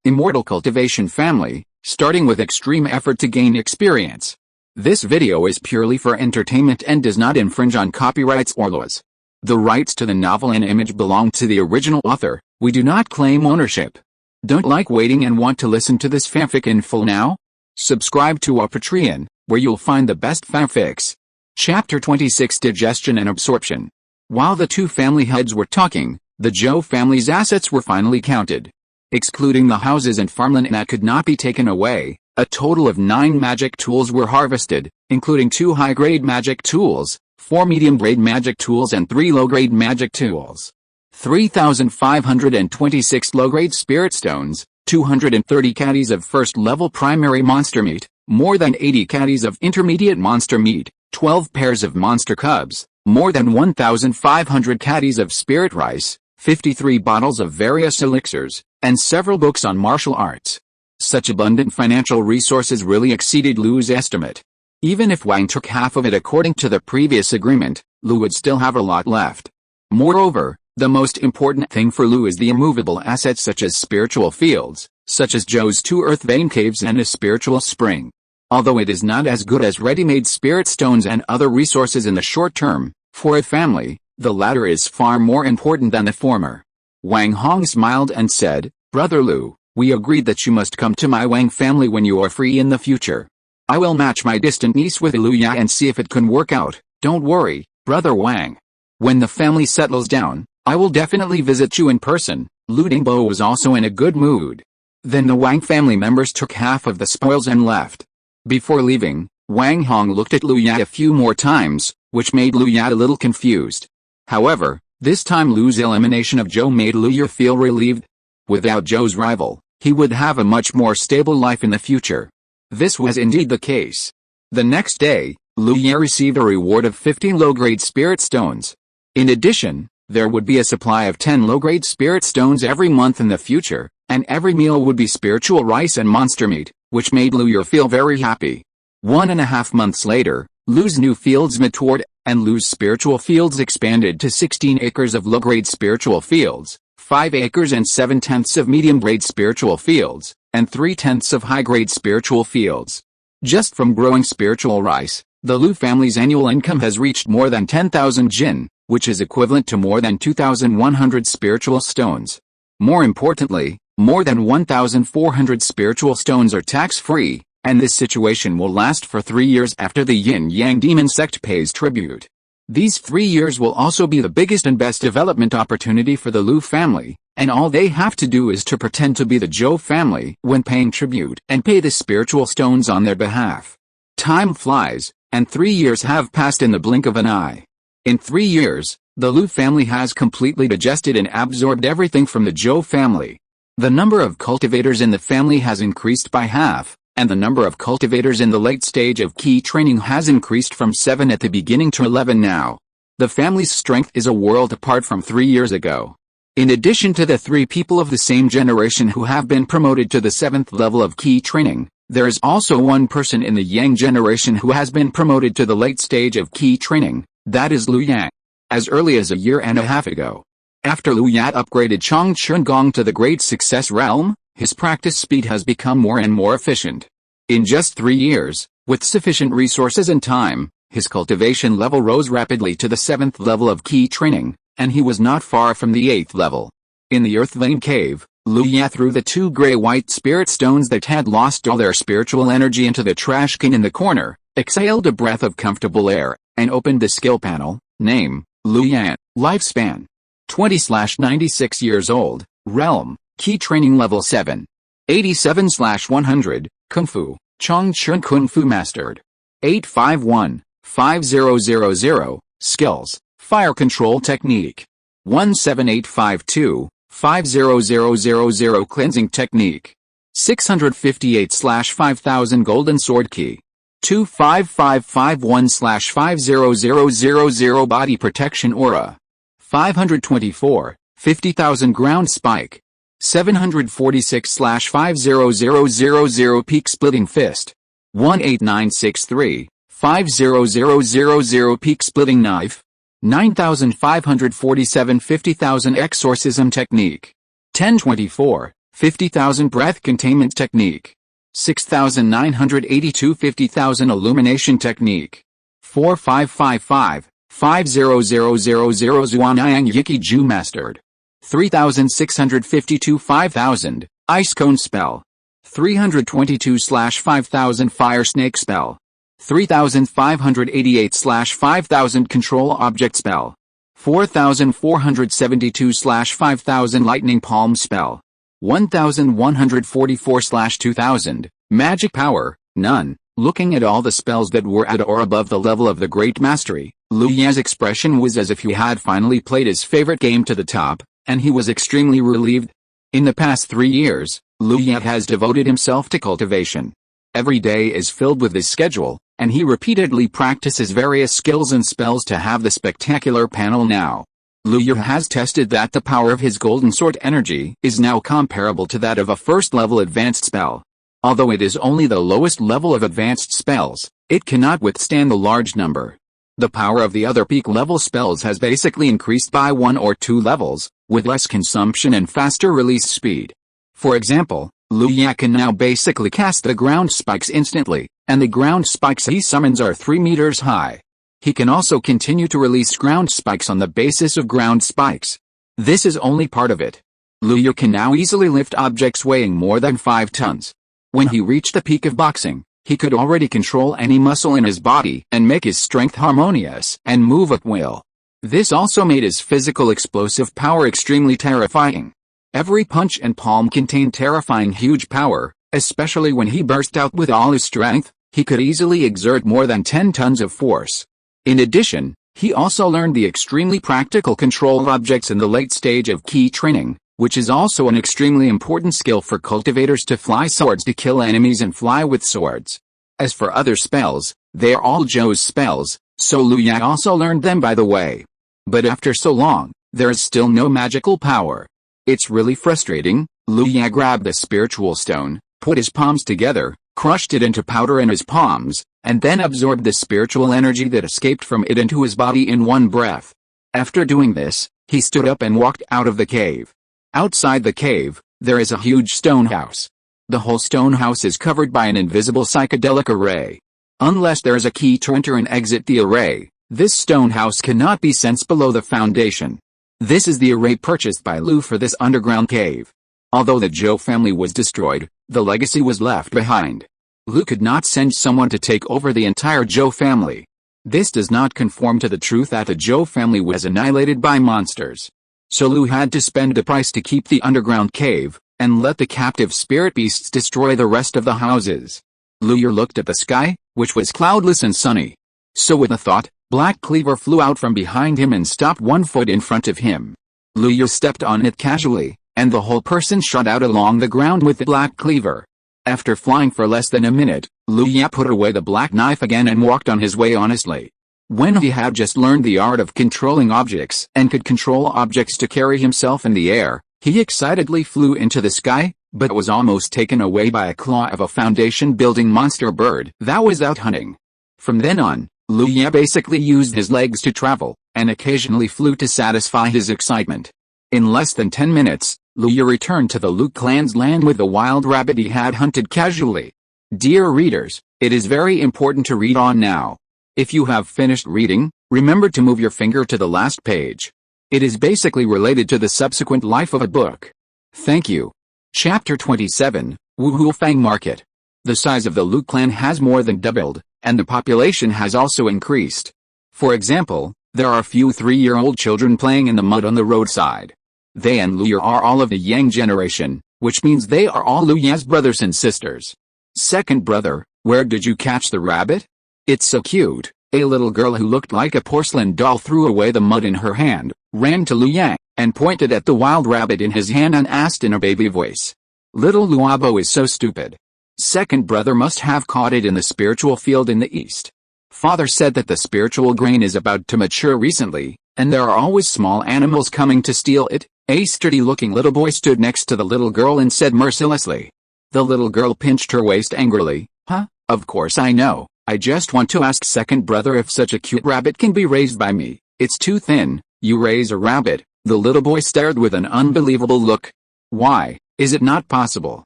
Immortal Cultivation family, starting with extreme effort to gain experience. This video is purely for entertainment and does not infringe on copyrights or laws. The rights to the novel and image belong to the original author. We do not claim ownership. Don't like waiting and want to listen to this fanfic in full now? Subscribe to our Patreon, where you'll find the best fanfics. Chapter 26 Digestion and Absorption. While the two family heads were talking, the Zhou family's assets were finally counted. Excluding the houses and farmland that could not be taken away, a total of 9 magic tools were harvested, including 2 high-grade magic tools, 4 medium-grade magic tools and 3 low-grade magic tools. 3,526 low-grade spirit stones, 230 caddies of first-level primary monster meat, more than 80 caddies of intermediate monster meat, 12 pairs of monster cubs, more than 1,500 caddies of spirit rice, 53 bottles of various elixirs, and several books on martial arts. Such abundant financial resources really exceeded Lu's estimate. Even if Wang took half of it according to the previous agreement, Lu would still have a lot left. Moreover, the most important thing for Lu is the immovable assets such as spiritual fields, such as Zhou's 2 earth vein caves and a spiritual spring. Although it is not as good as ready-made spirit stones and other resources in the short term, for a family, the latter is far more important than the former. Wang Hong smiled and said, "Brother Lu, we agreed that you must come to my Wang family when you are free in the future. I will match my distant niece with Lu Ya and see if it can work out. Don't worry, Brother Wang. When the family settles down, I will definitely visit you in person." Lu Dingbo was also in a good mood. Then the Wang family members took half of the spoils and left. Before leaving, Wang Hong looked at Lu Ya a few more times, which made Lu Ya a little confused. However, this time Lu's elimination of Zhou made Lu Ya feel relieved. Without Zhou's rival, he would have a much more stable life in the future. This was indeed the case. The next day, Lu Ya received a reward of 15 low-grade spirit stones. In addition, there would be a supply of 10 low-grade spirit stones every month in the future, and every meal would be spiritual rice and monster meat, which made Lu Ya feel very happy. 1.5 months later, Lu's new fields matured, and Lu's spiritual fields expanded to 16 acres of low-grade spiritual fields, 5 acres and 7/10 of medium-grade spiritual fields, and 3/10 of high-grade spiritual fields. Just from growing spiritual rice, the Lu family's annual income has reached more than 10,000 jin, which is equivalent to more than 2,100 spiritual stones. More importantly, more than 1,400 spiritual stones are tax-free, and this situation will last for 3 years after the Yin-Yang demon sect pays tribute. These 3 years will also be the biggest and best development opportunity for the Lu family, and all they have to do is to pretend to be the Zhou family when paying tribute and pay the spiritual stones on their behalf. Time flies, and 3 years have passed in the blink of an eye. In 3 years, the Lu family has completely digested and absorbed everything from the Zhou family. The number of cultivators in the family has increased by half, and the number of cultivators in the late stage of key training has increased from 7 at the beginning to 11 now. The family's strength is a world apart from 3 years ago. In addition to the 3 people of the same generation who have been promoted to the 7th level of key training, there is also 1 person in the Yang generation who has been promoted to the late stage of key training, that is Lu Ya. As early as a year and a half ago. After Lu Ya upgraded Changchun Gong to the Great Success Realm, his practice speed has become more and more efficient. In just 3 years, with sufficient resources and time, his cultivation level rose rapidly to the 7th level of key training, and he was not far from the 8th level. In the earth vein cave, Lu Ya threw the 2 gray-white spirit stones that had lost all their spiritual energy into the trash can in the corner, exhaled a breath of comfortable air, and opened the skill panel. Name, Lu Ya, lifespan, 20/96 years old, realm, key training level 7. 87/100, Kung Fu, Changchun Kung Fu mastered. 851-5000, skills, fire control technique. 17852-50000 cleansing technique. 658/5000 golden sword key. 25551/50000 body protection aura. 524-50,000 ground spike. 746/50000 peak splitting fist. 18963-50000 peak splitting knife. 9547 50,000 exorcism technique. 1024 50,000 breath containment technique. 6,982 50,000 illumination technique. 4555 500000 Zuanyang Yiki Ju mastered. 3,652 5000 ice cone spell. 322/5000 fire snake spell. 3,588/5000 control object spell. 4,472/5000 lightning palm spell. 1,144/2000 magic power, none. Looking at all the spells that were at or above the level of the great mastery, Liu Ya's expression was as if he had finally played his favorite game to the top, and he was extremely relieved. In the past 3 years, Liu Ya has devoted himself to cultivation. Every day is filled with his schedule, and he repeatedly practices various skills and spells to have the spectacular panel now. Liu Ya has tested that the power of his golden sword energy is now comparable to that of a first-level advanced spell. Although it is only the lowest level of advanced spells, it cannot withstand the large number. The power of the other peak-level spells has basically increased by 1 or 2 levels, with less consumption and faster release speed. For example, Liu Ya can now basically cast the ground spikes instantly, and the ground spikes he summons are 3 meters high. He can also continue to release ground spikes on the basis of ground spikes. This is only part of it. Liu Ya can now easily lift objects weighing more than 5 tons. When he reached the peak of boxing, he could already control any muscle in his body and make his strength harmonious and move at will. This also made his physical explosive power extremely terrifying. Every punch and palm contained terrifying huge power, especially when he burst out with all his strength. He could easily exert more than 10 tons of force. In addition, he also learned the extremely practical control of objects in the late stage of key training, which is also an extremely important skill for cultivators to fly swords to kill enemies and fly with swords. As for other spells, they are all Zhou's spells, so Liu Ya also learned them by the way. But after so long, there is still no magical power. It's really frustrating. Liu Ya grabbed the spiritual stone, put his palms together, crushed it into powder in his palms, and then absorbed the spiritual energy that escaped from it into his body in one breath. After doing this, he stood up and walked out of the cave. Outside the cave, there is a huge stone house. The whole stone house is covered by an invisible psychedelic array. Unless there is a key to enter and exit the array, this stone house cannot be sensed below the foundation. This is the array purchased by Liu for this underground cave. Although the Zhou family was destroyed, the legacy was left behind. Liu could not send someone to take over the entire Zhou family. This does not conform to the truth that the Zhou family was annihilated by monsters. So Liu had to spend the price to keep the underground cave, and let the captive spirit beasts destroy the rest of the houses. Liu looked at the sky, which was cloudless and sunny. So with a thought, Black Cleaver flew out from behind him and stopped 1 foot in front of him. Liu stepped on it casually, and the whole person shot out along the ground with the Black Cleaver. After flying for less than a minute, Liu put away the black knife again and walked on his way honestly. When he had just learned the art of controlling objects and could control objects to carry himself in the air, he excitedly flew into the sky, but was almost taken away by a claw of a foundation-building monster bird that was out hunting. From then on, Liu basically used his legs to travel, and occasionally flew to satisfy his excitement. In less than 10 minutes, Liu returned to the Liu clan's land with the wild rabbit he had hunted casually. Dear readers, it is very important to read on now. If you have finished reading, remember to move your finger to the last page. It is basically related to the subsequent life of a book. Thank you. Chapter 27, Wuhulfang Market. The size of the Liu clan has more than doubled, and the population has also increased. For example, there are a few 3-year-old children playing in the mud on the roadside. They and Liu are all of the Yang generation, which means they are all Liu Ya's brothers and sisters. Second brother, where did you catch the rabbit? It's so cute. A little girl who looked like a porcelain doll threw away the mud in her hand, ran to Liu Ya, and pointed at the wild rabbit in his hand and asked in a baby voice. Little Luabo is so stupid. Second brother must have caught it in the spiritual field in the east. Father said that the spiritual grain is about to mature recently, and there are always small animals coming to steal it. A sturdy-looking little boy stood next to the little girl and said mercilessly. The little girl pinched her waist angrily. Huh? Of course I know. I just want to ask second brother if such a cute rabbit can be raised by me. It's too thin. You raise a rabbit. The little boy stared with an unbelievable look. Why? Is it not possible?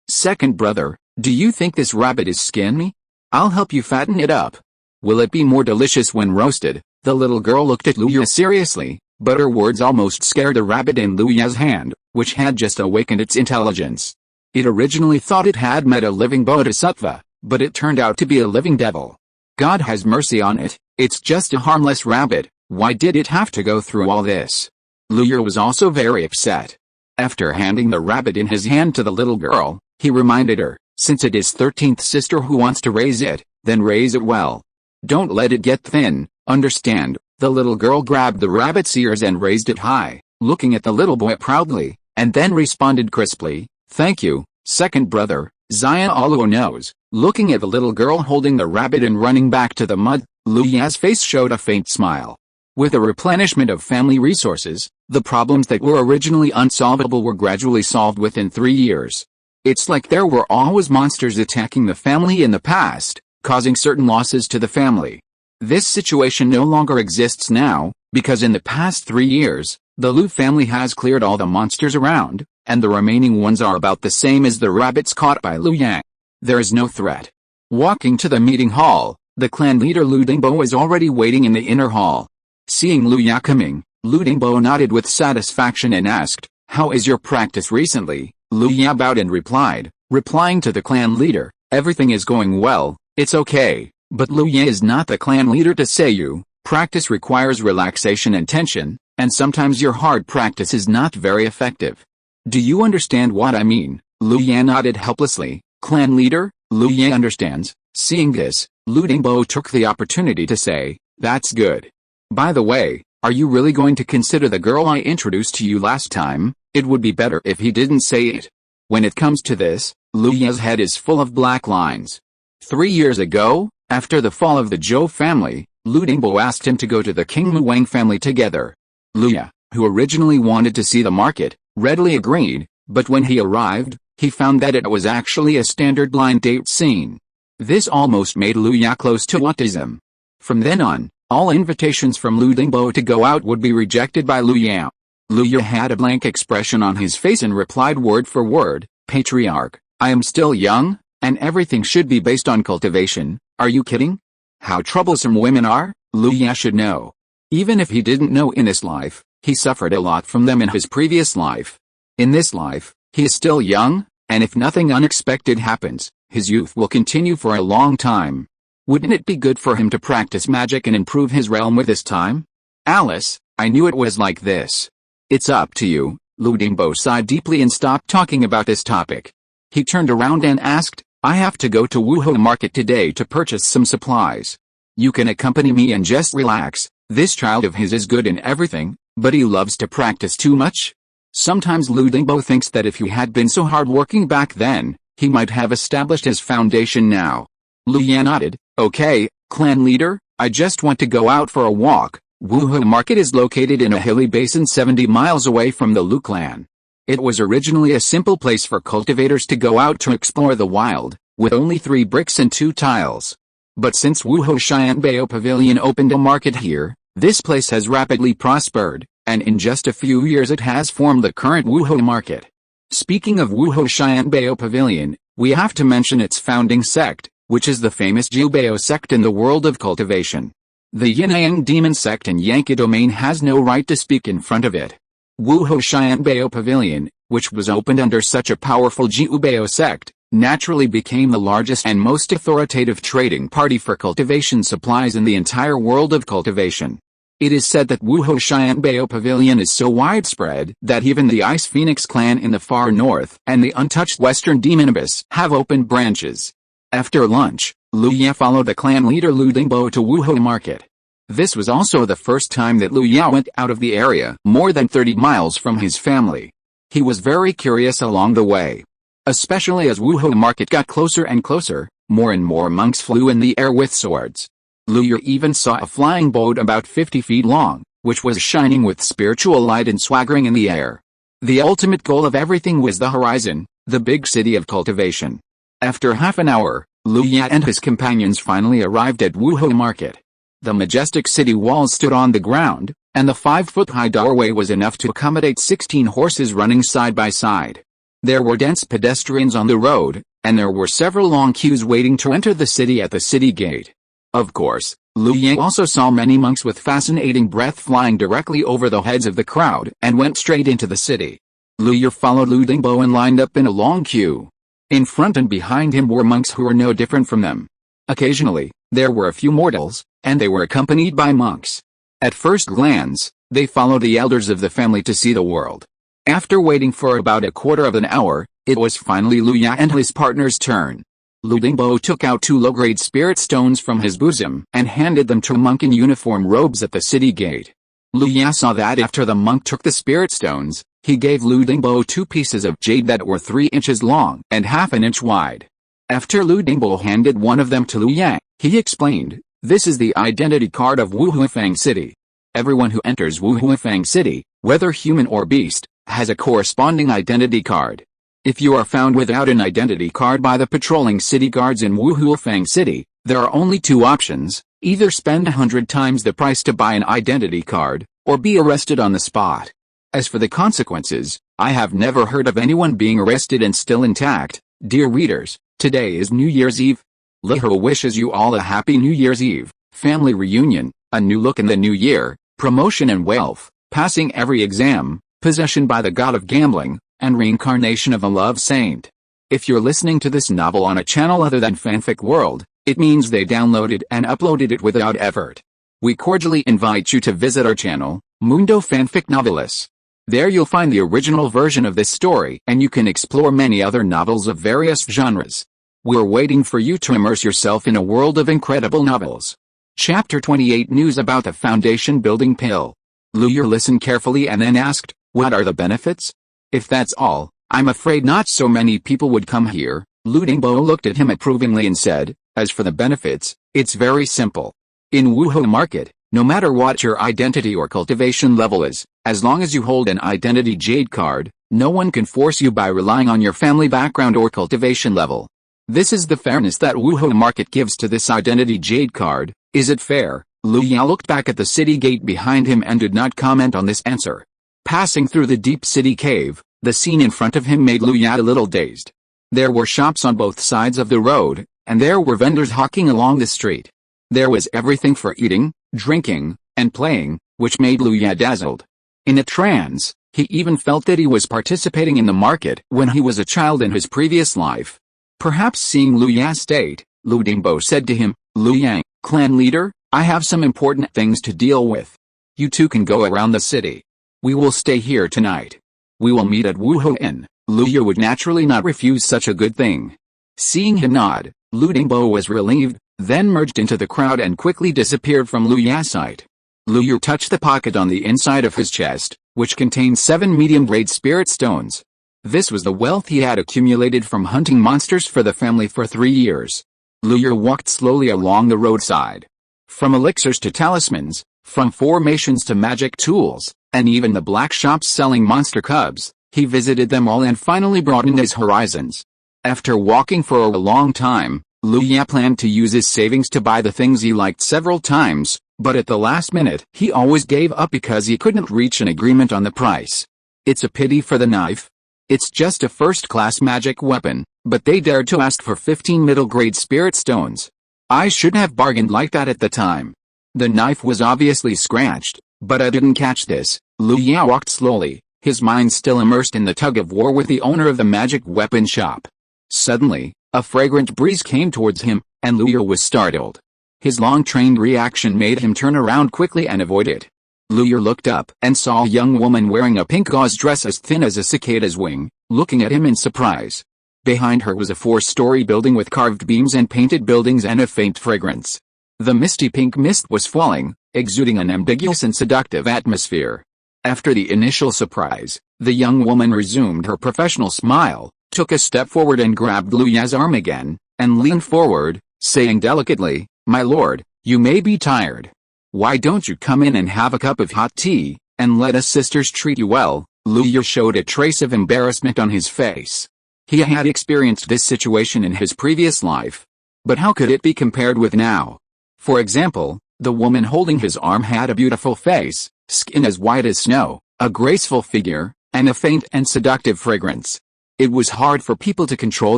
Second brother, do you think this rabbit is skinny? I'll help you fatten it up. Will it be more delicious when roasted? The little girl looked at Luya seriously, but her words almost scared the rabbit in Luya's hand, which had just awakened its intelligence. It originally thought it had met a living bodhisattva, but it turned out to be a living devil. God has mercy on it, it's just a harmless rabbit, why did it have to go through all this? Luya was also very upset. After handing the rabbit in his hand to the little girl, he reminded her, since it is 13th sister who wants to raise it, then raise it well. Don't let it get thin, understand? The little girl grabbed the rabbit's ears and raised it high, looking at the little boy proudly, and then responded crisply, thank you, second brother. Zaya Aluo knows. Looking at the little girl holding the rabbit and running back to the mud, Luya's face showed a faint smile. With the replenishment of family resources, the problems that were originally unsolvable were gradually solved within 3 years. It's like there were always monsters attacking the family in the past, causing certain losses to the family. This situation no longer exists now, because in the past 3 years, the Lu family has cleared all the monsters around, and the remaining ones are about the same as the rabbits caught by Lu Yang. There is no threat. Walking to the meeting hall, the clan leader Lu Dingbo was already waiting in the inner hall. Seeing Lu Ya coming, Lu Dingbo nodded with satisfaction and asked, how is your practice recently? Lu Ya bowed and replied, replying to the clan leader, everything is going well, it's okay, but Lu Ya is not the clan leader to say you. Practice requires relaxation and tension, and sometimes your hard practice is not very effective. Do you understand what I mean? Lu Ya nodded helplessly. Clan leader, Lu Ya understands. Seeing this, Lu Dingbo took the opportunity to say, that's good. By the way, are you really going to consider the girl I introduced to you last time? It would be better if he didn't say it. When it comes to this, Lu Ya's head is full of black lines. 3 years ago, after the fall of the Zhou family, Lu Dingbo asked him to go to the King Mu Wang family together. Lu Ya, who originally wanted to see the market, readily agreed, but when he arrived, he found that it was actually a standard blind date scene. This almost made Lu Ya close to autism. From then on, all invitations from Lu Dingbo to go out would be rejected by Lu Ya. Lu Ya had a blank expression on his face and replied word for word, Patriarch, I am still young, and everything should be based on cultivation. Are you kidding? How troublesome women are? Lu Ya should know. Even if he didn't know in this life, he suffered a lot from them in his previous life. In this life, he is still young, and if nothing unexpected happens, his youth will continue for a long time. Wouldn't it be good for him to practice magic and improve his realm with this time? Alice, I knew it was like this. It's up to you. Lu Dingbo sighed deeply and stopped talking about this topic. He turned around and asked, I have to go to Wuhou market today to purchase some supplies. You can accompany me and just relax. This child of his is good in everything, but he loves to practice too much. Sometimes Lu Dingbo thinks that if he had been so hardworking back then, he might have established his foundation now. Lu Ya nodded, okay, clan leader, I just want to go out for a walk. Wuhou market is located in a hilly basin 70 miles away from the Lu clan. It was originally a simple place for cultivators to go out to explore the wild, with only 3 bricks and 2 tiles. But since Wuhou Xianbao Pavilion opened a market here, this place has rapidly prospered, and in just a few years it has formed the current Wuhou market. Speaking of Wuhou Xianbao Pavilion, we have to mention its founding sect, which is the famous Jiubao sect in the world of cultivation. The Yin-Yang demon sect in Yankee domain has no right to speak in front of it. Wuhou Xianbao Pavilion, which was opened under such a powerful Jiubao sect, naturally became the largest and most authoritative trading party for cultivation supplies in the entire world of cultivation. It is said that Wuhou Xianbao Pavilion is so widespread that even the Ice Phoenix clan in the far north and the untouched Western Demon Abyss have opened branches. After lunch, Lu Ya followed the clan leader Lu Dingbo to Wuhou market. This was also the first time that Lu Ya went out of the area more than 30 miles from his family. He was very curious along the way. Especially as Wuhou market got closer and closer, more and more monks flew in the air with swords. Lu Ya even saw a flying boat about 50 feet long, which was shining with spiritual light and swaggering in the air. The ultimate goal of everything was the horizon, the big city of cultivation. After half an hour, Lu Ya and his companions finally arrived at Wuhou market. The majestic city walls stood on the ground, and the 5-foot-high doorway was enough to accommodate 16 horses running side by side. There were dense pedestrians on the road, and there were several long queues waiting to enter the city at the city gate. Of course, Lu Yang also saw many monks with fascinating breath flying directly over the heads of the crowd and went straight into the city. Lu Yang followed Lu Dingbo and lined up in a long queue. In front and behind him were monks who were no different from them. Occasionally, there were a few mortals, and they were accompanied by monks. At first glance, they followed the elders of the family to see the world. After waiting for about a quarter of an hour, it was finally Lu Yang and his partner's turn. Lu Dingbo took out 2 low-grade spirit stones from his bosom and handed them to a monk in uniform robes at the city gate. Lu Yang saw that after the monk took the spirit stones, he gave Lu Dingbo 2 pieces of jade that were 3 inches long and half an inch wide. After Lu Dingbo handed one of them to Lu Yang, he explained, "This is the identity card of Wuhuifang City. Everyone who enters Wuhuifang City, whether human or beast, has a corresponding identity card. If you are found without an identity card by the patrolling city guards in Wuhuifang City, there are only 2 options, either spend 100 times the price to buy an identity card, or be arrested on the spot. As for the consequences, I have never heard of anyone being arrested and still intact." Dear readers, today is New Year's Eve. Liho wishes you all a happy New Year's Eve, family reunion, a new look in the new year, promotion and wealth, passing every exam, possession by the god of gambling, and reincarnation of a love saint. If you're listening to this novel on a channel other than Fanfic World, it means they downloaded and uploaded it without effort. We cordially invite you to visit our channel, Mundo Fanfic Novelis. There you'll find the original version of this story and you can explore many other novels of various genres. We're waiting for you to immerse yourself in a world of incredible novels. Chapter 28 News about the Foundation Building Pill. Lu Yang listened carefully and then asked, "What are the benefits?" "If that's all, I'm afraid not so many people would come here." Lu Dingbo looked at him approvingly and said, "As for the benefits, it's very simple. In Wuhu Market, no matter what your identity or cultivation level is, as long as you hold an identity jade card, no one can force you by relying on your family background or cultivation level. This is the fairness that Wuhu Market gives to this identity jade card. Is it fair?" Lu Yang looked back at the city gate behind him and did not comment on this answer. Passing through the deep city cave, the scene in front of him made Lu Yang a little dazed. There were shops on both sides of the road, and there were vendors hawking along the street. There was everything for eating, drinking, and playing, which made Lu Yang dazzled. In a trance, he even felt that he was participating in the market when he was a child in his previous life. Perhaps seeing Lu Yang's state, Lu Dingbo said to him, "Lu Yang, clan leader, I have some important things to deal with. You two can go around the city. We will stay here tonight. We will meet at Wuhu Inn." Lu Yang would naturally not refuse such a good thing. Seeing him nod, Lu Dingbo was relieved, then merged into the crowd and quickly disappeared from Lu Yang's sight. Lu Yang touched the pocket on the inside of his chest, which contained 7 medium-grade spirit stones. This was the wealth he had accumulated from hunting monsters for the family for 3 years. Lu Yang walked slowly along the roadside. From elixirs to talismans, from formations to magic tools, and even the black shops selling monster cubs, he visited them all and finally broadened his horizons. After walking for a long time, Lu Yang planned to use his savings to buy the things he liked several times, but at the last minute he always gave up because he couldn't reach an agreement on the price. It's a pity for the knife. It's just a first-class magic weapon, but they dared to ask for 15 middle-grade spirit stones. I should have bargained like that at the time. The knife was obviously scratched, but I didn't catch this. Lu Yang walked slowly, his mind still immersed in the tug-of-war with the owner of the magic weapon shop. Suddenly, a fragrant breeze came towards him, and Lu Yang was startled. His long-trained reaction made him turn around quickly and avoid it. Lu Yang looked up and saw a young woman wearing a pink gauze dress as thin as a cicada's wing, looking at him in surprise. Behind her was a 4-story building with carved beams and painted buildings and a faint fragrance. The misty pink mist was falling, exuding an ambiguous and seductive atmosphere. After the initial surprise, the young woman resumed her professional smile, took a step forward and grabbed Lu Yang's arm again, and leaned forward, saying delicately, "My lord, you may be tired. Why don't you come in and have a cup of hot tea, and let us sisters treat you well?" Lu Yang showed a trace of embarrassment on his face. He had experienced this situation in his previous life. But how could it be compared with now? For example, the woman holding his arm had a beautiful face, skin as white as snow, a graceful figure, and a faint and seductive fragrance. It was hard for people to control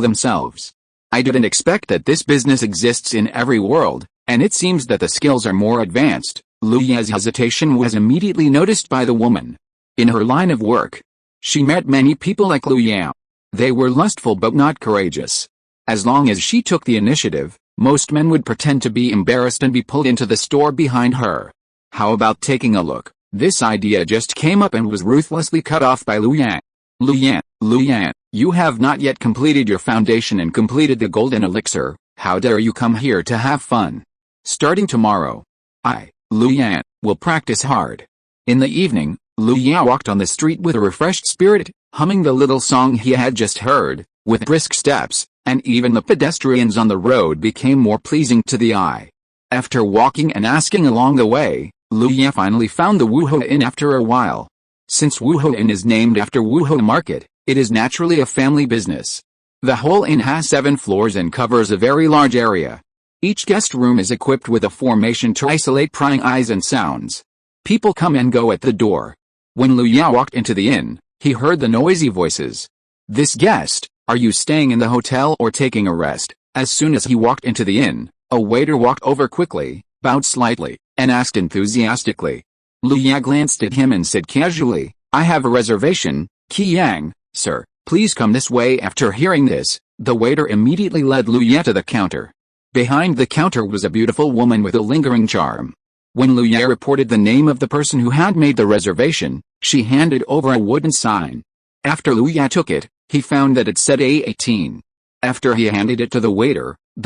themselves. I didn't expect that this business exists in every world, and it seems that the skills are more advanced. Lu Ye's hesitation was immediately noticed by the woman. In her line of work, she met many people like Lu Ye. They were lustful but not courageous. As long as she took the initiative, most men would pretend to be embarrassed and be pulled into the store behind her. How about taking a look? This idea just came up and was ruthlessly cut off by Lu Ye. Lu Ye, you have not yet completed your foundation and completed the golden elixir. How dare you come here to have fun? Starting tomorrow, Lu Ye, will practice hard. In the evening, Lu Ye walked on the street with a refreshed spirit, humming the little song he had just heard, with brisk steps, and even the pedestrians on the road became more pleasing to the eye. After walking and asking along the way, Lu Ye finally found the Wuhe Inn after a while. Since Wuhe Inn is named after Wuhe Market, it is naturally a family business. The whole inn has 7 floors and covers a very large area. Each guest room is equipped with a formation to isolate prying eyes and sounds. People come and go at the door. When Lu Ye walked into the inn, he heard the noisy voices. This guest, are you staying in the hotel or taking a rest? As soon as he walked into the inn, a waiter walked over quickly, bowed slightly, and asked enthusiastically. Lu Ye glanced at him and said casually, I have a reservation, Qi Yang, sir, please come this way. After hearing this, the waiter immediately led Lu Ye to the counter. Behind the counter was a beautiful woman with a lingering charm. When Lu Ye reported the name of the person who had made the reservation, she handed over a wooden sign. After Lu Ye took it, he found that it said A18. After he handed it to the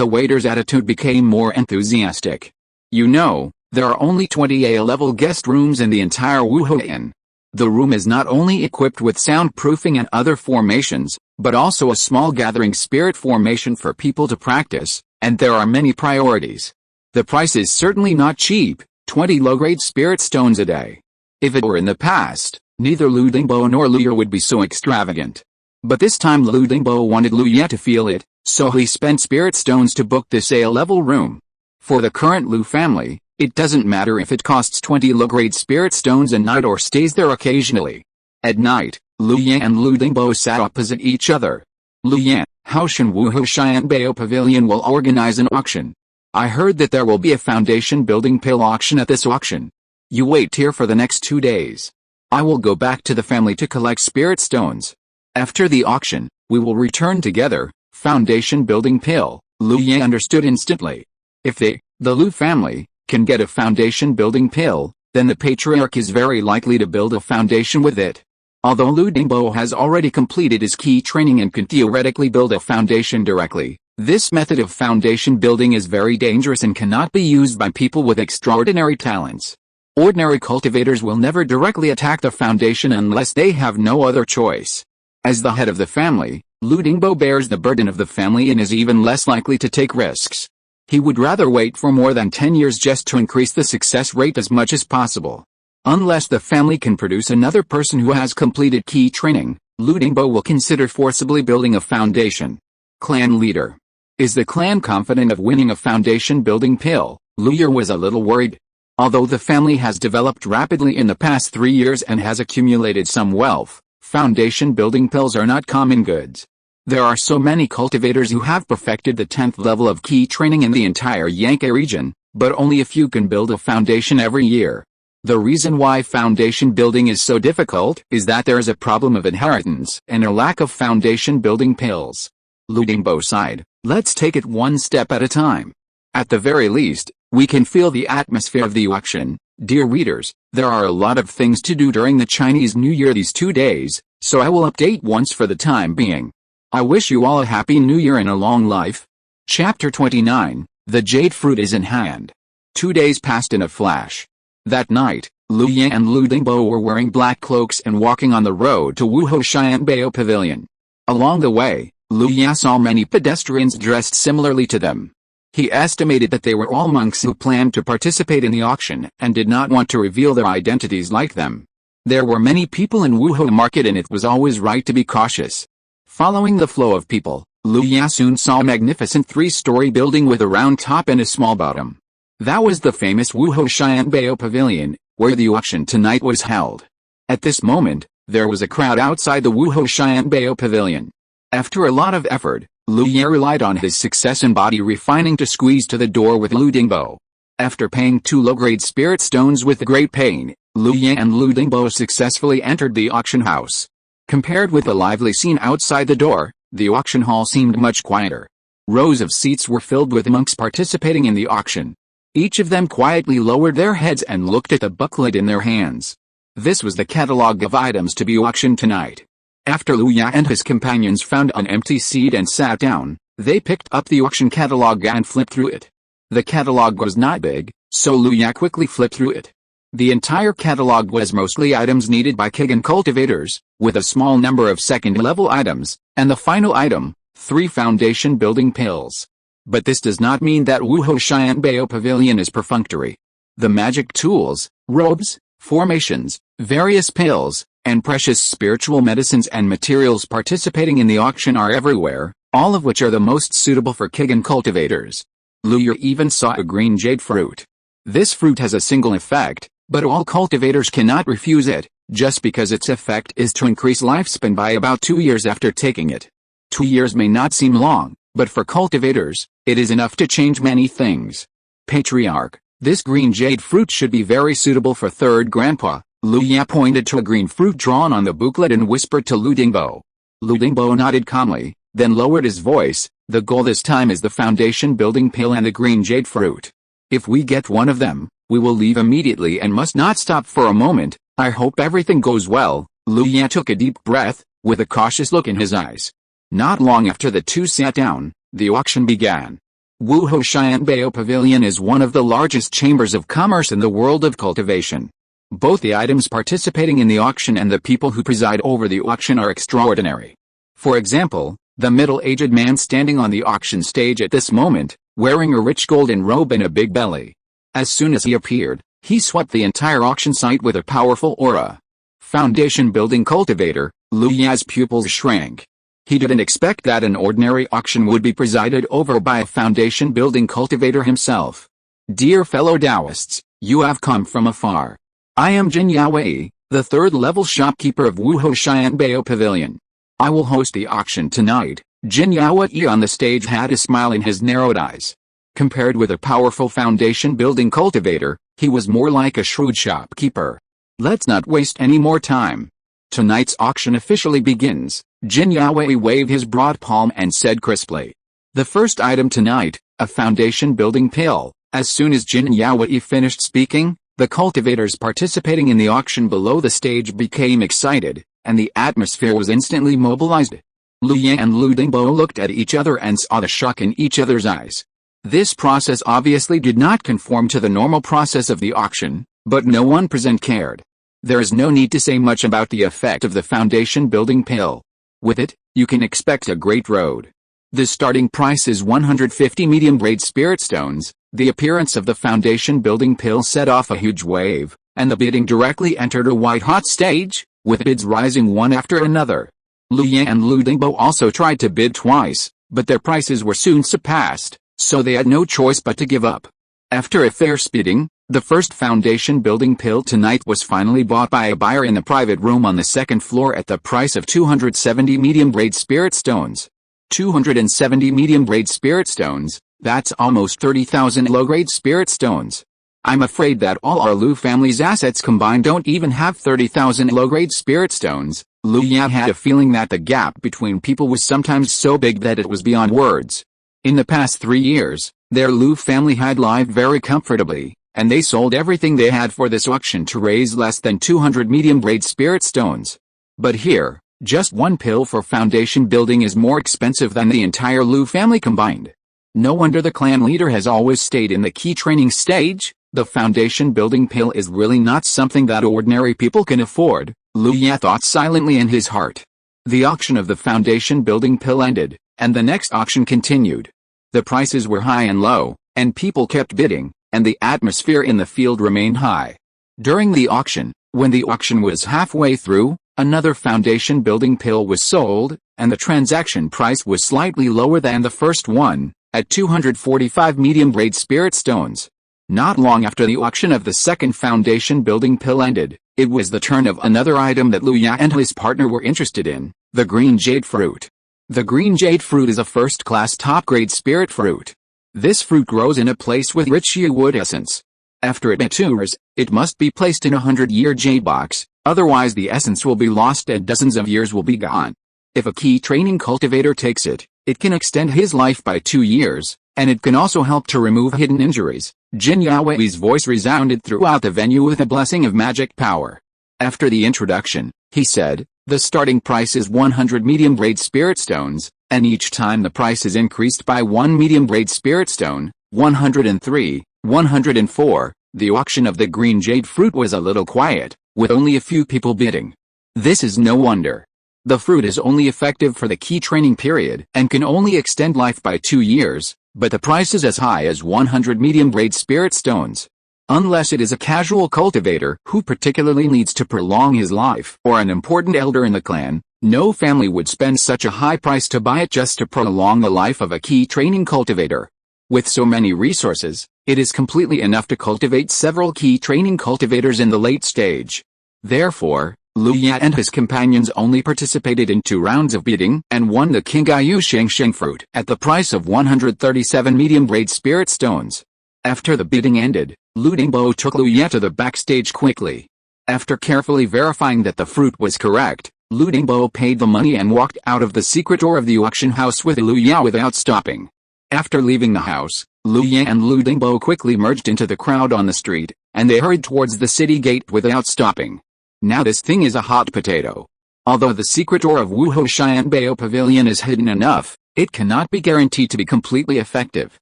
waiter's attitude became more enthusiastic. You know, there are only 20 A-level guest rooms in the entire Wuhe Inn. The room is not only equipped with soundproofing and other formations, but also a small gathering spirit formation for people to practice, and there are many priorities. The price is certainly not cheap, 20 low-grade spirit stones a day. If it were in the past, neither Lu Dingbo nor Lu Ye would be so extravagant. But this time Lu Dingbo wanted Lu Ye to feel it, so he spent spirit stones to book this A-level room. For the current Lu family, it doesn't matter if it costs 20 low-grade spirit stones a night or stays there occasionally. At night, Lu Ye and Lu Dingbo sat opposite each other. Lu Ye, Haoshan Wuhu Xianbao Pavilion will organize an auction. I heard that there will be a foundation building pill auction at this auction. You wait here for the next 2 days. I will go back to the family to collect spirit stones. After the auction, we will return together. Foundation building pill. Lu Ye understood instantly. If the Lu family, can get a foundation building pill, then the patriarch is very likely to build a foundation with it. Although Lu Dingbo has already completed his key training and can theoretically build a foundation directly, this method of foundation building is very dangerous and cannot be used by people with extraordinary talents. Ordinary cultivators will never directly attack the foundation unless they have no other choice. As the head of the family, Lu Dingbo bears the burden of the family and is even less likely to take risks. He would rather wait for more than 10 years just to increase the success rate as much as possible. Unless the family can produce another person who has completed key training, Lu Dingbo will consider forcibly building a foundation. Clan leader. Is the clan confident of winning a foundation building pill? Lu Ye was a little worried. Although the family has developed rapidly in the past 3 years and has accumulated some wealth, foundation building pills are not common goods. There are so many cultivators who have perfected the 10th level of key training in the entire Yankee region, but only a few can build a foundation every year. The reason why foundation building is so difficult is that there is a problem of inheritance and a lack of foundation building pills. Lu Dingbo sighed, let's take it one step at a time. At the very least, we can feel the atmosphere of the auction. Dear readers, there are a lot of things to do during the Chinese New Year these 2 days, so I will update once for the time being. I wish you all a happy new year and a long life. Chapter 29, The Jade Fruit is in Hand. 2 days passed in a flash. That night, Lu Ye and Lu Dingbo were wearing black cloaks and walking on the road to Wuhe Xianbao Pavilion. Along the way, Lu Ye saw many pedestrians dressed similarly to them. He estimated that they were all monks who planned to participate in the auction and did not want to reveal their identities like them. There were many people in Wuhe Market and it was always right to be cautious. Following the flow of people, Lu Ye soon saw a magnificent 3-story building with a round top and a small bottom. That was the famous Wuhe Xianbao Pavilion, where the auction tonight was held. At this moment, there was a crowd outside the Wuhe Xianbao Pavilion. After a lot of effort, Liu Ye relied on his success and body refining to squeeze to the door with Lu Dingbo. After paying 2 low-grade spirit stones with great pain, Liu Ye and Lu Dingbo successfully entered the auction house. Compared with the lively scene outside the door, the auction hall seemed much quieter. Rows of seats were filled with monks participating in the auction. Each of them quietly lowered their heads and looked at the booklet in their hands. This was the catalog of items to be auctioned tonight. After Liu Ye and his companions found an empty seat and sat down, they picked up the auction catalog and flipped through it. The catalog was not big, so Liu Ye quickly flipped through it. The entire catalog was mostly items needed by Kigan cultivators, with a small number of second-level items, and the final item, 3 foundation building pills. But this does not mean that Wuho Xianbao Pavilion is perfunctory. The magic tools, robes, formations, various pills, and precious spiritual medicines and materials participating in the auction are everywhere, all of which are the most suitable for Kigan cultivators. Liu Ye even saw a green jade fruit. This fruit has a single effect, but all cultivators cannot refuse it, just because its effect is to increase lifespan by about 2 years after taking it. 2 years may not seem long, but for cultivators, it is enough to change many things. Patriarch, this green jade fruit should be very suitable for third grandpa. Liu Ye pointed to a green fruit drawn on the booklet and whispered to Lu Dingbo. Lu Dingbo nodded calmly, then lowered his voice. The goal this time is the foundation building pill and the green jade fruit. If we get one of them, we will leave immediately and must not stop for a moment. I hope everything goes well. Liu Ye took a deep breath, with a cautious look in his eyes. Not long after the two sat down, the auction began. Wuho Xianbao Pavilion is one of the largest chambers of commerce in the world of cultivation. Both the items participating in the auction and the people who preside over the auction are extraordinary. For example, the middle-aged man standing on the auction stage at this moment, wearing a rich golden robe and a big belly. As soon as he appeared, he swept the entire auction site with a powerful aura. Foundation building cultivator, Liu Ye's pupils shrank. He didn't expect that an ordinary auction would be presided over by a foundation building cultivator himself. Dear fellow Taoists, you have come from afar. I am Jin Yaowei, the third-level shopkeeper of Wuho Xianbao Pavilion. I will host the auction tonight. Jin Yaowei on the stage had a smile in his narrowed eyes. Compared with a powerful foundation-building cultivator, he was more like a shrewd shopkeeper. Let's not waste any more time. Tonight's auction officially begins. Jin Yaowei waved his broad palm and said crisply. The first item tonight, a foundation-building pill. As soon as Jin Yaowei finished speaking, the cultivators participating in the auction below the stage became excited, and the atmosphere was instantly mobilized. Liu Ye and Lu Dingbo looked at each other and saw the shock in each other's eyes. This process obviously did not conform to the normal process of the auction, but no one present cared. There is no need to say much about the effect of the foundation building pill. With it, you can expect a great road. The starting price is 150 medium-grade spirit stones. The appearance of the foundation building pill set off a huge wave, and the bidding directly entered a white-hot stage, with bids rising one after another. Liu Ye and Lu Dingbo also tried to bid twice, but their prices were soon surpassed, so they had no choice but to give up. After a fierce bidding, the first foundation building pill tonight was finally bought by a buyer in the private room on the second floor at the price of 270 medium-grade spirit stones. 270 medium-grade spirit stones, that's almost 30,000 low-grade spirit stones. I'm afraid that all our Lu family's assets combined don't even have 30,000 low-grade spirit stones. Liu Ye had a feeling that the gap between people was sometimes so big that it was beyond words. In the past 3 years, their Lu family had lived very comfortably, and they sold everything they had for this auction to raise less than 200 medium-grade spirit stones. But here, just one pill for foundation building is more expensive than the entire Lu family combined. No wonder the clan leader has always stayed in the key training stage. The foundation building pill is really not something that ordinary people can afford, Liu Ye thought silently in his heart. The auction of the foundation building pill ended, and the next auction continued. The prices were high and low, and people kept bidding, and the atmosphere in the field remained high. During the auction, when the auction was halfway through, another foundation building pill was sold, and the transaction price was slightly lower than the first one, at 245 medium-grade spirit stones. Not long after the auction of the second foundation building pill ended, it was the turn of another item that Liu Ye and his partner were interested in, the green jade fruit. The green jade fruit is a first-class top-grade spirit fruit. This fruit grows in a place with rich yew wood essence. After it matures, it must be placed in a 100-year jade box, otherwise the essence will be lost and dozens of years will be gone. If a key training cultivator takes it, it can extend his life by 2 years, and it can also help to remove hidden injuries. Jin Yaowei's voice resounded throughout the venue with a blessing of magic power. After the introduction, he said, the starting price is 100 medium-grade spirit stones, and each time the price is increased by 1 medium-grade spirit stone, 103, 104. The auction of the green jade fruit was a little quiet, with only a few people bidding. This is no wonder. The fruit is only effective for the key training period and can only extend life by 2 years, but the price is as high as 100 medium-grade spirit stones. Unless it is a casual cultivator who particularly needs to prolong his life or an important elder in the clan, no family would spend such a high price to buy it just to prolong the life of a key training cultivator. With so many resources, it is completely enough to cultivate several key training cultivators in the late stage. Therefore, Lu Yat and his companions only participated in 2 rounds of bidding and won the Qingaiyu Shengsheng fruit at the price of 137 medium-grade spirit stones. After the bidding ended, Lu Dingbo took Lu Yat to the backstage quickly. After carefully verifying that the fruit was correct, Lu Dingbo paid the money and walked out of the secret door of the auction house with Lu Yat without stopping. After leaving the house, Lu Yat and Lu Dingbo quickly merged into the crowd on the street, and they hurried towards the city gate without stopping. Now this thing is a hot potato. Although the secret door of Wuhou Xianbei Pavilion is hidden enough, it cannot be guaranteed to be completely effective.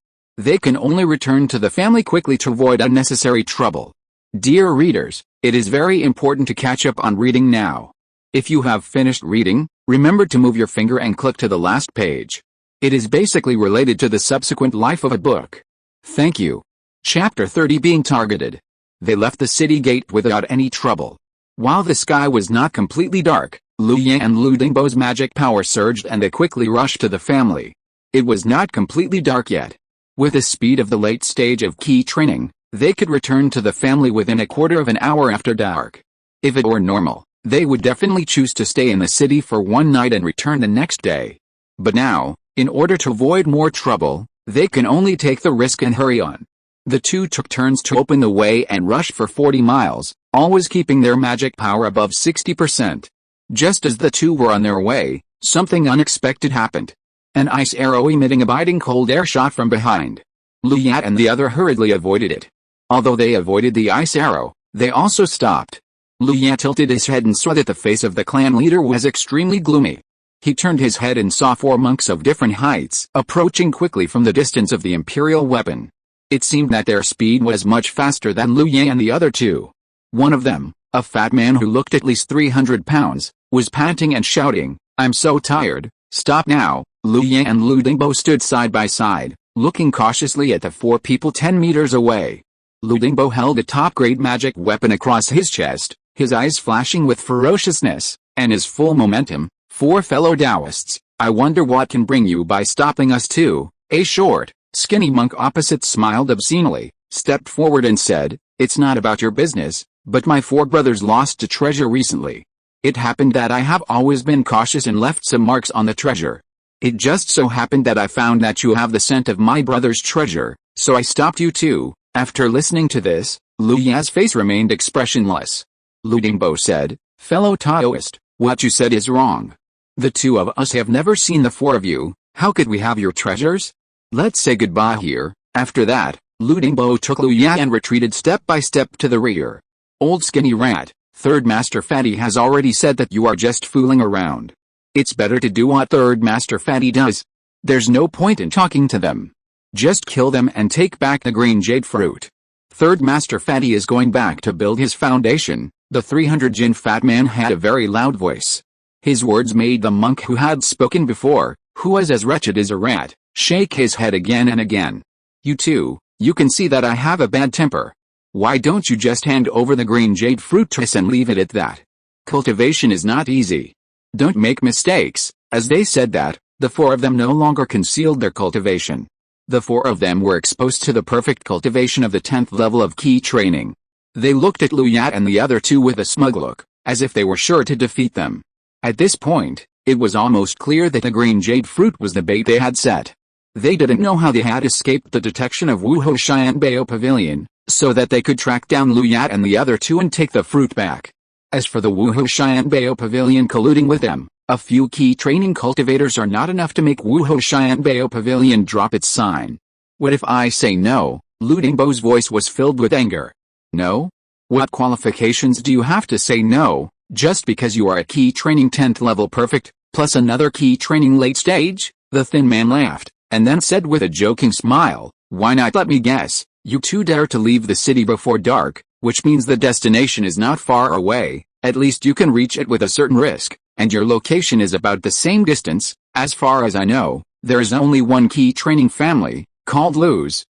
They can only return to the family quickly to avoid unnecessary trouble. Dear readers, it is very important to catch up on reading now. If you have finished reading, remember to move your finger and click to the last page. It is basically related to the subsequent life of a book. Thank you. Chapter 30 Being Targeted. They left the city gate without any trouble. While the sky was not completely dark, Lu Yat and Lu Dingbo's magic power surged and they quickly rushed to the family. It was not completely dark yet. With the speed of the late stage of key training, they could return to the family within a quarter of an hour after dark. If it were normal, they would definitely choose to stay in the city for one night and return the next day. But now, in order to avoid more trouble, they can only take the risk and hurry on. The two took turns to open the way and rush for 40 miles, always keeping their magic power above 60%. Just as the two were on their way, something unexpected happened. An ice arrow emitting a biting cold air shot from behind. Lu Yat and the other hurriedly avoided it. Although they avoided the ice arrow, they also stopped. Lu Yat tilted his head and saw that the face of the clan leader was extremely gloomy. He turned his head and saw 4 monks of different heights approaching quickly from the distance of the imperial weapon. It seemed that their speed was much faster than Lu Yat and the other two. One of them, a fat man who looked at least 300 pounds, was panting and shouting, "I'm so tired, stop now." Lu Yat and Lu Dingbo stood side by side, looking cautiously at the 4 people 10 meters away. Lu Dingbo held a top-grade magic weapon across his chest, his eyes flashing with ferociousness, and his full momentum. 4 fellow Taoists, I wonder what can bring you by stopping us too. A short, skinny monk opposite smiled obscenely, stepped forward and said, "It's not about your business, but my 4 brothers lost a treasure recently. It happened that I have always been cautious and left some marks on the treasure. It just so happened that I found that you have the scent of my brother's treasure, so I stopped you too." After listening to this, Lu Yat's face remained expressionless. Lu Dingbo said, "Fellow Taoist, what you said is wrong. The 2 of us have never seen the 4 of you, how could we have your treasures? Let's say goodbye here." After that, Lu Dingbo took Lu Yat and retreated step by step to the rear. "Old skinny rat, 3rd Master Fatty has already said that you are just fooling around. It's better to do what 3rd Master Fatty does. There's no point in talking to them. Just kill them and take back the green jade fruit. 3rd Master Fatty is going back to build his foundation." The 300 Jin fat man had a very loud voice. His words made the monk who had spoken before, who was as wretched as a rat, shake his head again and again. "You two, you can see that I have a bad temper. Why don't you just hand over the green jade fruit to us and leave it at that? Cultivation is not easy. Don't make mistakes." As they said that, the 4 of them no longer concealed their cultivation. The 4 of them were exposed to the perfect cultivation of the 10th level of key training. They looked at Lu Yat and the other 2 with a smug look, as if they were sure to defeat them. At this point, It was almost clear that the green jade fruit was the bait they had set. They didn't know how they had escaped the detection of Wu Hoshian Bao Pavilion, so that they could track down Lu Yat and the other two and take the fruit back. As for the Wu Hoshian Bao Pavilion colluding with them, a few key training cultivators are not enough to make Wu Hoshian Bao Pavilion drop its sign. What if I say no? Lu Dingbo's voice was filled with anger. No? What qualifications do you have to say no, just because you are a key training 10th level perfect, plus another key training late stage? The thin man laughed, and then said with a joking smile, why not let me guess, you two dare to leave the city before dark, which means the destination is not far away, at least you can reach it with a certain risk, and your location is about the same distance. As far as I know, there is only one key training family, called Lu's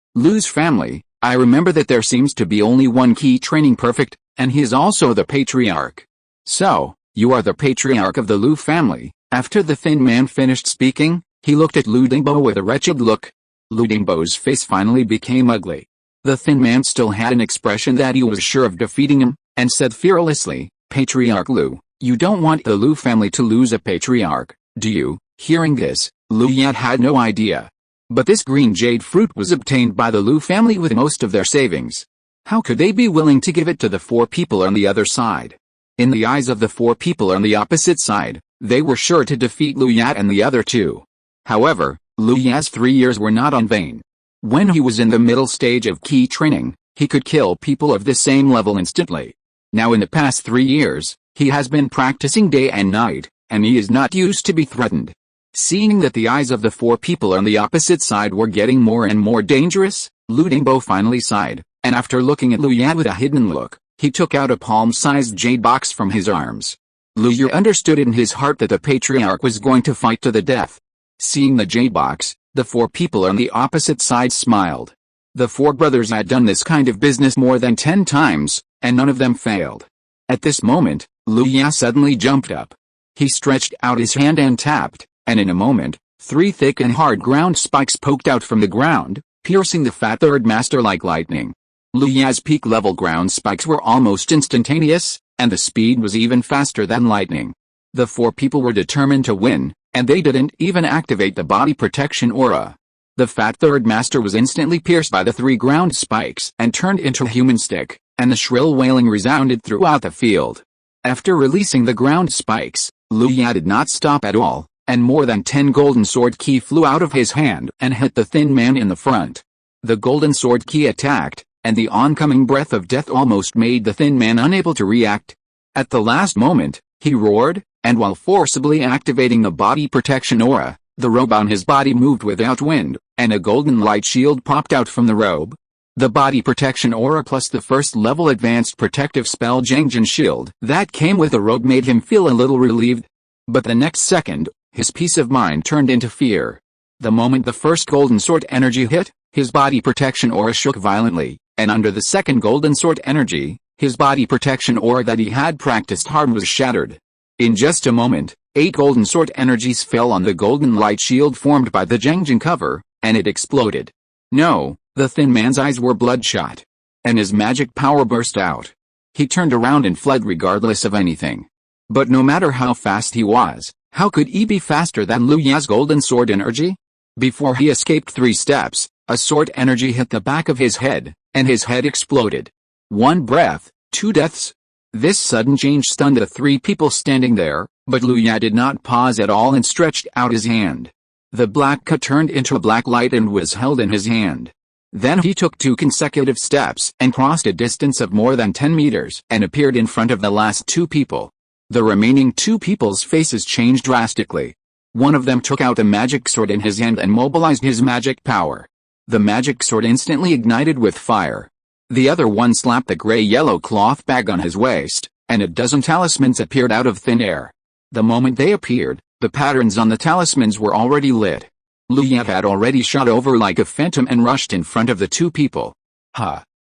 family. I remember that there seems to be only one key training perfect, and he is also the patriarch. So, you are the patriarch of the Lu family. After the thin man finished speaking, he looked at Lu Dingbo with a wretched look. Lu Dingbo's face finally became ugly. The thin man still had an expression that he was sure of defeating him, and said fearlessly, Patriarch Lu, you don't want the Lu family to lose a patriarch, do you? Hearing this, Lu Yat had no idea. But this green jade fruit was obtained by the Lu family with most of their savings. How could they be willing to give it to the four people on the other side? In the eyes of the four people on the opposite side, they were sure to defeat Lu Yat and the other two. However, Lu Yat's 3 years were not in vain. When he was in the middle stage of key training, he could kill people of the same level instantly. Now in the past 3 years, he has been practicing day and night, and he is not used to be threatened. Seeing that the eyes of the four people on the opposite side were getting more and more dangerous, Lu Dingbo finally sighed, and after looking at Lu Yat with a hidden look, he took out a palm-sized jade box from his arms. Lu Yat understood in his heart that the patriarch was going to fight to the death. Seeing the jade box, the four people on the opposite side smiled. The four brothers had done this kind of business more than 10 times, and none of them failed. At this moment, Lu Yat suddenly jumped up. He stretched out his hand and tapped, and in a moment, 3 thick and hard ground spikes poked out from the ground, piercing the fat third master like lightning. Lu Yat's peak-level ground spikes were almost instantaneous, and the speed was even faster than lightning. The four people were determined to win, and they didn't even activate the body protection aura. The fat third master was instantly pierced by the 3 ground spikes and turned into a human stick, and the shrill wailing resounded throughout the field. After releasing the ground spikes, Lu Yat did not stop at all, and more than 10 golden sword ki flew out of his hand and hit the thin man in the front. The golden sword ki attacked, and the oncoming breath of death almost made the thin man unable to react. At the last moment, he roared, and while forcibly activating the body protection aura, the robe on his body moved without wind, and a golden light shield popped out from the robe. The body protection aura plus the first level advanced protective spell Jengjin shield that came with the robe made him feel a little relieved. But the next second, his peace of mind turned into fear. The moment the first golden sword energy hit, his body protection aura shook violently, and under the second golden sword energy, his body protection aura that he had practiced hard was shattered. In just a moment, 8 golden sword energies fell on the golden light shield formed by the Jengjin cover, and it exploded. No, the thin man's eyes were bloodshot, and his magic power burst out. He turned around and fled regardless of anything. But no matter how fast he was, how could he be faster than Lu Yat's golden sword energy? Before he escaped 3 steps, a sword energy hit the back of his head, and his head exploded. 1 breath, 2 deaths. This sudden change stunned the 3 people standing there, but Lu Yat did not pause at all and stretched out his hand. The black cut turned into a black light and was held in his hand. Then he took 2 consecutive steps and crossed a distance of more than 10 meters and appeared in front of the last 2 people. The remaining 2 people's faces changed drastically. One of them took out a magic sword in his hand and mobilized his magic power. The magic sword instantly ignited with fire. The other one slapped the gray-yellow cloth bag on his waist, and a dozen talismans appeared out of thin air. The moment they appeared, the patterns on the talismans were already lit. Lu Yat had already shot over like a phantom and rushed in front of the 2 people.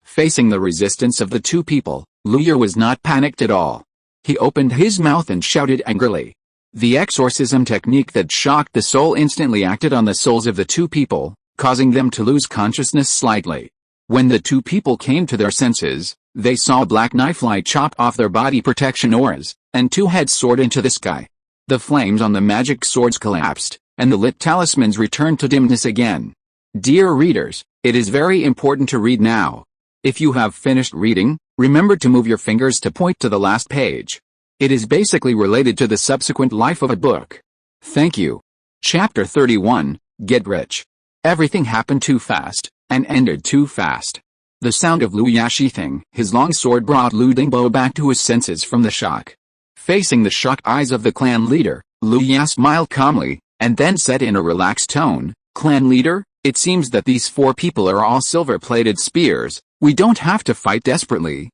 Facing the resistance of the 2 people, Lu Yat was not panicked at all. He opened his mouth and shouted angrily. The exorcism technique that shocked the soul instantly acted on the souls of the 2 people, causing them to lose consciousness slightly. When the 2 people came to their senses, they saw a black knife light chop off their body protection auras, and 2 heads soared into the sky. The flames on the magic swords collapsed, and the lit talismans returned to dimness again. Dear readers, it is very important to read now. If you have finished reading, remember to move your fingers to point to the last page. It is basically related to the subsequent life of a book. Thank you. Chapter 31, Get Rich. Everything happened too fast, and ended too fast. The sound of Lu Ya sheathing his long sword brought Lu Dingbo back to his senses from the shock. Facing the shocked eyes of the clan leader, Lu Ya smiled calmly, and then said in a relaxed tone, "Clan leader, it seems that these 4 people are all silver-plated spears. We don't have to fight desperately."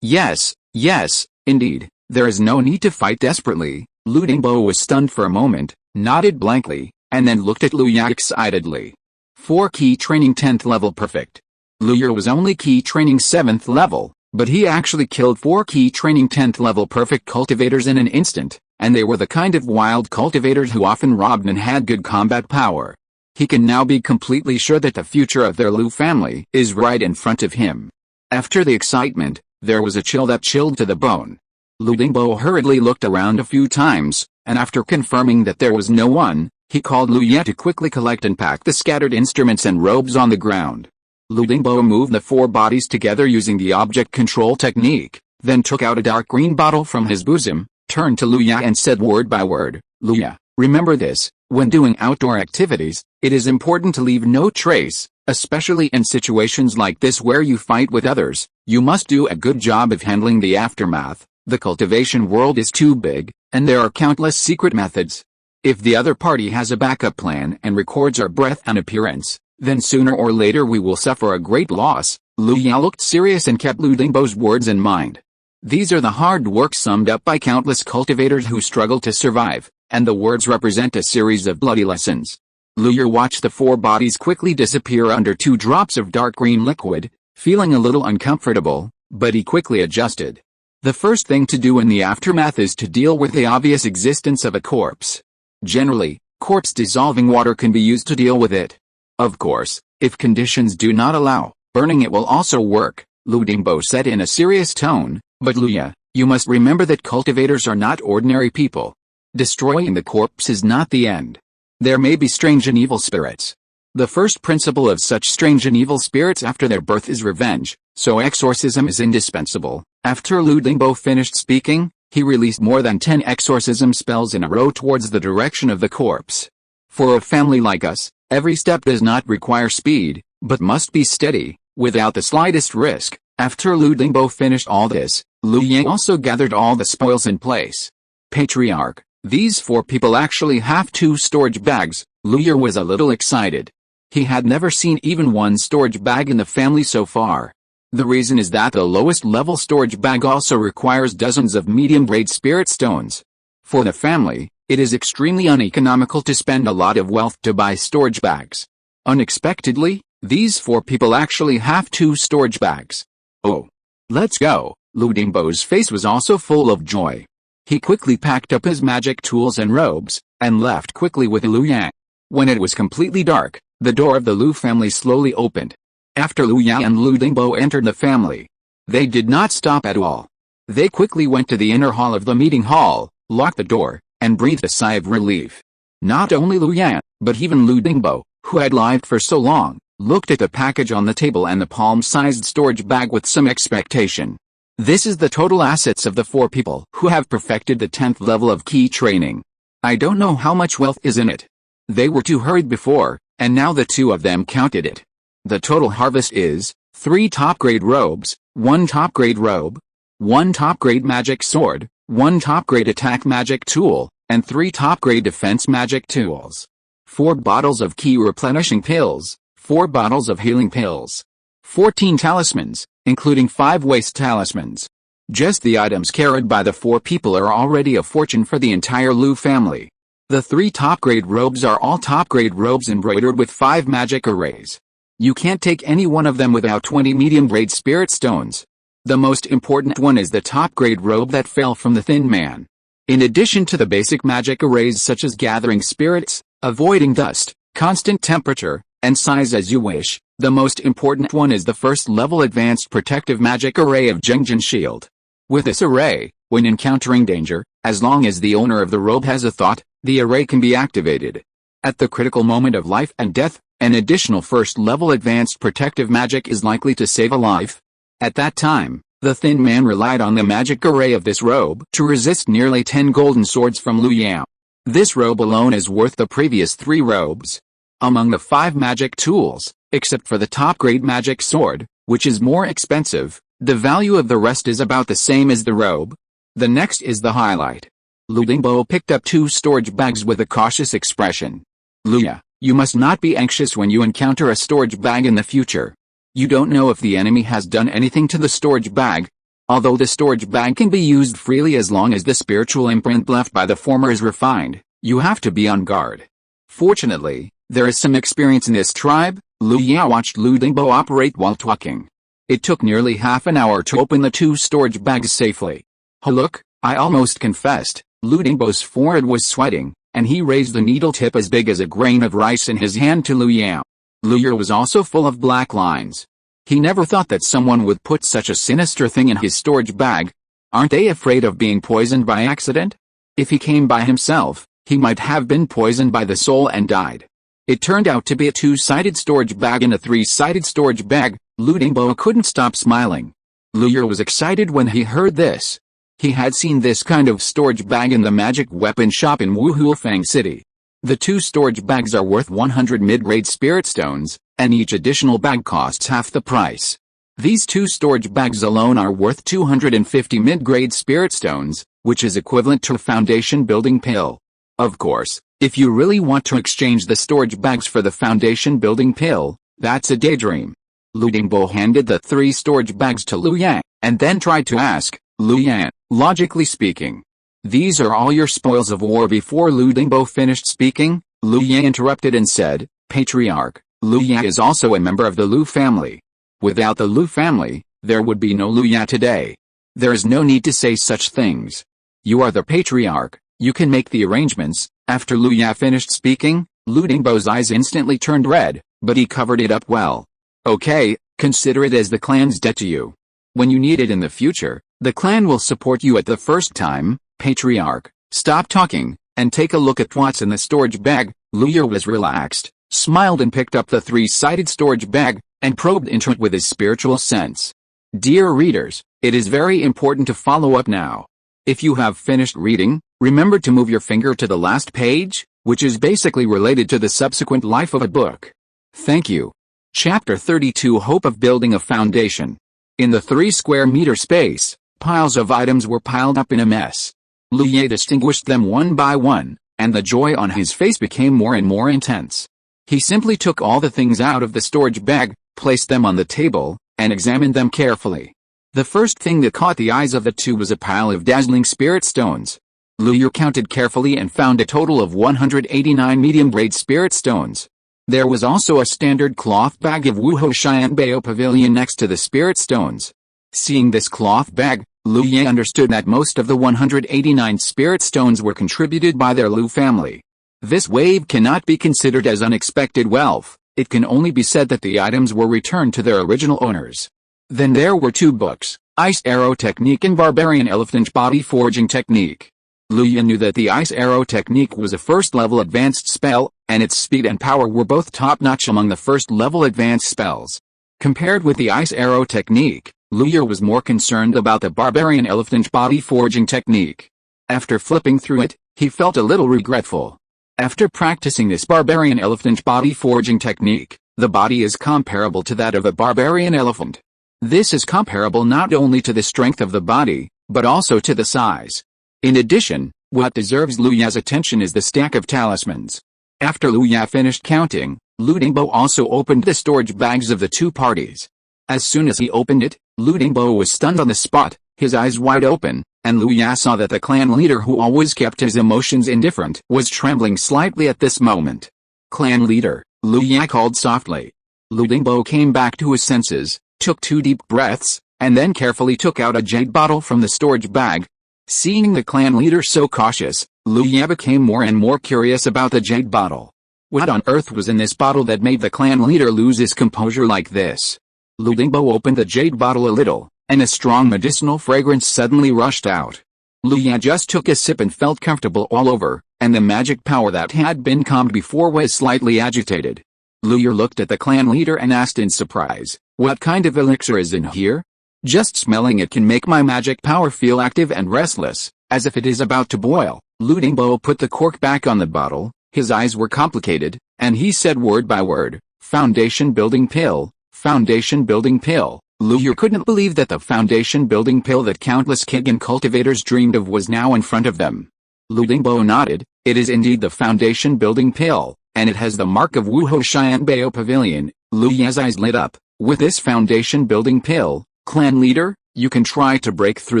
Yes, indeed, there is no need to fight desperately." Lu Dingbo was stunned for a moment, nodded blankly, and then looked at Lu Ya excitedly. 4 key training 10th level perfect. Lu Ya was only key training 7th level, but he actually killed 4 key training 10th level perfect cultivators in an instant, and they were the kind of wild cultivators who often robbed and had good combat power. He can now be completely sure that the future of their Lu family is right in front of him. After the excitement, there was a chill that chilled to the bone. Lu Dingbo hurriedly looked around a few times, and after confirming that there was no one, he called Lu Ya to quickly collect and pack the scattered instruments and robes on the ground. Lu Dingbo moved the 4 bodies together using the object control technique, then took out a dark green bottle from his bosom, turned to Lu Ya and said word by word, "Lu Ya, remember this, when doing outdoor activities, it is important to leave no trace, especially in situations like this where you fight with others. You must do a good job of handling the aftermath. The cultivation world is too big, and there are countless secret methods. If the other party has a backup plan and records our breath and appearance, then sooner or later we will suffer a great loss." Lu Ya looked serious and kept Lu Dingbo's words in mind. These are the hard work summed up by countless cultivators who struggle to survive, and the words represent a series of bloody lessons. Lu Ya watched the 4 bodies quickly disappear under 2 drops of dark green liquid, feeling a little uncomfortable, but he quickly adjusted. The first thing to do in the aftermath is to deal with the obvious existence of a corpse. Generally, corpse dissolving water can be used to deal with it. Of course, if conditions do not allow, burning it will also work, Lu Dingbo said in a serious tone, "But Lu Ya, you must remember that cultivators are not ordinary people. Destroying the corpse is not the end. There may be strange and evil spirits. The first principle of such strange and evil spirits after their birth is revenge, so exorcism is indispensable." After Lu Dingbo finished speaking, he released more than 10 exorcism spells in a row towards the direction of the corpse. For a family like us, every step does not require speed, but must be steady, without the slightest risk. After Lu Dingbo finished all this, Lu Yang also gathered all the spoils in place. "Patriarch, these 4 people actually have 2 storage bags." Lu Ya was a little excited. He had never seen even 1 storage bag in the family so far. The reason is that the lowest level storage bag also requires dozens of medium-grade spirit stones. For the family, it is extremely uneconomical to spend a lot of wealth to buy storage bags. Unexpectedly, these 4 people actually have 2 storage bags. "Oh, let's go." Lu Dingbo's face was also full of joy. He quickly packed up his magic tools and robes, and left quickly with Lu Yang. When it was completely dark, the door of the Lu family slowly opened. After Lu Ya and Lu Dingbo entered the family, they did not stop at all. They quickly went to the inner hall of the meeting hall, locked the door, and breathed a sigh of relief. Not only Lu Ya, but even Lu Dingbo, who had lived for so long, looked at the package on the table and the palm-sized storage bag with some expectation. This is the total assets of the 4 people who have perfected the 10th level of key training. I don't know how much wealth is in it. They were too hurried before, and now the 2 of them counted it. The total harvest is 3 top-grade robes, 1 top-grade robe, 1 top-grade magic sword, 1 top-grade attack magic tool, and 3 top-grade defense magic tools. 4 bottles of key replenishing pills, 4 bottles of healing pills. 14 talismans, including 5 waste talismans. Just the items carried by the 4 people are already a fortune for the entire Lu family. The 3 top-grade robes are all top-grade robes embroidered with 5 magic arrays. You can't take any one of them without 20 medium-grade spirit stones. The most important one is the top-grade robe that fell from the Thin Man. In addition to the basic magic arrays such as gathering spirits, avoiding dust, constant temperature, and size as you wish, the most important one is the first-level advanced protective magic array of Jengjin Shield. With this array, when encountering danger, As long as the owner of the robe has a thought, the array can be activated. At the critical moment of life and death, an additional first-level advanced protective magic is likely to save a life. At that time, the Thin Man relied on the magic array of this robe to resist nearly 10 golden swords from Liu Yao. This robe alone is worth the previous 3 robes. Among the 5 magic tools, except for the top-grade magic sword, which is more expensive, the value of the rest is about the same as the robe. The next is the highlight. Lu Dingbo picked up 2 storage bags with a cautious expression. Luya, you must not be anxious when you encounter a storage bag in the future. You don't know if the enemy has done anything to the storage bag. Although the storage bag can be used freely as long as the spiritual imprint left by the former is refined, you have to be on guard. Fortunately, there is some experience in this tribe. Liu Yao watched Lu Dingbo operate while talking. It took nearly half an hour to open the 2 storage bags safely. Oh look, I almost confessed. Lu Dingbo's forehead was sweating, and he raised the needle tip as big as a grain of rice in his hand to Liu Yao. Liu Yao was also full of black lines. He never thought that someone would put such a sinister thing in his storage bag. Aren't they afraid of being poisoned by accident? If he came by himself, he might have been poisoned by the soul and died. It turned out to be a 2-sided storage bag and a 3-sided storage bag. Lu Dingbo couldn't stop smiling. Liu Yao was excited when he heard this. He had seen this kind of storage bag in the magic weapon shop in Wuhuifang City. The 2 storage bags are worth 100 mid-grade spirit stones, and each additional bag costs half the price. These 2 storage bags alone are worth 250 mid-grade spirit stones, which is equivalent to a foundation building pill. Of course, if you really want to exchange the storage bags for the foundation building pill, that's a daydream. Lu Dingbo handed the 3 storage bags to Liu Yang, and then tried to ask, Liu Yang, logically speaking, these are all your spoils of war. Before Lu Dingbo finished speaking, Liu Yang interrupted and said, Patriarch, Liu Yang is also a member of the Lu family. Without the Lu family, there would be no Liu Yang today. There is no need to say such things. You are the patriarch, you can make the arrangements. After Liu Yang finished speaking, Lu Dingbo's eyes instantly turned red, but he covered it up well. Okay, consider it as the clan's debt to you. When you need it in the future, the clan will support you at the first time. Patriarch, stop talking, and take a look at what's in the storage bag. Liu Yao was relaxed, smiled and picked up the 3-sided storage bag, and probed into it with his spiritual sense. Dear readers, it is very important to follow up now. If you have finished reading, remember to move your finger to the last page, which is basically related to the subsequent life of a book. Thank you. Chapter 32 Hope of Building a Foundation. In the 3 square meter space, piles of items were piled up in a mess. Liu Ye distinguished them one by one, and the joy on his face became more and more intense. He simply took all the things out of the storage bag, placed them on the table, and examined them carefully. The first thing that caught the eyes of the 2 was a pile of dazzling spirit stones. Liu Ye counted carefully and found a total of 189 medium-grade spirit stones. There was also a standard cloth bag of Wuhou Xianbao Pavilion next to the spirit stones. Seeing this cloth bag, Liu Ye understood that most of the 189 spirit stones were contributed by their Lu family. This wave cannot be considered as unexpected wealth. It can only be said that the items were returned to their original owners. Then there were 2 books, Ice Arrow Technique and Barbarian Elephant Body Forging Technique. Liu Ye knew that the Ice Arrow Technique was a first-level advanced spell, and its speed and power were both top-notch among the first-level advanced spells. Compared with the Ice Arrow Technique, Liu Ye was more concerned about the Barbarian Elephant Body Forging Technique. After flipping through it, he felt a little regretful. After practicing this Barbarian Elephant Body Forging Technique, the body is comparable to that of a barbarian elephant. This is comparable not only to the strength of the body, but also to the size. In addition, what deserves Liu Ye's attention is the stack of talismans. After Liu Ye finished counting, Lu Dingbo also opened the storage bags of the 2 parties. As soon as he opened it, Lu Dingbo was stunned on the spot, his eyes wide open, and Liu Ye saw that the clan leader who always kept his emotions indifferent was trembling slightly at this moment. Clan leader, Liu Ye called softly. Lu Dingbo came back to his senses, took 2 deep breaths, and then carefully took out a jade bottle from the storage bag. Seeing the clan leader so cautious, Liu Ye became more and more curious about the jade bottle. What on earth was in this bottle that made the clan leader lose his composure like this? Lu Dingbo opened the jade bottle a little, and a strong medicinal fragrance suddenly rushed out. Lu Ye just took a sip and felt comfortable all over, and the magic power that had been calmed before was slightly agitated. Lu Ye looked at the clan leader and asked in surprise, "What kind of elixir is in here? Just smelling it can make my magic power feel active and restless, as if it is about to boil." Lu Dingbo put the cork back on the bottle, his eyes were complicated, and he said word by word, "Foundation building pill, foundation building pill." Lu Ye couldn't believe that the foundation building pill that countless Kigan cultivators dreamed of was now in front of them. Lu Dingbo nodded, "It is indeed the foundation building pill, and it has the mark of Wuho Xianbao Pavilion." Lu Ye's eyes lit up. "With this foundation building pill, clan leader, you can try to break through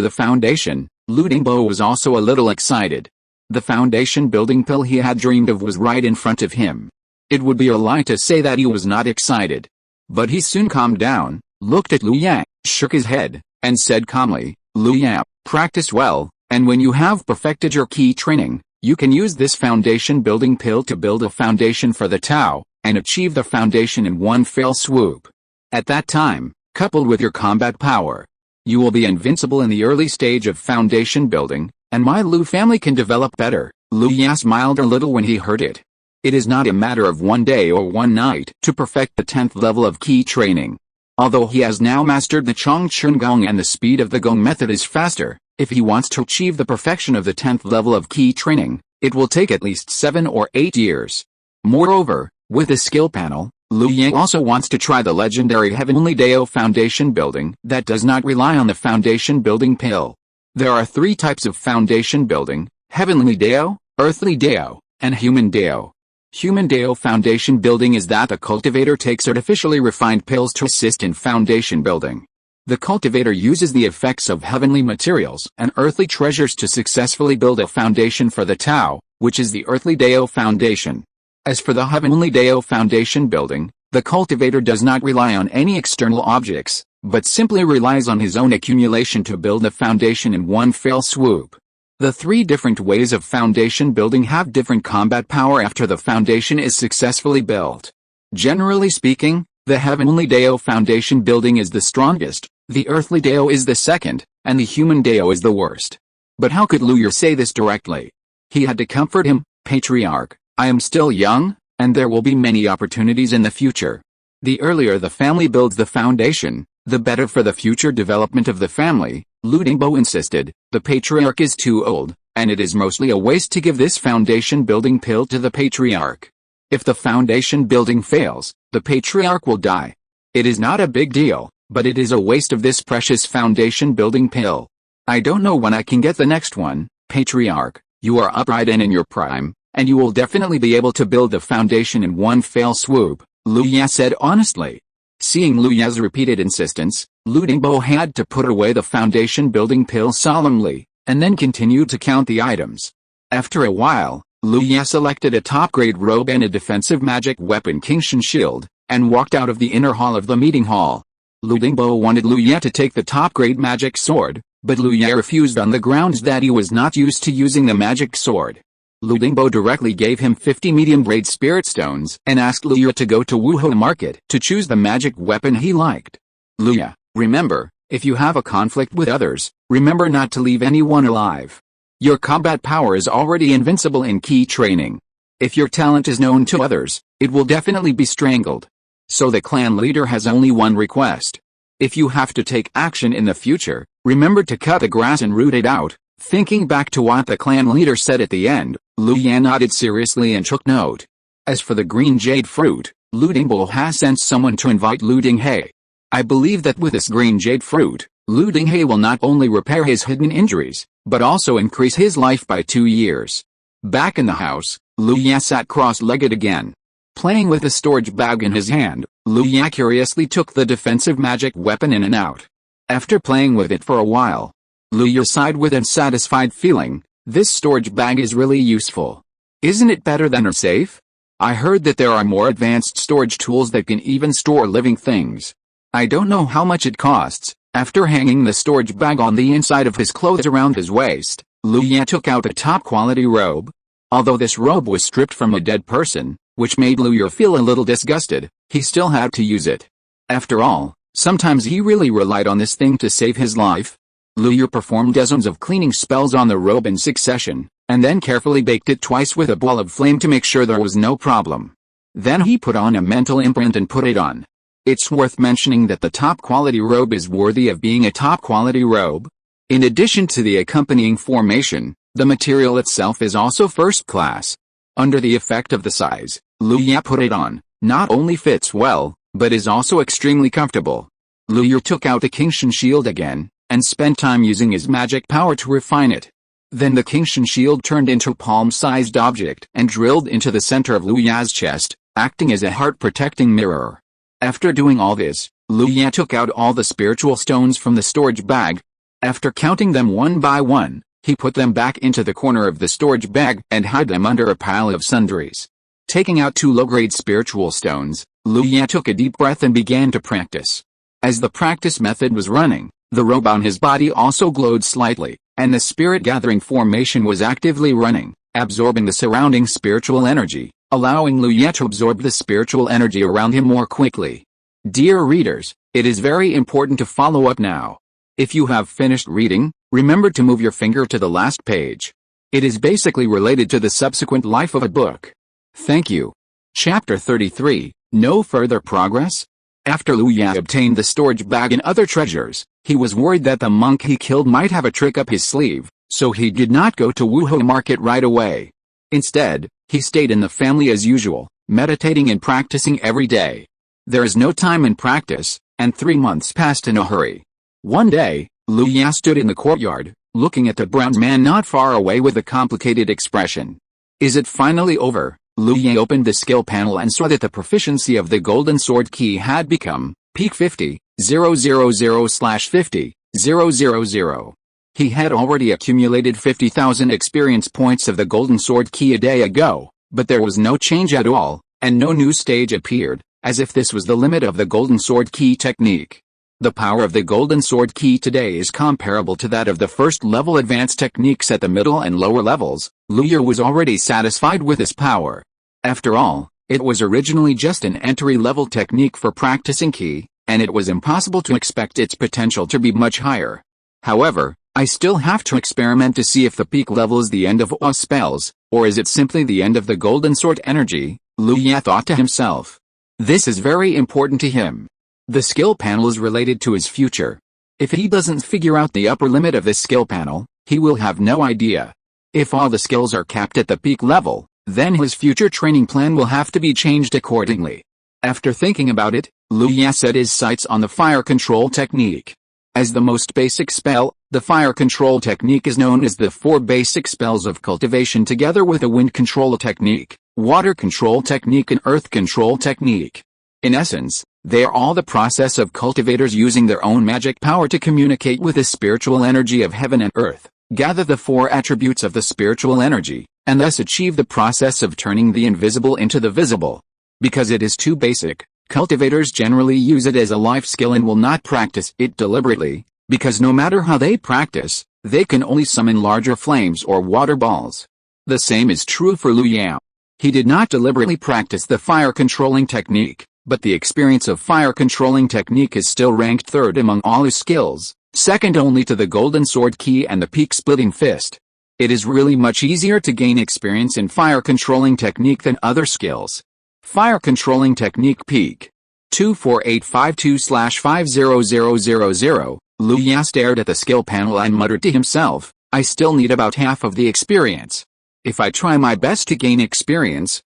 the foundation." Lu Dingbo was also a little excited. The foundation building pill he had dreamed of was right in front of him. It would be a lie to say that he was not excited. But he soon calmed down, looked at Lu Ye, shook his head, and said calmly, "Lu Ye, practice well, and when you have perfected your key training, you can use this foundation building pill to build a foundation for the Tao, and achieve the foundation in one fell swoop. At that time, coupled with your combat power, you will be invincible in the early stage of foundation building, and my Lu family can develop better." Lu Ye smiled a little when he heard it. It is not a matter of one day or one night to perfect the 10th level of key training. Although he has now mastered the Chongchun Gong and the speed of the Gong method is faster, if he wants to achieve the perfection of the 10th level of key training, it will take at least 7 or 8 years. Moreover, with the skill panel, Lu Ye also wants to try the legendary Heavenly Dao foundation building that does not rely on the foundation building pill. There are 3 types of foundation building: Heavenly Dao, Earthly Dao, and Human Dao. Human Dao foundation building is that the cultivator takes artificially refined pills to assist in foundation building. The cultivator uses the effects of heavenly materials and earthly treasures to successfully build a foundation for the Tao, which is the Earthly Dao foundation. As for the Heavenly Dao foundation building, the cultivator does not rely on any external objects, but simply relies on his own accumulation to build the foundation in one fell swoop. The 3 different ways of foundation building have different combat power after the foundation is successfully built. Generally speaking, the Heavenly Dao foundation building is the strongest, the Earthly Dao is the second, and the Human Dao is the worst. But how could Lu Ye say this directly? He had to comfort him, "Patriarch, I am still young, and there will be many opportunities in the future. The earlier the family builds the foundation, the better for the future development of the family." Lu Dingbo insisted, "The patriarch is too old, and it is mostly a waste to give this foundation building pill to the patriarch. If the foundation building fails, the patriarch will die. It is not a big deal, but it is a waste of this precious foundation building pill. I don't know when I can get the next one." "Patriarch, you are upright and in your prime, and you will definitely be able to build the foundation in one fell swoop," Lu Ye said honestly. Seeing Lu Ye's repeated insistence, Lu Dingbo had to put away the foundation building pill solemnly, and then continued to count the items. After a while, Lu Ye selected a top-grade robe and a defensive magic weapon Kingshan shield, and walked out of the inner hall of the meeting hall. Lu Dingbo wanted Lu Ye to take the top-grade magic sword, but Lu Ye refused on the grounds that he was not used to using the magic sword. Lu Dingbo directly gave him 50 medium-grade spirit stones and asked Lu Ye to go to Wuho Market to choose the magic weapon he liked. "Lu Ye, remember, if you have a conflict with others, remember not to leave anyone alive. Your combat power is already invincible in key training. If your talent is known to others, it will definitely be strangled. So the clan leader has only one request. If you have to take action in the future, remember to cut the grass and root it out." Thinking back to what the clan leader said at the end, Lu Ye nodded seriously and took note. As for the green jade fruit, Lu Dingbo has sent someone to invite Lu Dinghe. I believe that with this green jade fruit, Lu Dinghe will not only repair his hidden injuries, but also increase his life by 2 years. Back in the house, Lu Ye sat cross-legged again. Playing with the storage bag in his hand, Lu Ye curiously took the defensive magic weapon in and out. After playing with it for a while, Lu Ye sighed with a satisfied feeling. This storage bag is really useful. Isn't it better than a safe? I heard that there are more advanced storage tools that can even store living things. I don't know how much it costs. After hanging the storage bag on the inside of his clothes around his waist, Lu Ye took out a top-quality robe. Although this robe was stripped from a dead person, which made Lu Ye feel a little disgusted, he still had to use it. After all, sometimes he really relied on this thing to save his life. Lu Yue performed dozens of cleaning spells on the robe in succession, and then carefully baked it twice with a ball of flame to make sure there was no problem. Then he put on a mental imprint and put it on. It's worth mentioning that the top-quality robe is worthy of being a top-quality robe. In addition to the accompanying formation, the material itself is also first class. Under the effect of the size, Lu Yue put it on, not only fits well, but is also extremely comfortable. Lu Yue took out the Kingshan shield again, and spent time using his magic power to refine it. Then the Kingshan shield turned into a palm-sized object and drilled into the center of Lu Yue's chest, acting as a heart-protecting mirror. After doing all this, Lu Yue took out all the spiritual stones from the storage bag. After counting them one by one, he put them back into the corner of the storage bag and hid them under a pile of sundries. Taking out 2 low-grade spiritual stones, Lu Yue took a deep breath and began to practice. As the practice method was running, the robe on his body also glowed slightly, and the spirit-gathering formation was actively running, absorbing the surrounding spiritual energy, allowing Lu Yue to absorb the spiritual energy around him more quickly. Dear readers, it is very important to follow up now. If you have finished reading, remember to move your finger to the last page. It is basically related to the subsequent life of a book. Thank you. Chapter 33, No Further Progress? After Lu Yue obtained the storage bag and other treasures, he was worried that the monk he killed might have a trick up his sleeve, so he did not go to Wuhou Market right away. Instead, he stayed in the family as usual, meditating and practicing every day. There is no time in practice, and 3 months passed in a hurry. One day, Lu Yue stood in the courtyard, looking at the bronze man not far away with a complicated expression. Is it finally over? Lu Yue opened the skill panel and saw that the proficiency of the golden sword key had become peak 50,000/50,000. He had already accumulated 50,000 experience points of the golden sword key a day ago, but there was no change at all, and no new stage appeared, as if this was the limit of the golden sword key technique. The power of the golden sword key today is comparable to that of the first-level advanced techniques at the middle and lower levels. Lu Yue was already satisfied with his power. After all, it was originally just an entry-level technique for practicing key, and it was impossible to expect its potential to be much higher. However, I still have to experiment to see if the peak level is the end of all spells, or is it simply the end of the golden sword energy, Lu Yue thought to himself. This is very important to him. The skill panel is related to his future. If he doesn't figure out the upper limit of this skill panel, he will have no idea. If all the skills are capped at the peak level, then his future training plan will have to be changed accordingly. After thinking about it, Lu Yue set his sights on the fire control technique. As the most basic spell, the fire control technique is known as the 4 basic spells of cultivation together with a wind control technique, water control technique and earth control technique. In essence, they are all the process of cultivators using their own magic power to communicate with the spiritual energy of heaven and earth, gather the 4 attributes of the spiritual energy, and thus achieve the process of turning the invisible into the visible. Because it is too basic, cultivators generally use it as a life skill and will not practice it deliberately, because no matter how they practice, they can only summon larger flames or water balls. The same is true for Lu Yue. He did not deliberately practice the fire controlling technique, but the experience of fire controlling technique is still ranked 3rd among all his skills, second only to the golden sword key and the peak splitting fist. It is really much easier to gain experience in fire controlling technique than other skills. Fire controlling technique peak 24852/50000. Lu Yue stared at the skill panel and muttered to himself, I still need about half of the experience. If I try my best to gain experience,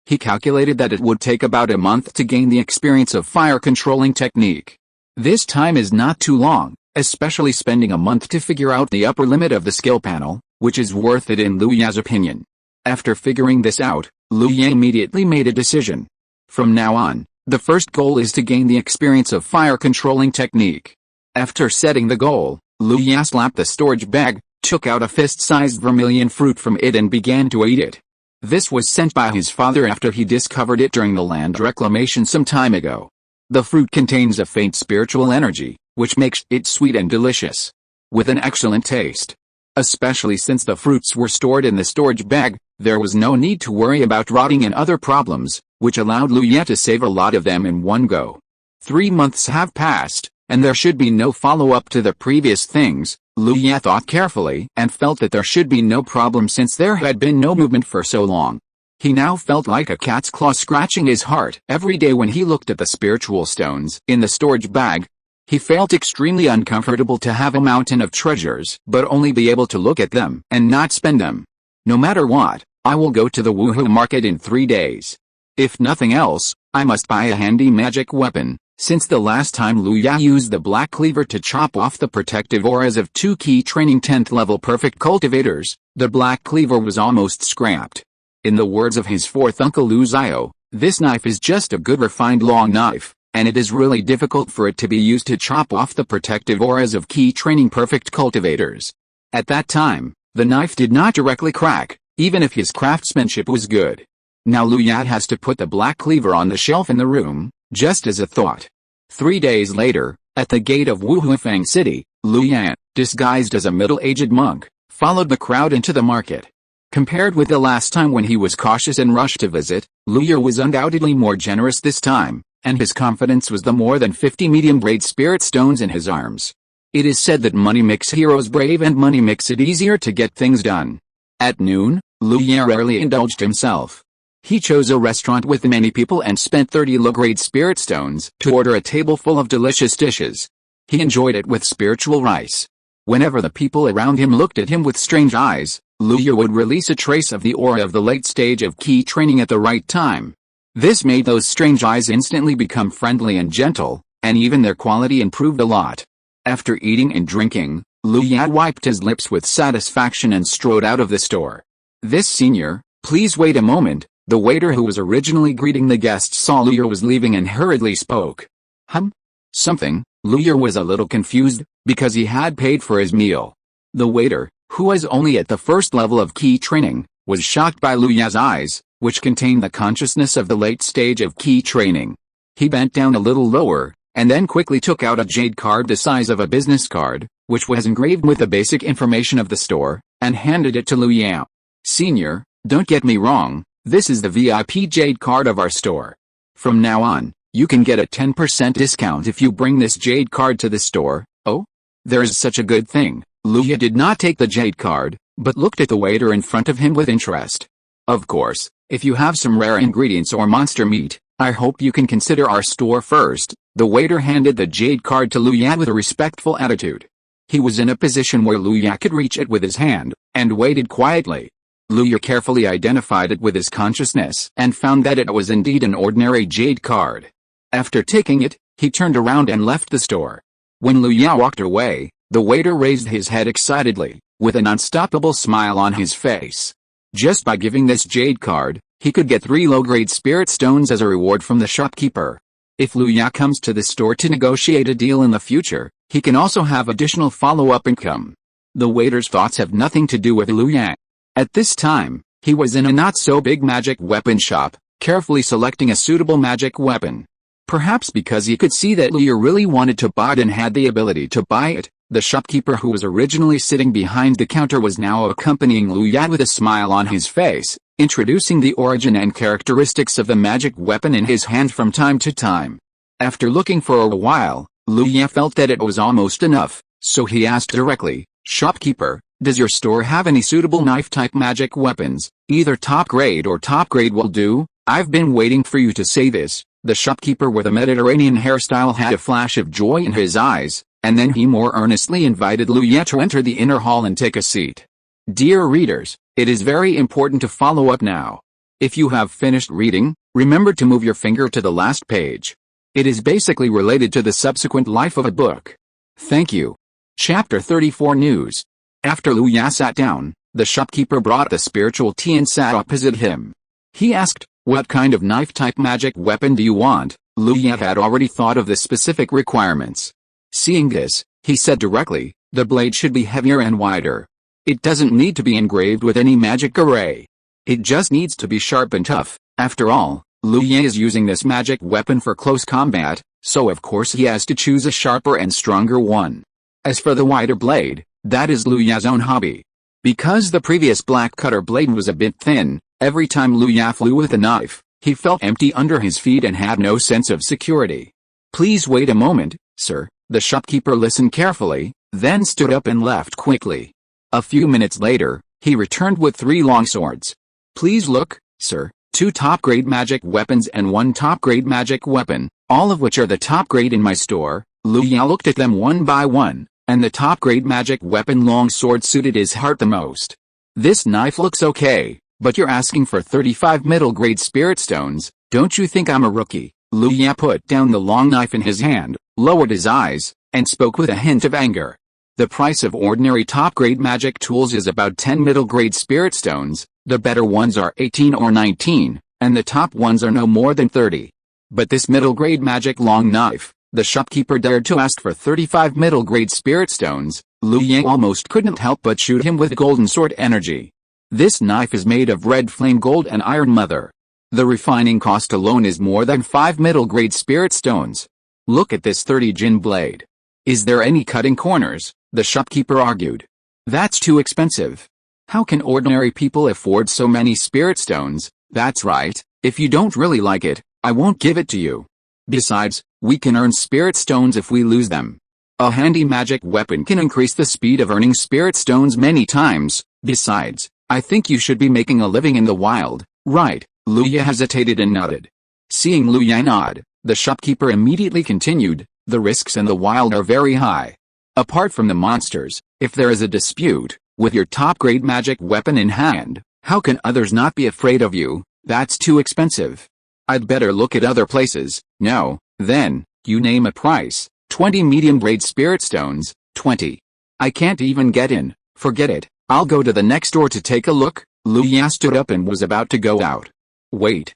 he calculated that it would take about a month to gain the experience of fire controlling technique. This time is not too long, especially spending a month to figure out the upper limit of the skill panel, which is worth it in Lu Yue's opinion. After figuring this out, Lu Yue immediately made a decision. From now on, the first goal is to gain the experience of fire controlling technique. After setting the goal, Lu Yue slapped the storage bag, took out a fist-sized vermilion fruit from it and began to eat it. This was sent by his father after he discovered it during the land reclamation some time ago. The fruit contains a faint spiritual energy, which makes it sweet and delicious, with an excellent taste. Especially since the fruits were stored in the storage bag, there was no need to worry about rotting and other problems, which allowed Lu Yue to save a lot of them in one go. 3 months have passed, and there should be no follow-up to the previous things. Lu Ya thought carefully and felt that there should be no problem since there had been no movement for so long. He now felt like a cat's claw scratching his heart every day when he looked at the spiritual stones in the storage bag. He felt extremely uncomfortable to have a mountain of treasures but only be able to look at them and not spend them. No matter what, I will go to the Wuhu market in 3 days. If nothing else, I must buy a handy magic weapon. Since the last time Lu Ya used the black cleaver to chop off the protective auras of 2 key training 10th level perfect cultivators, the black cleaver was almost scrapped. In the words of his fourth uncle Lu Zio, this knife is just a good refined long knife, and it is really difficult for it to be used to chop off the protective auras of key training perfect cultivators. At that time, the knife did not directly crack, even if his craftsmanship was good. Now Lu Ya has to put the black cleaver on the shelf in the room, just as a thought. 3 days later, at the gate of Wuhuifang City, Lu Ya, disguised as a middle-aged monk, followed the crowd into the market. Compared with the last time when he was cautious and rushed to visit, Lu Ya was undoubtedly more generous this time, and his confidence was the more than 50 medium-grade spirit stones in his arms. It is said that money makes heroes brave and money makes it easier to get things done. At noon, Lu Ya rarely indulged himself. He chose a restaurant with many people and spent 30 low-grade spirit stones to order a table full of delicious dishes. He enjoyed it with spiritual rice. Whenever the people around him looked at him with strange eyes, Lu Ya would release a trace of the aura of the late stage of key training at the right time. This made those strange eyes instantly become friendly and gentle, and even their quality improved a lot. After eating and drinking, Lu Ya wiped his lips with satisfaction and strode out of the store. "This senior, please wait a moment." The waiter who was originally greeting the guests saw Lu Ya was leaving and hurriedly spoke. Something? Lu Ya was a little confused, because he had paid for his meal. The waiter, who was only at the first level of key training, was shocked by Lu Ya's eyes, which contained the consciousness of the late stage of key training. He bent down a little lower, and then quickly took out a jade card the size of a business card, which was engraved with the basic information of the store, and handed it to Lu Ya. "Senior, don't get me wrong. This is the VIP jade card of our store. From now on, you can get a 10% discount if you bring this jade card to the store." "Oh? There's such a good thing." Lu Ya did not take the jade card, but looked at the waiter in front of him with interest. "Of course, if you have some rare ingredients or monster meat, I hope you can consider our store first." The waiter handed the jade card to Lu Ya with a respectful attitude. He was in a position where Lu Ya could reach it with his hand, and waited quietly. Lu Ya carefully identified it with his consciousness and found that it was indeed an ordinary jade card. After taking it, he turned around and left the store. When Lu Ya walked away, the waiter raised his head excitedly, with an unstoppable smile on his face. Just by giving this jade card, he could get 3 low-grade spirit stones as a reward from the shopkeeper. If Lu Ya comes to the store to negotiate a deal in the future, he can also have additional follow-up income. The waiter's thoughts have nothing to do with Lu Ya. At this time, he was in a not-so-big magic weapon shop, carefully selecting a suitable magic weapon. Perhaps because he could see that Lu Ya really wanted to buy it and had the ability to buy it, the shopkeeper who was originally sitting behind the counter was now accompanying Lu Ya with a smile on his face, introducing the origin and characteristics of the magic weapon in his hand from time to time. After looking for a while, Lu Ya felt that it was almost enough, so he asked directly, "Shopkeeper, does your store have any suitable knife-type magic weapons? Either top grade or top grade will do." "I've been waiting for you to say this." The shopkeeper with a Mediterranean hairstyle had a flash of joy in his eyes, and then he more earnestly invited Lu Ya to enter the inner hall and take a seat. Dear readers, it is very important to follow up now. If you have finished reading, remember to move your finger to the last page. It is basically related to the subsequent life of a book. Thank you. Chapter 34 News. After Lu Ya sat down, the shopkeeper brought the spiritual tea and sat opposite him. He asked, "What kind of knife-type magic weapon do you want?" Lu Ya had already thought of the specific requirements. Seeing this, he said directly, "The blade should be heavier and wider. It doesn't need to be engraved with any magic array. It just needs to be sharp and tough." After all, Lu Ya is using this magic weapon for close combat, so of course he has to choose a sharper and stronger one. As for the wider blade, that is Lu Ya's own hobby. Because the previous black cutter blade was a bit thin, every time Lu Ya flew with a knife, he felt empty under his feet and had no sense of security. "Please wait a moment, sir." The shopkeeper listened carefully, then stood up and left quickly. A few minutes later, he returned with 3 long swords. Please look, sir, 2 top-grade magic weapons and 1 top-grade magic weapon, all of which are the top grade in my store. Lu Ya looked at them one by one, and the top-grade magic weapon long sword suited his heart the most. This knife looks okay, but you're asking for 35 middle-grade spirit stones. Don't you think I'm a rookie? Lu Ya put down the long knife in his hand, lowered his eyes, and spoke with a hint of anger. The price of ordinary top-grade magic tools is about 10 middle-grade spirit stones, the better ones are 18 or 19, and the top ones are no more than 30. But this middle-grade magic long knife, the shopkeeper dared to ask for 35 middle-grade spirit stones. Lu Ya almost couldn't help but shoot him with golden sword energy. This knife is made of red flame gold and iron mother. The refining cost alone is more than 5 middle-grade spirit stones. Look at this 30 jin blade. Is there any cutting corners? The shopkeeper argued. That's too expensive. How can ordinary people afford so many spirit stones? That's right, if you don't really like it, I won't give it to you. Besides, we can earn spirit stones if we lose them. A handy magic weapon can increase the speed of earning spirit stones many times. Besides, I think you should be making a living in the wild, right? Lu Ya hesitated and nodded. Seeing Lu Ya nod, the shopkeeper immediately continued, the risks in the wild are very high. Apart from the monsters, if there is a dispute, with your top-grade magic weapon in hand, how can others not be afraid of you? That's too expensive. I'd better look at other places. No, then, you name a price. 20 medium-grade spirit stones, 20. I can't even get in. Forget it, I'll go to the next door to take a look. Lu Ya stood up and was about to go out. Wait,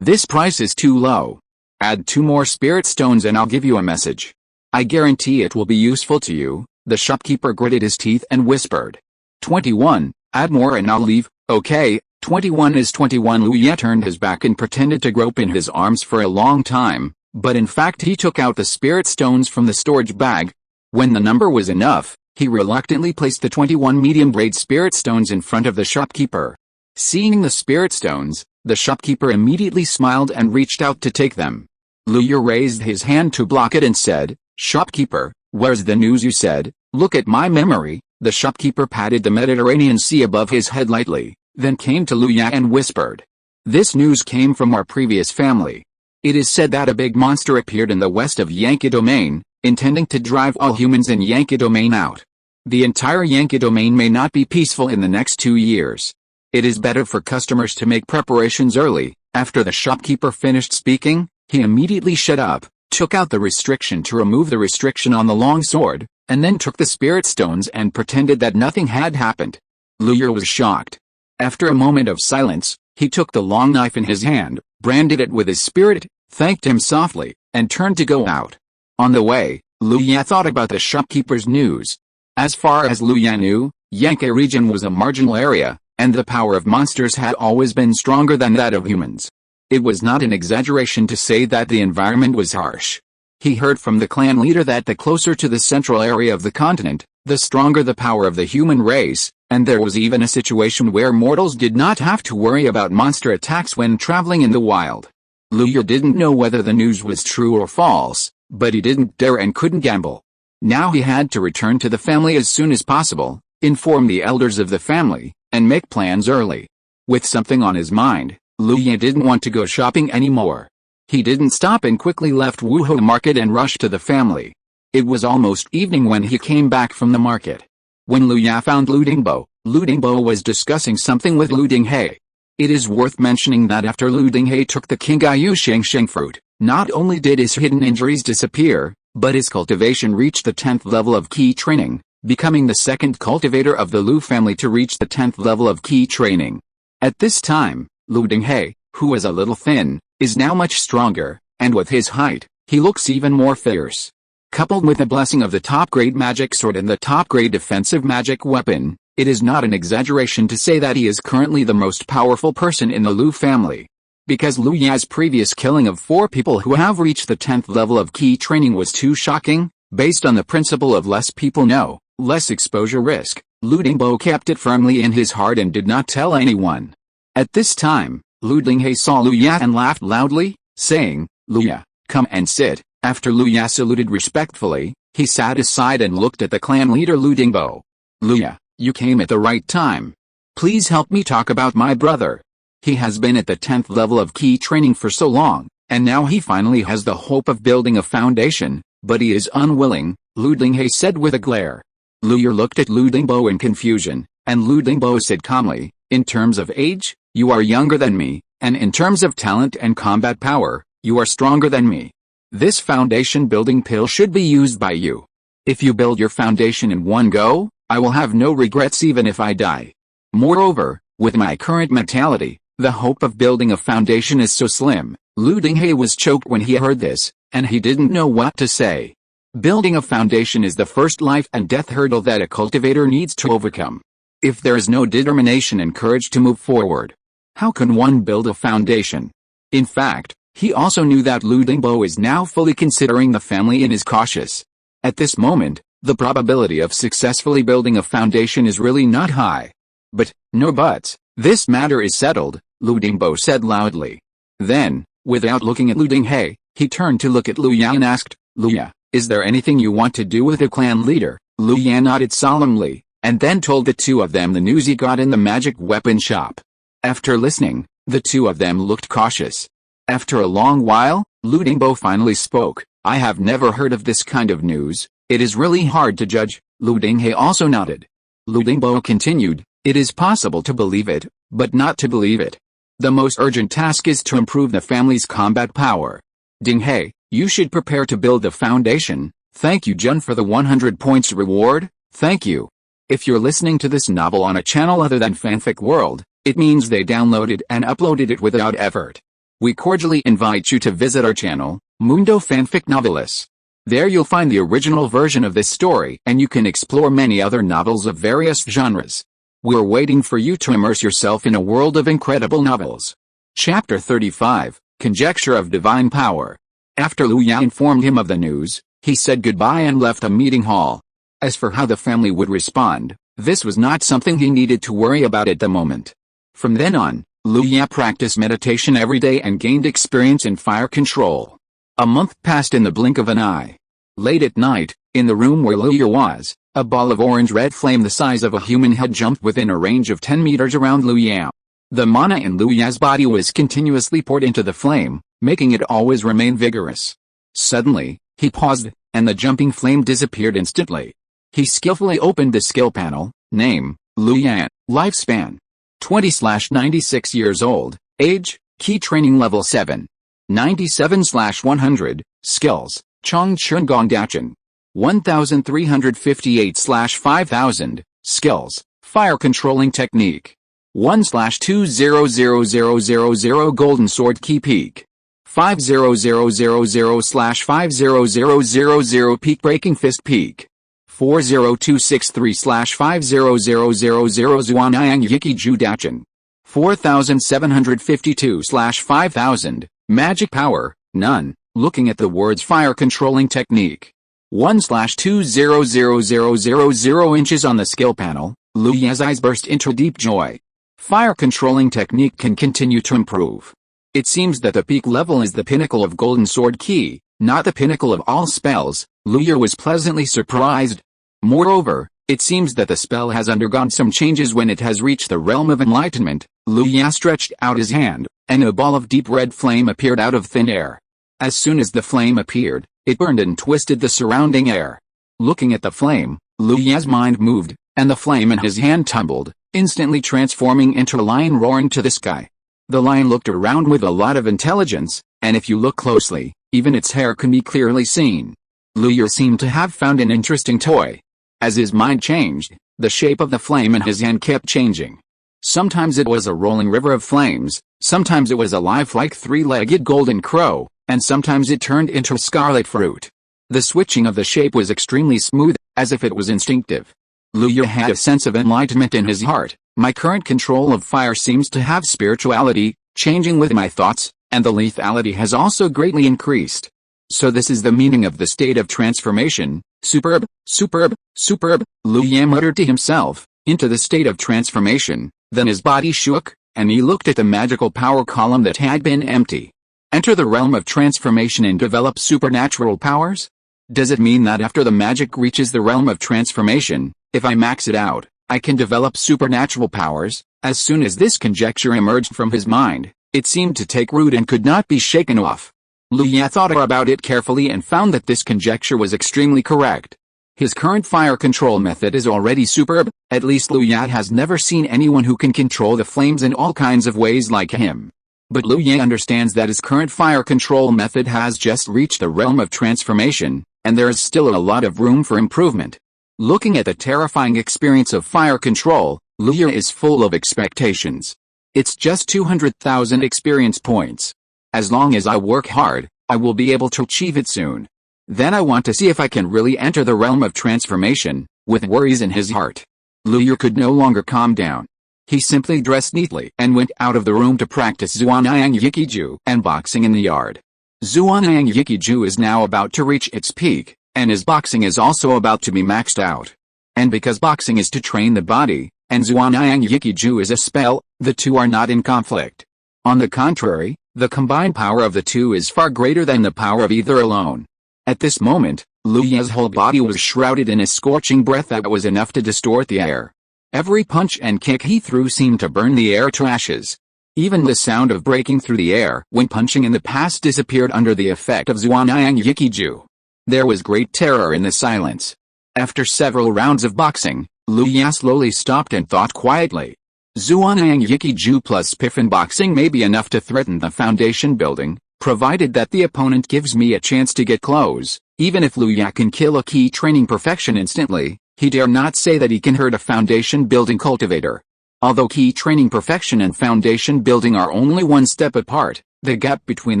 this price is too low. Add 2 more spirit stones and I'll give you a message. I guarantee it will be useful to you. The shopkeeper gritted his teeth and whispered. 21, add more and I'll leave. Okay, 21 is 21. Lu Ya turned his back and pretended to grope in his arms for a long time, but in fact he took out the spirit stones from the storage bag. When the number was enough, he reluctantly placed the 21 medium-grade spirit stones in front of the shopkeeper. Seeing the spirit stones, the shopkeeper immediately smiled and reached out to take them. Lu Ya raised his hand to block it and said, Shopkeeper, where's the news you said? Look at my memory. The shopkeeper patted the Mediterranean Sea above his head lightly, then came to Lu Ya and whispered. This news came from our previous family. It is said that a big monster appeared in the west of Yankee Domain, intending to drive all humans in Yankee Domain out. The entire Yankee Domain may not be peaceful in the next 2 years. It is better for customers to make preparations early. After the shopkeeper finished speaking, he immediately shut up, took out the restriction to remove the restriction on the long sword, and then took the spirit stones and pretended that nothing had happened. Lu Ya was shocked. After a moment of silence, he took the long knife in his hand, branded it with his spirit, thanked him softly, and turned to go out. On the way, Lu Ya thought about the shopkeeper's news. As far as Lu Ya knew, Yankee region was a marginal area, and the power of monsters had always been stronger than that of humans. It was not an exaggeration to say that the environment was harsh. He heard from the clan leader that the closer to the central area of the continent, the stronger the power of the human race, and there was even a situation where mortals did not have to worry about monster attacks when traveling in the wild. Lu Ya didn't know whether the news was true or false, but he didn't dare and couldn't gamble. Now he had to return to the family as soon as possible, inform the elders of the family, and make plans early. With something on his mind, Lu Ya didn't want to go shopping anymore. He didn't stop and quickly left Wuhou market and rushed to the family. It was almost evening when he came back from the market. When Lu Ya found Lu Dingbo was discussing something with Lu Dinghe. It is worth mentioning that after Lu Dinghe took the Qingaiyu Shengsheng fruit, not only did his hidden injuries disappear, but his cultivation reached the 10th level of key training, becoming the second cultivator of the Lu family to reach the 10th level of key training. At this time, Lu Dinghe, who was a little thin, is now much stronger, and with his height, he looks even more fierce. Coupled with the blessing of the top-grade magic sword and the top-grade defensive magic weapon, it is not an exaggeration to say that he is currently the most powerful person in the Lu family. Because Lu Ya's previous killing of 4 people who have reached the 10th level of key training was too shocking, based on the principle of less people know, less exposure risk, Lu Dingbo kept it firmly in his heart and did not tell anyone. At this time, Lu Dinghe saw Lu Ya and laughed loudly, saying, Lu Ya, come and sit, After Luya saluted respectfully, he sat aside and looked at the clan leader Lu Dingbo. Luya, you came at the right time. Please help me talk about my brother. He has been at the 10th level of key training for so long, and now he finally has the hope of building a foundation, but he is unwilling, Lu Dinghe said with a glare. Luya looked at Lu Dingbo in confusion, and Lu Dingbo said calmly, in terms of age, you are younger than me, and in terms of talent and combat power, you are stronger than me. This foundation building pill should be used by you. If you build your foundation in one go, I will have no regrets even if I die. Moreover, with my current mentality, the hope of building a foundation is so slim. Lu Dinghe was choked when he heard this, and he didn't know what to say. Building a foundation is the first life and death hurdle that a cultivator needs to overcome. If there is no determination and courage to move forward, how can one build a foundation? In fact, he also knew that Lu Dingbo is now fully considering the family and is cautious. At this moment, the probability of successfully building a foundation is really not high. But, no buts, this matter is settled, Lu Dingbo said loudly. Then, without looking at Lu Dinghe, he turned to look at Luya and asked, Luya, is there anything you want to do with the clan leader? Luya nodded solemnly, and then told the two of them the news he got in the magic weapon shop. After listening, the two of them looked cautious. After a long while, Lu Dingbo finally spoke. I have never heard of this kind of news. It is really hard to judge. Lu Dinghe also nodded. Lu Dingbo continued, it is possible to believe it, but not to believe it. The most urgent task is to improve the family's combat power. Dinghe, you should prepare to build the foundation. Thank you Jun for the 100 points reward. Thank you. If you're listening to this novel on a channel other than Fanfic World, it means they downloaded and uploaded it without effort. We cordially invite you to visit our channel, Mundo Fanfic Novelis. There you'll find the original version of this story and you can explore many other novels of various genres. We're waiting for you to immerse yourself in a world of incredible novels. Chapter 35, Conjecture of Divine Power. After Luya informed him of the news, he said goodbye and left the meeting hall. As for how the family would respond, this was not something he needed to worry about at the moment. From then on, Luya practiced meditation every day and gained experience in fire control. A month passed in the blink of an eye. Late at night, in the room where Luya was, a ball of orange-red flame the size of a human head jumped within a range of 10 meters around Luya. The mana in Luya's body was continuously poured into the flame, making it always remain vigorous. Suddenly, he paused, and the jumping flame disappeared instantly. He skillfully opened the skill panel. Name, Luya. Lifespan, 20/96 years old. Age, key training level 7. 97/100, skills, Chong Chun Gong Dachin. 1358/5000, skills, fire controlling technique. 1/200000 golden sword key peak. 50000/50000 peak breaking fist peak. 40263/50000 Zuanyang Yiki Ju Dachin. 4752/5000, magic power, none. Looking at the words fire controlling technique. 1/200000 inches on the skill panel, Luya's eyes burst into deep joy. Fire controlling technique can continue to improve. It seems that the peak level is the pinnacle of Golden Sword Key, not the pinnacle of all spells. Luya was pleasantly surprised. Moreover, it seems that the spell has undergone some changes when it has reached the realm of enlightenment. Luya stretched out his hand, and a ball of deep red flame appeared out of thin air. As soon as the flame appeared, it burned and twisted the surrounding air. Looking at the flame, Luya's mind moved, and the flame in his hand tumbled, instantly transforming into a lion roaring to the sky. The lion looked around with a lot of intelligence, and if you look closely, even its hair can be clearly seen. Luya seemed to have found an interesting toy. As his mind changed, the shape of the flame in his hand kept changing. Sometimes it was a rolling river of flames, sometimes it was a lifelike three-legged golden crow, and sometimes it turned into a scarlet fruit. The switching of the shape was extremely smooth, as if it was instinctive. Luya had a sense of enlightenment in his heart. My current control of fire seems to have spirituality, changing with my thoughts, and the lethality has also greatly increased. So this is the meaning of the state of transformation. Superb, superb, superb, Luya muttered to himself, into the state of transformation. Then his body shook, and he looked at the magical power column that had been empty. Enter the realm of transformation and develop supernatural powers? Does it mean that after the magic reaches the realm of transformation, if I max it out, I can develop supernatural powers? As soon as this conjecture emerged from his mind, it seemed to take root and could not be shaken off. Lu Ye thought about it carefully and found that this conjecture was extremely correct. His current fire control method is already superb, at least Lu Ye has never seen anyone who can control the flames in all kinds of ways like him. But Lu Ye understands that his current fire control method has just reached the realm of transformation, and there is still a lot of room for improvement. Looking at the terrifying experience of fire control, Lu Ye is full of expectations. It's just 200,000 experience points. As long as I work hard, I will be able to achieve it soon. Then I want to see if I can really enter the realm of transformation. With worries in his heart, Lu Ye could no longer calm down. He simply dressed neatly and went out of the room to practice Zuanyang Yikiju and boxing in the yard. Zuanyang Yikiju is now about to reach its peak, and his boxing is also about to be maxed out. And because boxing is to train the body, and Zuanyang Yikiju is a spell, the two are not in conflict. On the contrary, the combined power of the two is far greater than the power of either alone. At this moment, Lu Ye's whole body was shrouded in a scorching breath that was enough to distort the air. Every punch and kick he threw seemed to burn the air to ashes. Even the sound of breaking through the air when punching in the past disappeared under the effect of Zuanyang Yikiju. There was great terror in the silence. After several rounds of boxing, Lu Ye slowly stopped and thought quietly. Zuanyang Yikiju plus Piffin boxing may be enough to threaten the foundation building, provided that the opponent gives me a chance to get close. Even if Lu Ye can kill a key training perfection instantly, he dare not say that he can hurt a foundation building cultivator. Although key training perfection and foundation building are only one step apart, the gap between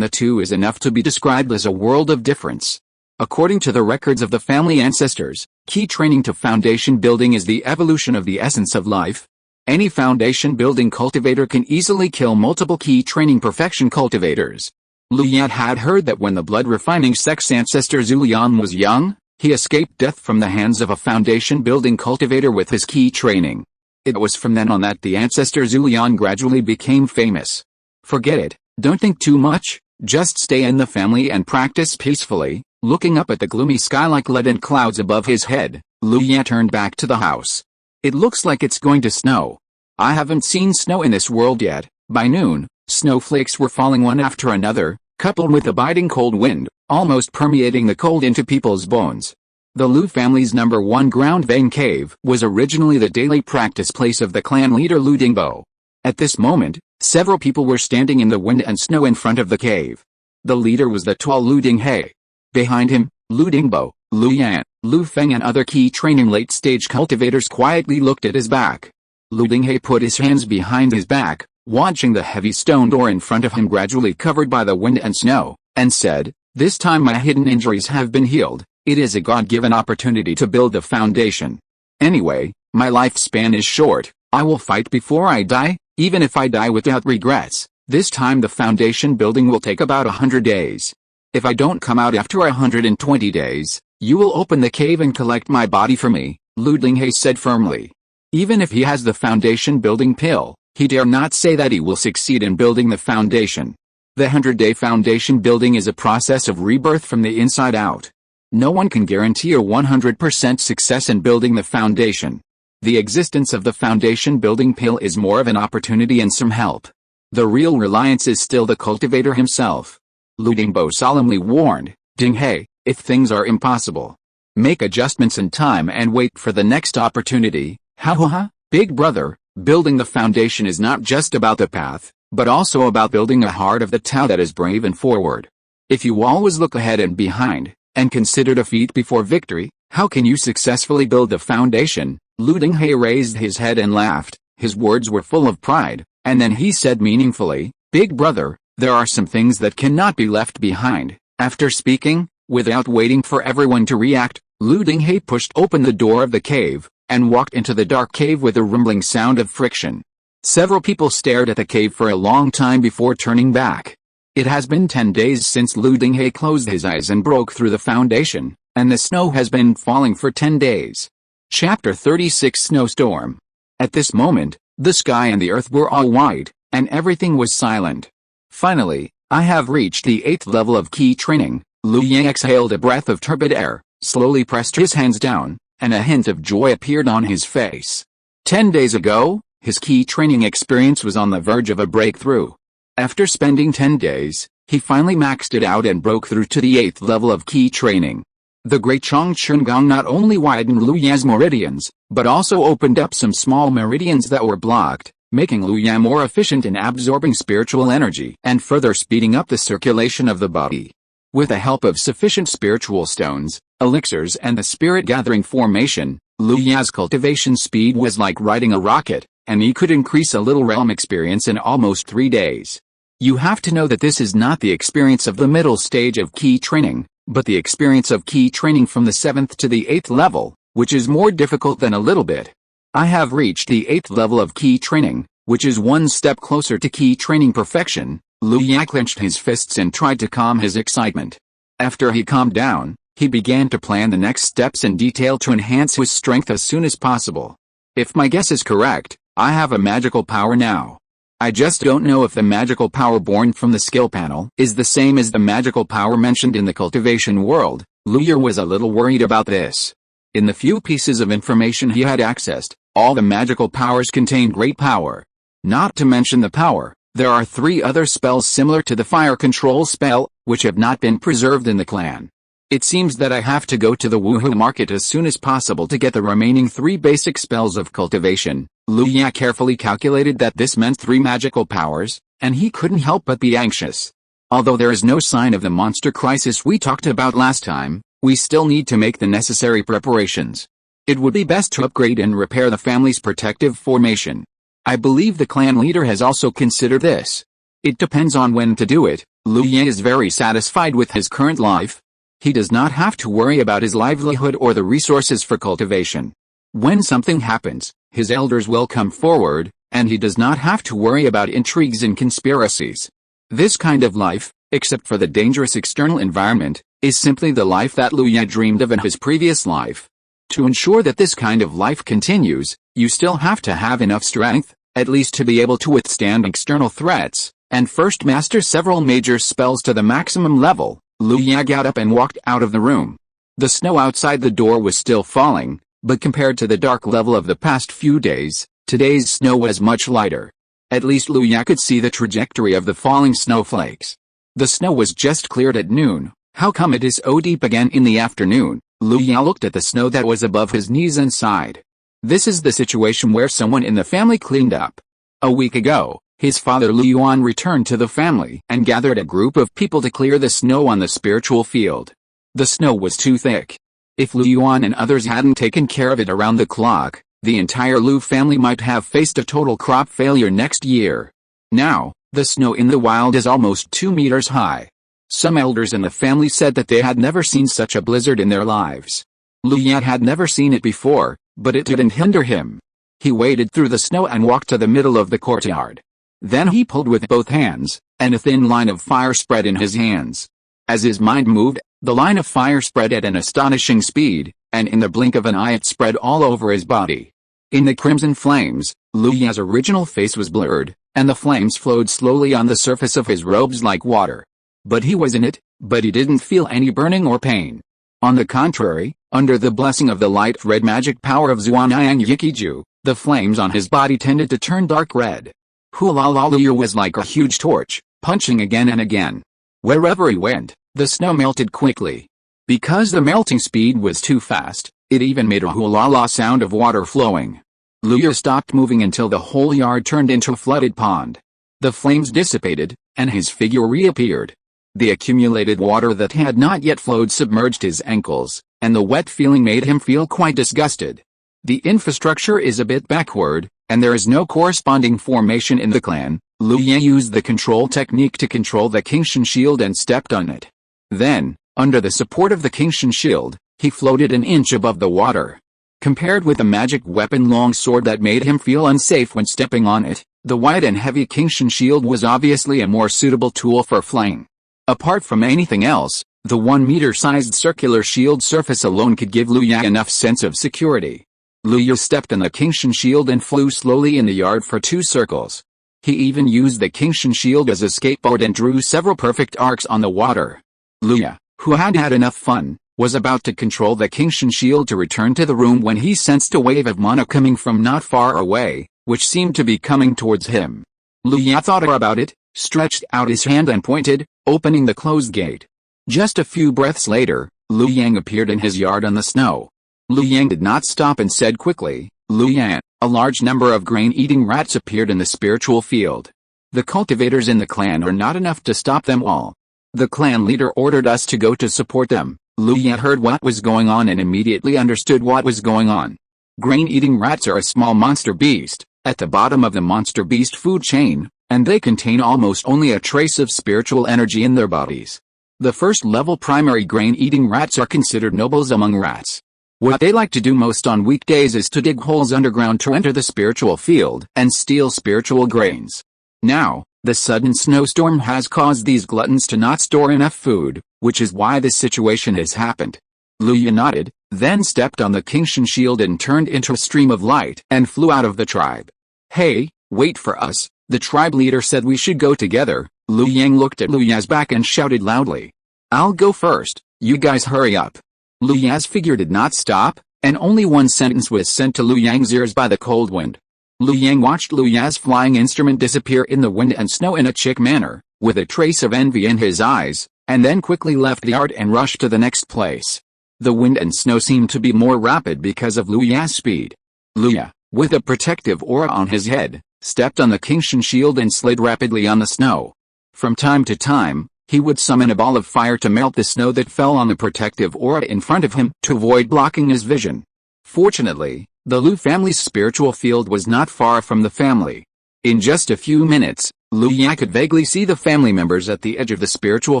the two is enough to be described as a world of difference. According to the records of the family ancestors, key training to foundation building is the evolution of the essence of life. Any foundation building cultivator can easily kill multiple key training perfection cultivators. Lu Ye had heard that when the blood refining sex ancestor Zulian was young, he escaped death from the hands of a foundation building cultivator with his key training. It was from then on that the ancestor Zulian gradually became famous. Forget it, don't think too much, just stay in the family and practice peacefully. Looking up at the gloomy sky like leaden clouds above his head, Lu Ye turned back to the house. It looks like it's going to snow. I haven't seen snow in this world yet. By noon, snowflakes were falling one after another, coupled with a biting cold wind, almost permeating the cold into people's bones. The Lu family's #1 ground vein cave was originally the daily practice place of the clan leader Lu Dingbo. At this moment, several people were standing in the wind and snow in front of the cave. The leader was the tall Lu Dinghe. Behind him, Lu Dingbo, Lu Yan, Lu Feng and other key training late-stage cultivators quietly looked at his back. Lu Dinghe put his hands behind his back, watching the heavy stone door in front of him gradually covered by the wind and snow, and said, "This time my hidden injuries have been healed. It is a God-given opportunity to build the foundation. Anyway, my lifespan is short. I will fight before I die, even if I die without regrets. This time the foundation building will take about 100 days. If I don't come out after 120 days, you will open the cave and collect my body for me," Lu Dinghe said firmly. Even if he has the foundation building pill, he dare not say that he will succeed in building the foundation. The 100-day foundation building is a process of rebirth from the inside out. No one can guarantee a 100% success in building the foundation. The existence of the foundation building pill is more of an opportunity and some help. The real reliance is still the cultivator himself. Lu Dingbo solemnly warned, "Dinghe, if things are impossible, make adjustments in time and wait for the next opportunity." Ha, big brother, building the foundation is not just about the path, but also about building a heart of the Tao that is brave and forward. If you always look ahead and behind, and consider defeat before victory, how can you successfully build the foundation? Lu Dinghe raised his head and laughed. His words were full of pride, and then he said meaningfully, "Big brother, there are some things that cannot be left behind." After speaking, without waiting for everyone to react, Lu Dinghe pushed open the door of the cave, and walked into the dark cave with a rumbling sound of friction. Several people stared at the cave for a long time before turning back. It has been 10 days since Lu Dinghe closed his eyes and broke through the foundation, and the snow has been falling for 10 days. Chapter 36 Snowstorm. At this moment, the sky and the earth were all white, and everything was silent. Finally, I have reached the 8th level of key training. Lu Ye exhaled a breath of turbid air, slowly pressed his hands down, and a hint of joy appeared on his face. 10 days ago, his key training experience was on the verge of a breakthrough. After spending 10 days, he finally maxed it out and broke through to the 8th level of key training. The Great Chongchun Gong not only widened Lu Ye's meridians, but also opened up some small meridians that were blocked, making Lu Ye more efficient in absorbing spiritual energy and further speeding up the circulation of the body. With the help of sufficient spiritual stones, elixirs and the spirit-gathering formation, Lu Ye's cultivation speed was like riding a rocket, and he could increase a little realm experience in almost 3 days. You have to know that this is not the experience of the middle stage of key training, but the experience of key training from the 7th to the 8th level, which is more difficult than a little bit. I have reached the 8th level of key training, which is one step closer to key training perfection. Lu Ye clenched his fists and tried to calm his excitement. After he calmed down, he began to plan the next steps in detail to enhance his strength as soon as possible. If my guess is correct, I have a magical power now. I just don't know if the magical power born from the skill panel is the same as the magical power mentioned in the cultivation world. Lu Ye was a little worried about this. In the few pieces of information he had accessed, all the magical powers contained great power. Not to mention the power, there are 3 other spells similar to the fire control spell, which have not been preserved in the clan. It seems that I have to go to the Wuhu market as soon as possible to get the remaining 3 basic spells of cultivation. Lu Ye carefully calculated that this meant 3 magical powers, and he couldn't help but be anxious. Although there is no sign of the monster crisis we talked about last time, we still need to make the necessary preparations. It would be best to upgrade and repair the family's protective formation. I believe the clan leader has also considered this. It depends on when to do it. Lu Ye is very satisfied with his current life. He does not have to worry about his livelihood or the resources for cultivation. When something happens, his elders will come forward, and he does not have to worry about intrigues and conspiracies. This kind of life, except for the dangerous external environment, is simply the life that Lu Ye dreamed of in his previous life. To ensure that this kind of life continues, you still have to have enough strength, at least to be able to withstand external threats, and first master several major spells to the maximum level. Lu Ye got up and walked out of the room. The snow outside the door was still falling, but compared to the dark level of the past few days, today's snow was much lighter. At least Lu Ye could see the trajectory of the falling snowflakes. The snow was just cleared at noon. How come it is so deep again in the afternoon? Lu Ye looked at the snow that was above his knees and sighed. This is the situation where someone in the family cleaned up. A week ago, his father Lu Yuan returned to the family and gathered a group of people to clear the snow on the spiritual field. The snow was too thick. If Lu Yuan and others hadn't taken care of it around the clock, the entire Lu family might have faced a total crop failure next year. Now, the snow in the wild is almost 2 meters high. Some elders in the family said that they had never seen such a blizzard in their lives. Lu Ye had never seen it before, but it didn't hinder him. He waded through the snow and walked to the middle of the courtyard. Then he pulled with both hands, and a thin line of fire spread in his hands. As his mind moved, the line of fire spread at an astonishing speed, and in the blink of an eye it spread all over his body. In the crimson flames, Lu Ye's original face was blurred, and the flames flowed slowly on the surface of his robes like water. But he was in it, but he didn't feel any burning or pain. On the contrary, under the blessing of the light red magic power of Zuanyang Yikiju, the flames on his body tended to turn dark red. Lu was like a huge torch, punching again and again. Wherever he went, the snow melted quickly. Because the melting speed was too fast, it even made a hula sound of water flowing. Lu stopped moving until the whole yard turned into a flooded pond. The flames dissipated, and his figure reappeared. The accumulated water that had not yet flowed submerged his ankles, and the wet feeling made him feel quite disgusted. The infrastructure is a bit backward, and there is no corresponding formation in the clan. Lu Ye used the control technique to control the Kingshan shield and stepped on it. Then, under the support of the Kingshan shield, he floated an inch above the water. Compared with the magic weapon long sword that made him feel unsafe when stepping on it, the wide and heavy Kingshan shield was obviously a more suitable tool for flying. Apart from anything else, the 1-meter-sized circular shield surface alone could give Lu Ye enough sense of security. Lu Ye stepped on the Kingshan shield and flew slowly in the yard for 2 circles. He even used the Kingshan shield as a skateboard and drew several perfect arcs on the water. Luya, who had had enough fun, was about to control the Kingshan shield to return to the room when he sensed a wave of mana coming from not far away, which seemed to be coming towards him. Luya thought about it, stretched out his hand and pointed, opening the closed gate. Just a few breaths later, Lu Yang appeared in his yard on the snow. Lu Yang did not stop and said quickly, "Lu Yang." A large number of grain-eating rats appeared in the spiritual field. The cultivators in the clan are not enough to stop them all. The clan leader ordered us to go to support them. Lu Yang heard what was going on and immediately understood what was going on. Grain-eating rats are a small monster beast, at the bottom of the monster beast food chain, and they contain almost only a trace of spiritual energy in their bodies. The first-level primary grain-eating rats are considered nobles among rats. What they like to do most on weekdays is to dig holes underground to enter the spiritual field and steal spiritual grains. Now, the sudden snowstorm has caused these gluttons to not store enough food, which is why this situation has happened. Luya nodded, then stepped on the Kingshan shield and turned into a stream of light and flew out of the tribe. "Hey, wait for us," the tribe leader said. "We should go together." Lu Yang looked at Luya's back and shouted loudly, "I'll go first, you guys hurry up." Lu Ya's figure did not stop, and only one sentence was sent to Lu Yang's ears by the cold wind. Lu Yang watched Lu Ya's flying instrument disappear in the wind and snow in a chick manner, with a trace of envy in his eyes, and then quickly left the yard and rushed to the next place. The wind and snow seemed to be more rapid because of Lu Ya's speed. Lu Ya, with a protective aura on his head, stepped on the Kingshan shield and slid rapidly on the snow. From time to time, he would summon a ball of fire to melt the snow that fell on the protective aura in front of him to avoid blocking his vision. Fortunately, the Lu family's spiritual field was not far from the family. In just a few minutes, Lu Ya could vaguely see the family members at the edge of the spiritual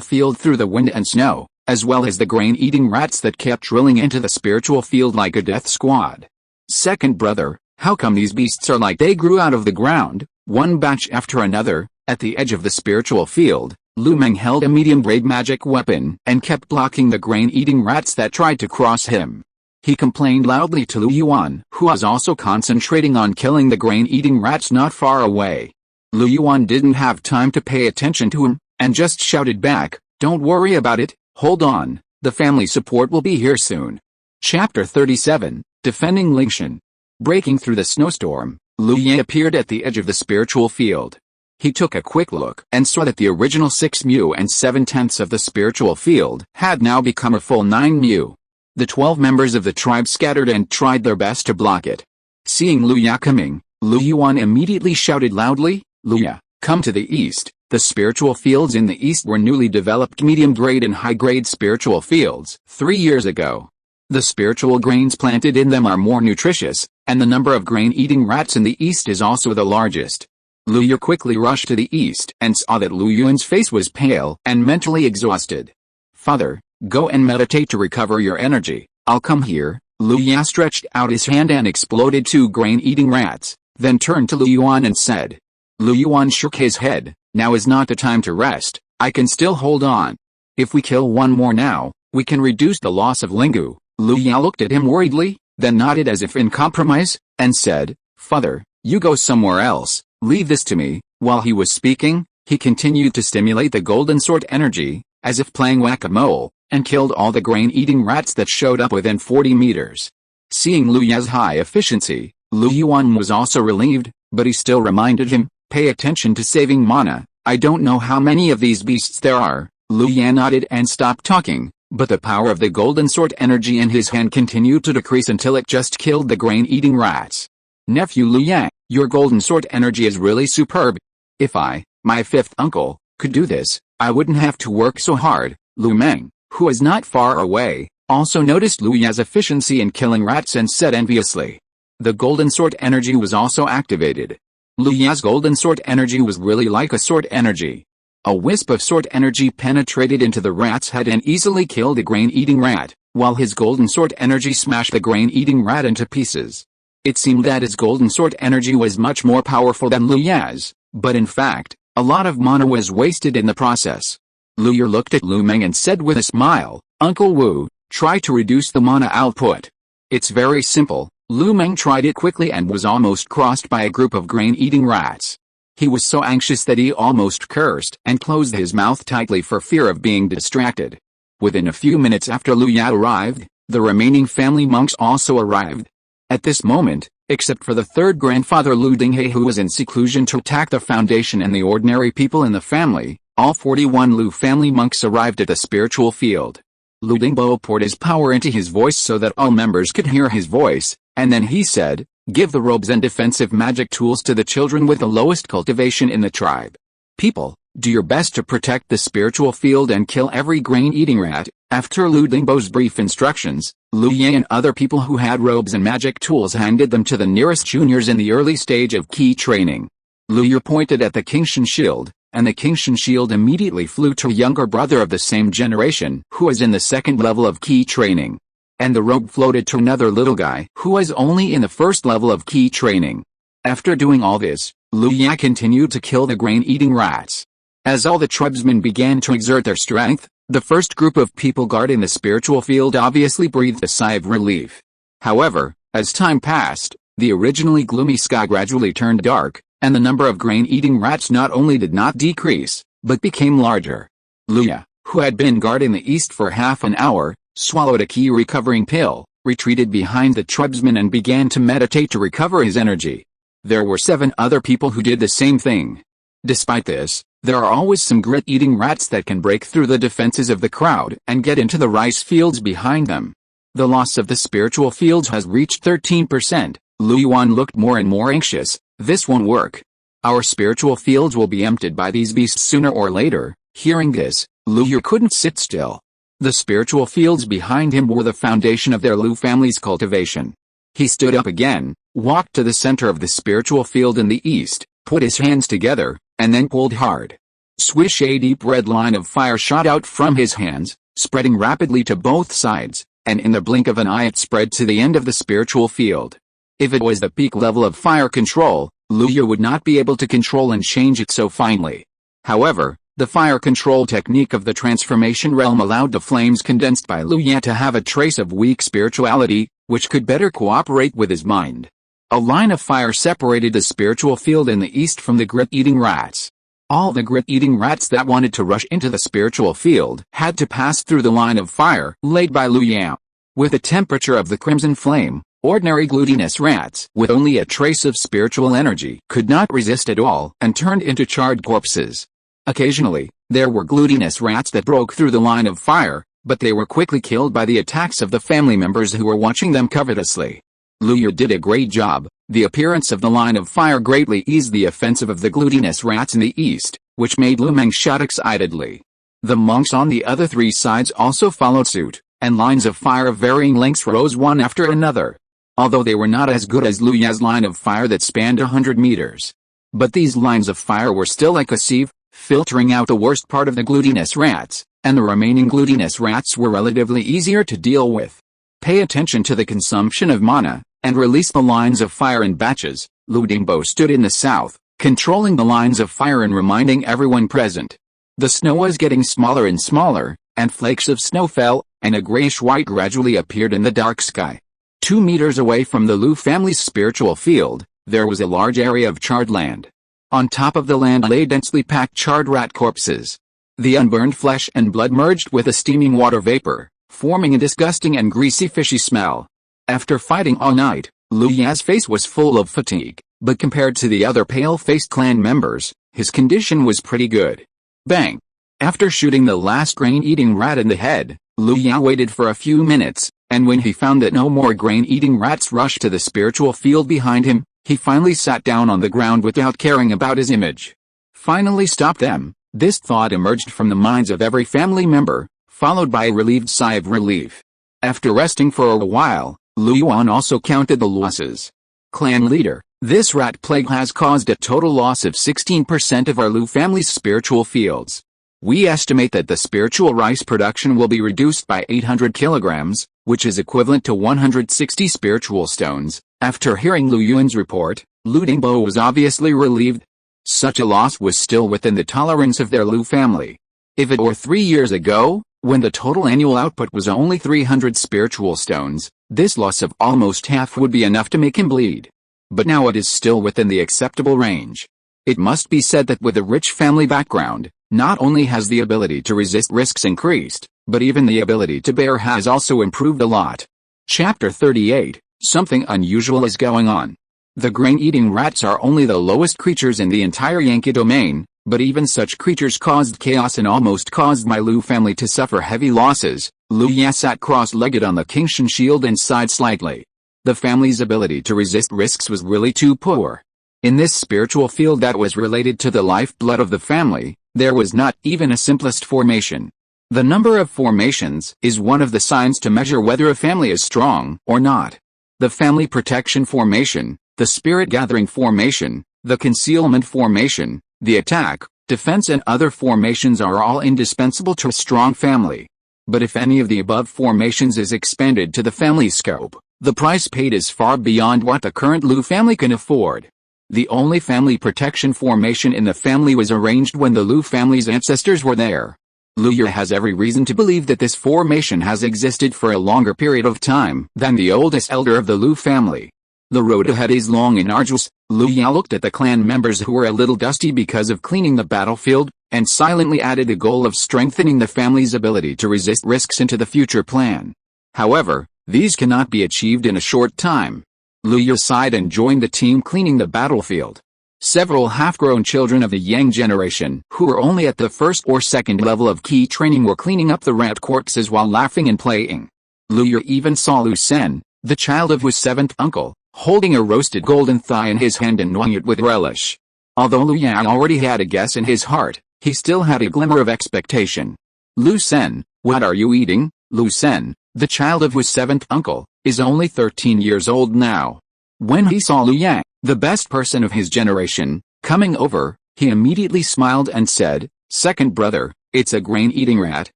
field through the wind and snow, as well as the grain-eating rats that kept drilling into the spiritual field like a death squad. "Second brother, how come these beasts are like they grew out of the ground, one batch after another?" At the edge of the spiritual field, Lu Meng held a medium-grade magic weapon and kept blocking the grain-eating rats that tried to cross him. He complained loudly to Lu Yuan, who was also concentrating on killing the grain-eating rats not far away. Lu Yuan didn't have time to pay attention to him, and just shouted back, "Don't worry about it, hold on, the family support will be here soon." Chapter 37, Defending Lingshan. Breaking through the snowstorm, Lu Ye appeared at the edge of the spiritual field. He took a quick look and saw that the original 6 mu and 7/10 of the spiritual field had now become a full 9 mu. The 12 members of the tribe scattered and tried their best to block it. Seeing Lu Ya coming, Lu Yuan immediately shouted loudly, "Lu Ya, come to the east." The spiritual fields in the east were newly developed medium-grade and high-grade spiritual fields 3 years ago. The spiritual grains planted in them are more nutritious, and the number of grain-eating rats in the east is also the largest. Lu Yu quickly rushed to the east and saw that Lu Yuan's face was pale and mentally exhausted. "Father, go and meditate to recover your energy, I'll come here." Lu Ya stretched out his hand and exploded 2 grain-eating rats, then turned to Lu Yuan and said. Lu Yuan shook his head, "Now is not the time to rest, I can still hold on. If we kill one more now, we can reduce the loss of Lingu." Lu Ya looked at him worriedly, then nodded as if in compromise, and said, "Father, you go somewhere else. Leave this to me." While he was speaking, he continued to stimulate the golden sword energy, as if playing whack-a-mole, and killed all the grain-eating rats that showed up within 40 meters. Seeing Lu Ya's high efficiency, Lu Yuan was also relieved, but he still reminded him, "Pay attention to saving mana. I don't know how many of these beasts there are." Lu Yan nodded and stopped talking, but the power of the golden sword energy in his hand continued to decrease until it just killed the grain-eating rats. "Nephew Lu Yan, your golden sword energy is really superb. If I, my 5th uncle, could do this, I wouldn't have to work so hard." Lu Meng, who was not far away, also noticed Lu Ya's efficiency in killing rats and said enviously. The golden sword energy was also activated. Lu Ya's golden sword energy was really like a sword energy. A wisp of sword energy penetrated into the rat's head and easily killed a grain-eating rat, while his golden sword energy smashed the grain-eating rat into pieces. It seemed that his golden sword energy was much more powerful than Lu Ya's, but in fact, a lot of mana was wasted in the process. Lu Yu looked at Lu Meng and said with a smile, "Uncle Wu, try to reduce the mana output." "It's very simple." Lu Meng tried it quickly and was almost crossed by a group of grain-eating rats. He was so anxious that he almost cursed and closed his mouth tightly for fear of being distracted. Within a few minutes after Lu Ya arrived, the remaining family monks also arrived. At this moment, except for the third grandfather Lu Dinghe who was in seclusion to attack the foundation and the ordinary people in the family, all 41 Lu family monks arrived at the spiritual field. Lu Dingbo poured his power into his voice so that all members could hear his voice, and then he said, "Give the robes and defensive magic tools to the children with the lowest cultivation in the tribe. People, do your best to protect the spiritual field and kill every grain-eating rat." After Lu Dingbo's brief instructions, Lu Ye and other people who had robes and magic tools handed them to the nearest juniors in the early stage of key training. Lu Ye pointed at the Qingshan shield, and the Qingshan shield immediately flew to a younger brother of the same generation who was in the second level of key training. And the robe floated to another little guy who was only in the first level of key training. After doing all this, Lu Ye continued to kill the grain-eating rats. As all the tribesmen began to exert their strength, the first group of people guarding the spiritual field obviously breathed a sigh of relief. However, as time passed, the originally gloomy sky gradually turned dark, and the number of grain-eating rats not only did not decrease, but became larger. Lu Ye, who had been guarding the east for half an hour, swallowed a key recovering pill, retreated behind the tribesmen and began to meditate to recover his energy. There were 7 other people who did the same thing. Despite this, there are always some grit-eating rats that can break through the defenses of the crowd and get into the rice fields behind them. The loss of the spiritual fields has reached 13%. Lu Yuan looked more and more anxious. This won't work. Our spiritual fields will be emptied by these beasts sooner or later. Hearing this, Lu Yu couldn't sit still. The spiritual fields behind him were the foundation of their Lu family's cultivation. He stood up again, walked to the center of the spiritual field in the east, put his hands together, and then pulled hard. Swish! A deep red line of fire shot out from his hands, spreading rapidly to both sides, and in the blink of an eye it spread to the end of the spiritual field. If it was the peak level of fire control, Lu Yu would not be able to control and change it so finely. However, the fire control technique of the transformation realm allowed the flames condensed by Lu Ye to have a trace of weak spirituality, which could better cooperate with his mind. A line of fire separated the spiritual field in the east from the grit-eating rats. All the grit-eating rats that wanted to rush into the spiritual field had to pass through the line of fire laid by Lu Ye. With the temperature of the crimson flame, ordinary glutinous rats with only a trace of spiritual energy could not resist at all and turned into charred corpses. Occasionally, there were glutinous rats that broke through the line of fire, but they were quickly killed by the attacks of the family members who were watching them covetously. Lu Yu did a great job. The appearance of the line of fire greatly eased the offensive of the glutinous rats in the east, which made Lu Meng shout excitedly. The monks on the other 3 sides also followed suit, and lines of fire of varying lengths rose one after another. Although they were not as good as Lu Ye's line of fire that spanned 100 meters. But these lines of fire were still like a sieve, filtering out the worst part of the glutinous rats, and the remaining glutinous rats were relatively easier to deal with. Pay attention to the consumption of mana, and release the lines of fire in batches. Lu Dingbo stood in the south, controlling the lines of fire and reminding everyone present. The snow was getting smaller and smaller, and flakes of snow fell, and a grayish-white gradually appeared in the dark sky. 2 meters away from the Lu family's spiritual field, there was a large area of charred land. On top of the land lay densely packed charred rat corpses. The unburned flesh and blood merged with a steaming water vapor, forming a disgusting and greasy fishy smell. After fighting all night, Lu Ye's face was full of fatigue, but compared to the other pale-faced clan members, his condition was pretty good. Bang! After shooting the last grain-eating rat in the head, Lu Ye waited for a few minutes, and when he found that no more grain-eating rats rushed to the spiritual field behind him, he finally sat down on the ground without caring about his image. Finally stop them. This thought emerged from the minds of every family member, followed by a relieved sigh of relief. After resting for a while, Lu Yuan also counted the losses. Clan leader, this rat plague has caused a total loss of 16% of our Lu family's spiritual fields. We estimate that the spiritual rice production will be reduced by 800 kilograms, which is equivalent to 160 spiritual stones. After hearing Lu Yuan's report, Lu Dingbo was obviously relieved. Such a loss was still within the tolerance of their Lu family. If it were 3 years ago, when the total annual output was only 300 spiritual stones, this loss of almost half would be enough to make him bleed. But now it is still within the acceptable range. It must be said that with a rich family background, not only has the ability to resist risks increased, but even the ability to bear has also improved a lot. Chapter 38, Something unusual is going on. The grain-eating rats are only the lowest creatures in the entire Yankee domain, but even such creatures caused chaos and almost caused my Lu family to suffer heavy losses. Lu Ya sat cross-legged on the Kingshan shield and sighed slightly. The family's ability to resist risks was really too poor. In this spiritual field that was related to the lifeblood of the family, there was not even a simplest formation. The number of formations is one of the signs to measure whether a family is strong or not. The family protection formation, the spirit gathering formation, the concealment formation, the attack, defense and other formations are all indispensable to a strong family. But if any of the above formations is expanded to the family scope, the price paid is far beyond what the current Lu family can afford. The only family protection formation in the family was arranged when the Lu family's ancestors were there. Lu Ya has every reason to believe that this formation has existed for a longer period of time than the oldest elder of the Lu family. The road ahead is long and arduous. Lu Ya looked at the clan members who were a little dusty because of cleaning the battlefield, and silently added a goal of strengthening the family's ability to resist risks into the future plan. However, these cannot be achieved in a short time. Lu Ya sighed and joined the team cleaning the battlefield. Several half-grown children of the Yang generation who were only at the first or second level of key training were cleaning up the rat corpses while laughing and playing. Lu Ya even saw Lu Sen, the child of his seventh uncle, holding a roasted golden thigh in his hand and gnawing it with relish. Although Lu Ya already had a guess in his heart, he still had a glimmer of expectation. Lu Sen, what are you eating? Lu Sen, the child of his seventh uncle, is only 13 years old now. When he saw Lu Ya, the best person of his generation, coming over, he immediately smiled and said, "Second brother, it's a grain-eating rat,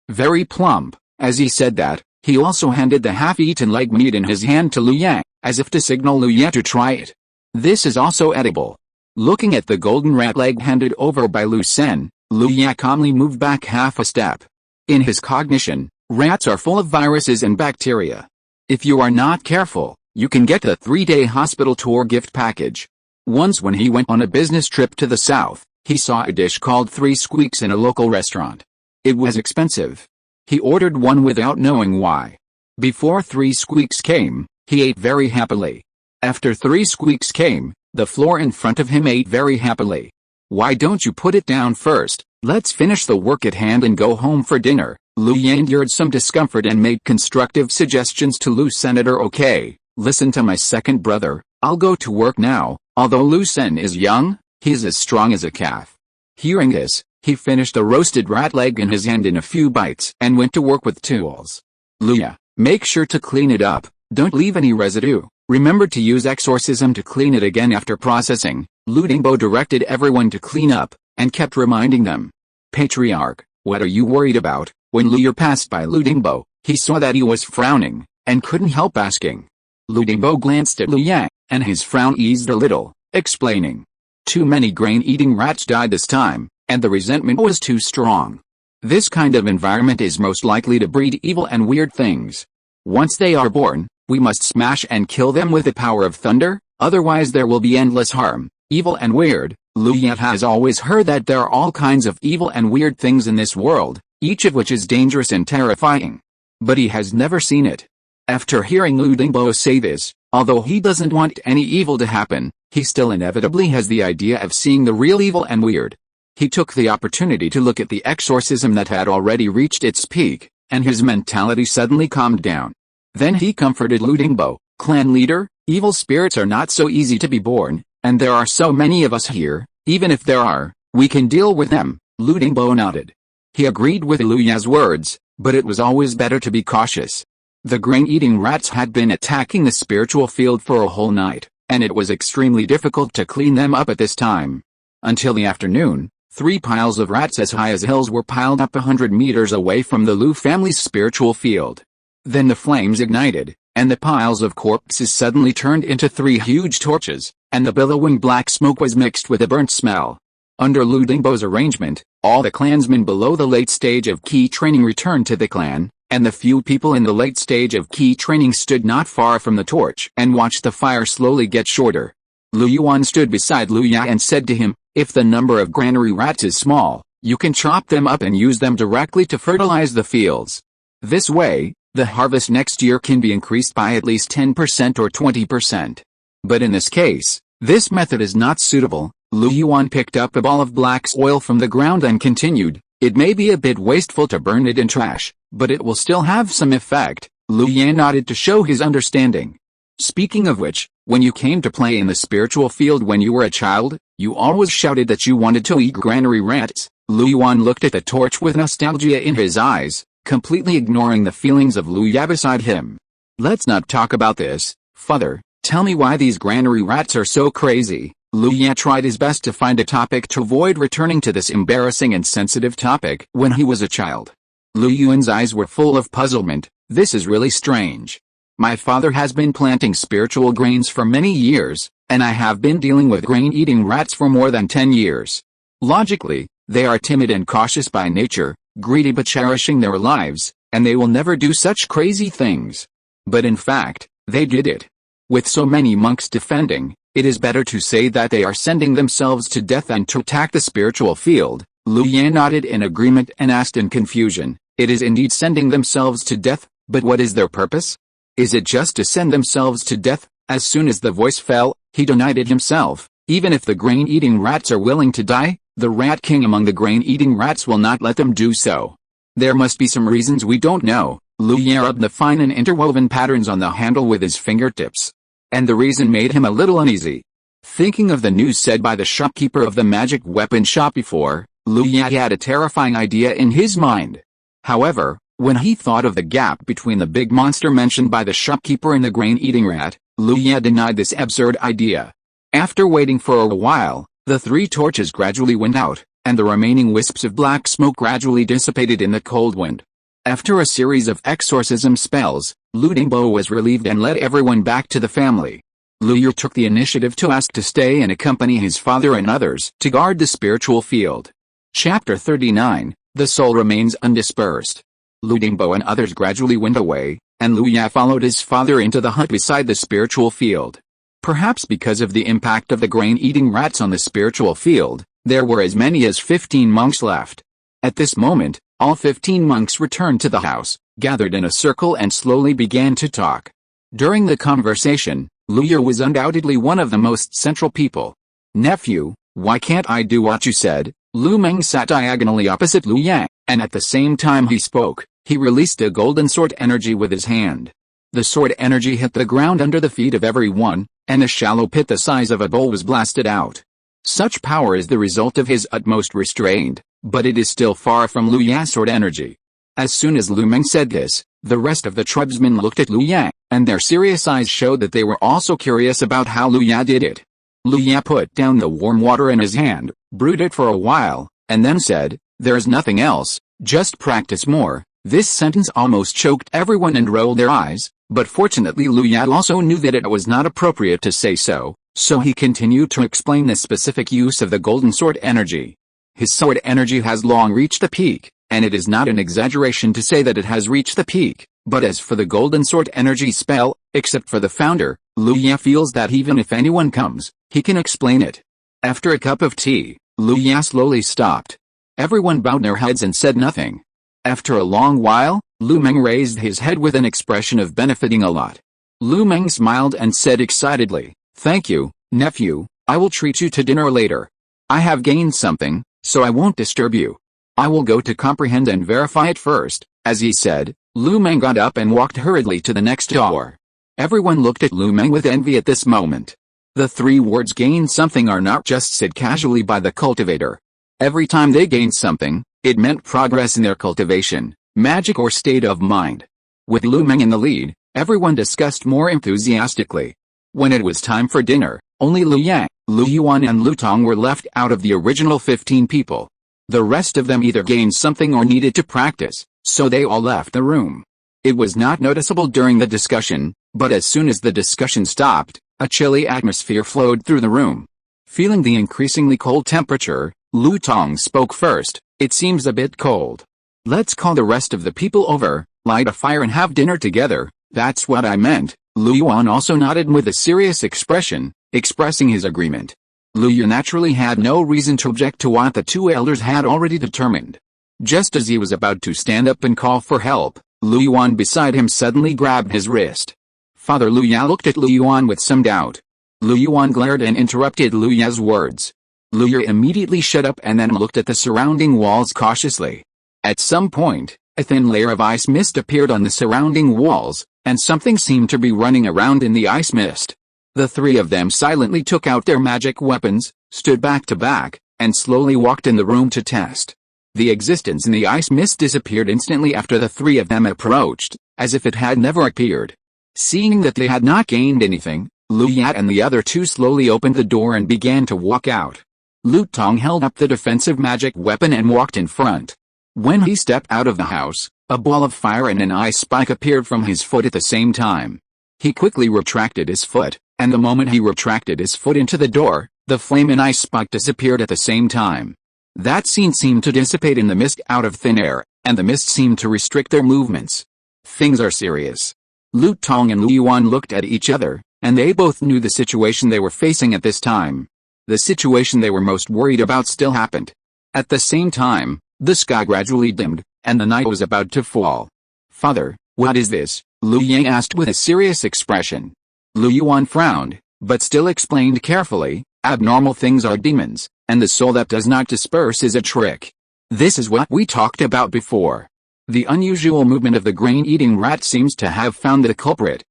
very plump." As he said that, he also handed the half-eaten leg meat in his hand to Lu Ya, as if to signal Lu Ya to try it. This is also edible. Looking at the golden rat leg handed over by Lu Sen, Lu Ya calmly moved back half a step. In his cognition, rats are full of viruses and bacteria. If you are not careful, you can get the 3-day hospital tour gift package. Once when he went on a business trip to the south, he saw a dish called 3 squeaks in a local restaurant. It was expensive. He ordered one without knowing why. Before 3 squeaks came, he ate very happily. After 3 squeaks came, the floor in front of him ate very happily. Why don't you put it down first? Let's finish the work at hand and go home for dinner. Lu Ya endured some discomfort and made constructive suggestions to Lu Senator. Okay, listen to my second brother, I'll go to work now. Although Lu Sen is young, he's as strong as a calf. Hearing this, he finished the roasted rat leg in his hand in a few bites and went to work with tools. Lu Ya, make sure to clean it up, don't leave any residue. Remember to use exorcism to clean it again after processing. Lu Dingbo directed everyone to clean up, and kept reminding them. Patriarch, what are you worried about? When Lu Ya passed by Lu Dingbo, he saw that he was frowning, and couldn't help asking. Lu Dingbo glanced at Lu Ya, and his frown eased a little, explaining. Too many grain-eating rats died this time, and the resentment was too strong. This kind of environment is most likely to breed evil and weird things. Once they are born, we must smash and kill them with the power of thunder, otherwise there will be endless harm, evil and weird. Lu Ya has always heard that there are all kinds of evil and weird things in this world, each of which is dangerous and terrifying. But he has never seen it. After hearing Lu Dingbo say this, although he doesn't want any evil to happen, he still inevitably has the idea of seeing the real evil and weird. He took the opportunity to look at the exorcism that had already reached its peak, and his mentality suddenly calmed down. Then he comforted Lu Dingbo, clan leader, evil spirits are not so easy to be born, and there are so many of us here, even if there are, we can deal with them. Lu Dingbo nodded. He agreed with Lu Ya's words, but it was always better to be cautious. The grain-eating rats had been attacking the spiritual field for a whole night, and it was extremely difficult to clean them up at this time. Until the afternoon, 3 piles of rats as high as hills were piled up 100 meters away from the Lu family's spiritual field. Then the flames ignited, and the piles of corpses suddenly turned into 3 huge torches, and the billowing black smoke was mixed with a burnt smell. Under Lu Dingbo's arrangement, all the clansmen below the late stage of key training returned to the clan, and the few people in the late stage of key training stood not far from the torch and watched the fire slowly get shorter. Lu Yuan stood beside Lu Ya and said to him, If the number of granary rats is small, you can chop them up and use them directly to fertilize the fields. This way, the harvest next year can be increased by at least 10% or 20%. But in this case, this method is not suitable. Lu Yuan picked up a ball of black soil from the ground and continued, "It may be a bit wasteful to burn it in trash, but it will still have some effect." Lu Yan nodded to show his understanding. "Speaking of which, when you came to play in the spiritual field when you were a child, you always shouted that you wanted to eat granary rats." Lu Yuan looked at the torch with nostalgia in his eyes, completely ignoring the feelings of Lu Ya beside him. "Let's not talk about this, father. Tell me why these granary rats are so crazy." Lu Ya tried his best to find a topic to avoid returning to this embarrassing and sensitive topic when he was a child. Lu Yuan's eyes were full of puzzlement. "This is really strange. My father has been planting spiritual grains for many years, and I have been dealing with grain-eating rats for more than 10 years. Logically, they are timid and cautious by nature, greedy but cherishing their lives, and they will never do such crazy things. But in fact, they did it. With so many monks defending, it is better to say that they are sending themselves to death and to attack the spiritual field." Lu Yan nodded in agreement and asked in confusion, "It is indeed sending themselves to death, but what is their purpose? Is it just to send themselves to death?" As soon as the voice fell, he denied it himself. "Even if the grain-eating rats are willing to die, the rat king among the grain-eating rats will not let them do so. There must be some reasons we don't know." Lu Yan rubbed the fine and interwoven patterns on the handle with his fingertips. And the reason made him a little uneasy. Thinking of the news said by the shopkeeper of the magic weapon shop before, Lu Yan had a terrifying idea in his mind. However, when he thought of the gap between the big monster mentioned by the shopkeeper and the grain-eating rat, Lu Yan denied this absurd idea. After waiting for a while, the 3 torches gradually went out, and the remaining wisps of black smoke gradually dissipated in the cold wind. After a series of exorcism spells, Lu Dingbo was relieved and led everyone back to the family. Lu Yu took the initiative to ask to stay and accompany his father and others to guard the spiritual field. Chapter 39, The Soul Remains Undispersed. Lu Dingbo and others gradually went away, and Lu Ya followed his father into the hut beside the spiritual field. Perhaps because of the impact of the grain-eating rats on the spiritual field, there were as many as 15 monks left. At this moment, all 15 monks returned to the house, gathered in a circle and slowly began to talk. During the conversation, Lu Yu was undoubtedly one of the most central people. "Nephew, why can't I do what you said?" Lu Meng sat diagonally opposite Lu Yang, and at the same time he spoke, he released a golden sword energy with his hand. The sword energy hit the ground under the feet of everyone, and a shallow pit the size of a bowl was blasted out. Such power is the result of his utmost restraint, but it is still far from Lu Ya's sword energy. As soon as Lu Meng said this, the rest of the tribesmen looked at Lu Ya, and their serious eyes showed that they were also curious about how Lu Ya did it. Lu Ya put down the warm water in his hand, brewed it for a while, and then said, "There's nothing else, just practice more." This sentence almost choked everyone and rolled their eyes, but fortunately Lu Ya also knew that it was not appropriate to say so he continued to explain the specific use of the golden sword energy. His sword energy has long reached the peak, and it is not an exaggeration to say that it has reached the peak, but as for the golden sword energy spell, except for the founder, Lu Ya feels that even if anyone comes, he can explain it. After a cup of tea, Lu Ya slowly stopped. Everyone bowed their heads and said nothing. After a long while, Lu Meng raised his head with an expression of benefiting a lot. Lu Meng smiled and said excitedly, "Thank you, nephew, I will treat you to dinner later. I have gained something, so I won't disturb you. I will go to comprehend and verify it first." As he said, Lu Meng got up and walked hurriedly to the next door. Everyone looked at Lu Meng with envy at this moment. The 3 words "gain something" are not just said casually by the cultivator. Every time they gained something, it meant progress in their cultivation, magic or state of mind. With Lu Meng in the lead, everyone discussed more enthusiastically. When it was time for dinner, only Lu Yang, Lu Yuan and Lu Tong were left out of the original 15 people. The rest of them either gained something or needed to practice, so they all left the room. It was not noticeable during the discussion, but as soon as the discussion stopped, a chilly atmosphere flowed through the room. Feeling the increasingly cold temperature, Lu Tong spoke first. "It seems a bit cold. Let's call the rest of the people over, light a fire and have dinner together." "That's what I meant." Lu Yuan also nodded with a serious expression, expressing his agreement. Lu Yu naturally had no reason to object to what the two elders had already determined. Just as he was about to stand up and call for help, Lu Yuan beside him suddenly grabbed his wrist. Father Lu Ya looked at Lu Yuan with some doubt. Lu Yuan glared and interrupted Lu Ya's words. Lu Yu immediately shut up and then looked at the surrounding walls cautiously. At some point, a thin layer of ice mist appeared on the surrounding walls, and something seemed to be running around in the ice mist. The three of them silently took out their magic weapons, stood back to back, and slowly walked in the room to test. The existence in the ice mist disappeared instantly after the three of them approached, as if it had never appeared. Seeing that they had not gained anything, Lu Yat and the other two slowly opened the door and began to walk out. Lu Tong held up the defensive magic weapon and walked in front. When he stepped out of the house, a ball of fire and an ice spike appeared from his foot at the same time. He quickly retracted his foot, and the moment he retracted his foot into the door, the flame and ice spike disappeared at the same time. That scene seemed to dissipate in the mist out of thin air, and the mist seemed to restrict their movements. Things are serious. Lu Tong and Lu Yuan looked at each other, and they both knew the situation they were facing at this time. The situation they were most worried about still happened. At the same time, the sky gradually dimmed, and the night was about to fall. Father, what is this? Lu Yang asked with a serious expression. Lu Yuan frowned, but still explained carefully, abnormal things are demons, and the soul that does not disperse is a trick. This is what we talked about before. The unusual movement of the grain-eating rat seems to have found the culprit.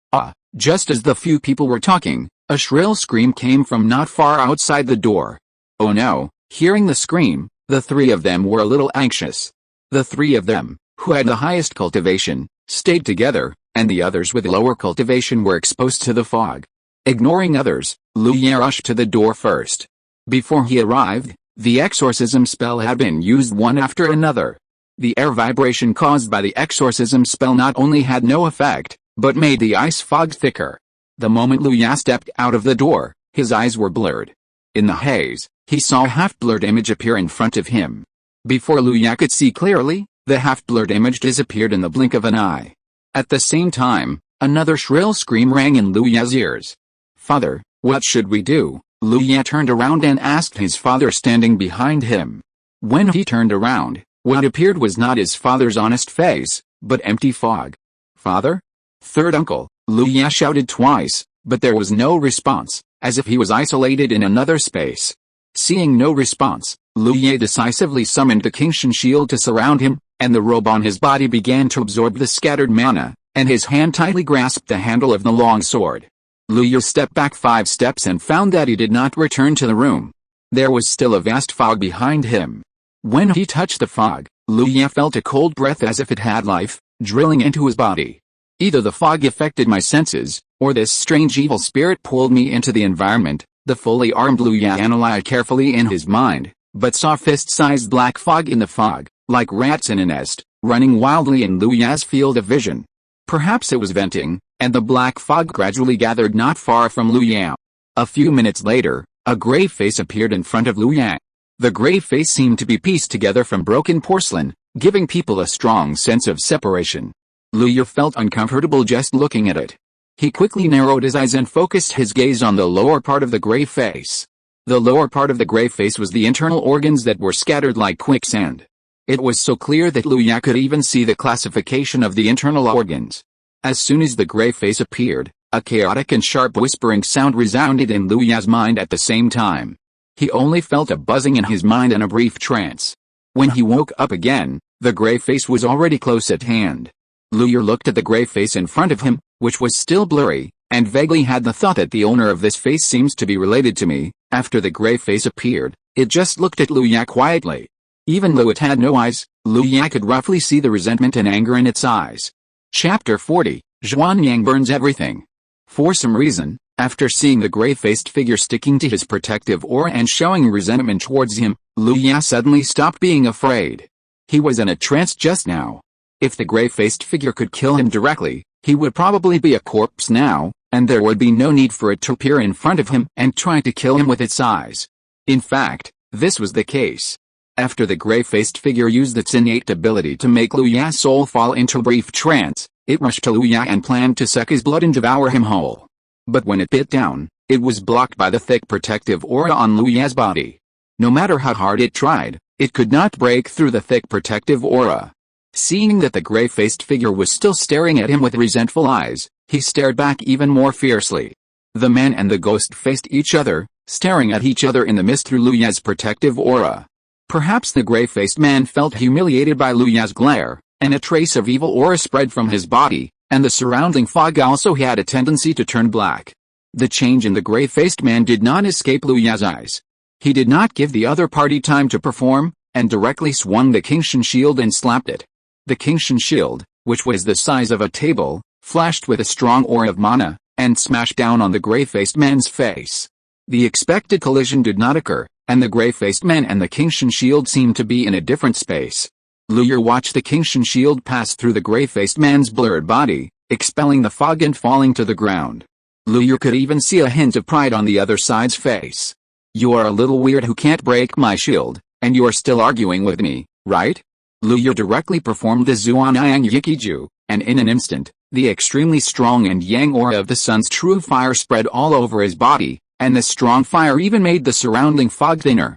Just as the few people were talking, a shrill scream came from not far outside the door. Oh no! Hearing the scream, the three of them were a little anxious. The three of them, who had the highest cultivation, stayed together, and the others with lower cultivation were exposed to the fog. Ignoring others, Lu Ye rushed to the door first. Before he arrived, the exorcism spell had been used one after another. The air vibration caused by the exorcism spell not only had no effect, but made the ice fog thicker. The moment Lu Ya stepped out of the door, his eyes were blurred. In the haze, he saw a half-blurred image appear in front of him. Before Lu Ya could see clearly, the half-blurred image disappeared in the blink of an eye. At the same time, another shrill scream rang in Lu Ya's ears. Father, what should we do? Lu Ya turned around and asked his father standing behind him. When he turned around, what appeared was not his father's honest face, but empty fog. Father? Third uncle, Lu Ya shouted twice, but there was no response, as if he was isolated in another space. Seeing no response, Lu Ye decisively summoned the Kingshan shield to surround him, and the robe on his body began to absorb the scattered mana, and his hand tightly grasped the handle of the long sword. Lu Ye stepped back 5 steps and found that he did not return to the room. There was still a vast fog behind him. When he touched the fog, Lu Ye felt a cold breath as if it had life, drilling into his body. Either the fog affected my senses, or this strange evil spirit pulled me into the environment. The fully armed Lu Ye analyzed carefully in his mind, but saw fist-sized black fog in the fog, like rats in a nest, running wildly in Lu Ye's field of vision. Perhaps it was venting, and the black fog gradually gathered not far from Lu Ye. A few minutes later, a gray face appeared in front of Lu Ye. The gray face seemed to be pieced together from broken porcelain, giving people a strong sense of separation. Lu Ye felt uncomfortable just looking at it. He quickly narrowed his eyes and focused his gaze on the lower part of the gray face. The lower part of the gray face was the internal organs that were scattered like quicksand. It was so clear that Lu Ye could even see the classification of the internal organs. As soon as the gray face appeared, a chaotic and sharp whispering sound resounded in Lu Ye's mind at the same time. He only felt a buzzing in his mind and a brief trance. When he woke up again, the gray face was already close at hand. Lu Ye looked at the gray face in front of him, which was still blurry, and vaguely had the thought that the owner of this face seems to be related to me. After the gray face appeared, it just looked at Lu Ye quietly. Even though it had no eyes, Lu Ye could roughly see the resentment and anger in its eyes. Chapter 40, Zhuan Yang burns everything. For some reason, after seeing the gray-faced figure sticking to his protective aura and showing resentment towards him, Lu Ye suddenly stopped being afraid. He was in a trance just now. If the gray-faced figure could kill him directly, he would probably be a corpse now, and there would be no need for it to appear in front of him and try to kill him with its eyes. In fact, this was the case. After the gray-faced figure used its innate ability to make Lu Ye's soul fall into a brief trance, it rushed to Lu Ye and planned to suck his blood and devour him whole. But when it bit down, It was blocked by the thick protective aura on Liu Ya's body. No matter how hard it tried, it could not break through the thick protective aura. Seeing that the gray-faced figure was still staring at him with resentful eyes, he stared back even more fiercely. The man and the ghost faced each other, staring at each other in the mist through Liu Ya's protective aura. Perhaps the gray-faced man felt humiliated by Liu Ya's glare, and a trace of evil aura spread from his body, and the surrounding fog also had a tendency to turn black. The change in the gray-faced man did not escape Liu Ya's eyes. He did not give the other party time to perform, and directly swung the Kingshan shield and slapped it. The Kingshan shield, which was the size of a table, flashed with a strong aura of mana, and smashed down on the gray-faced man's face. The expected collision did not occur, and the gray-faced man and the Kingshan shield seemed to be in a different space. Liu Ye watched the Kingshan shield pass through the gray-faced man's blurred body, expelling the fog and falling to the ground. Liu Ye could even see a hint of pride on the other side's face. "You are a little weird who can't break my shield, and you are still arguing with me, right?" Liu Ye directly performed the Zuanyang Yikiju, and in an instant, the extremely strong and yang aura of the sun's true fire spread all over his body, and the strong fire even made the surrounding fog thinner.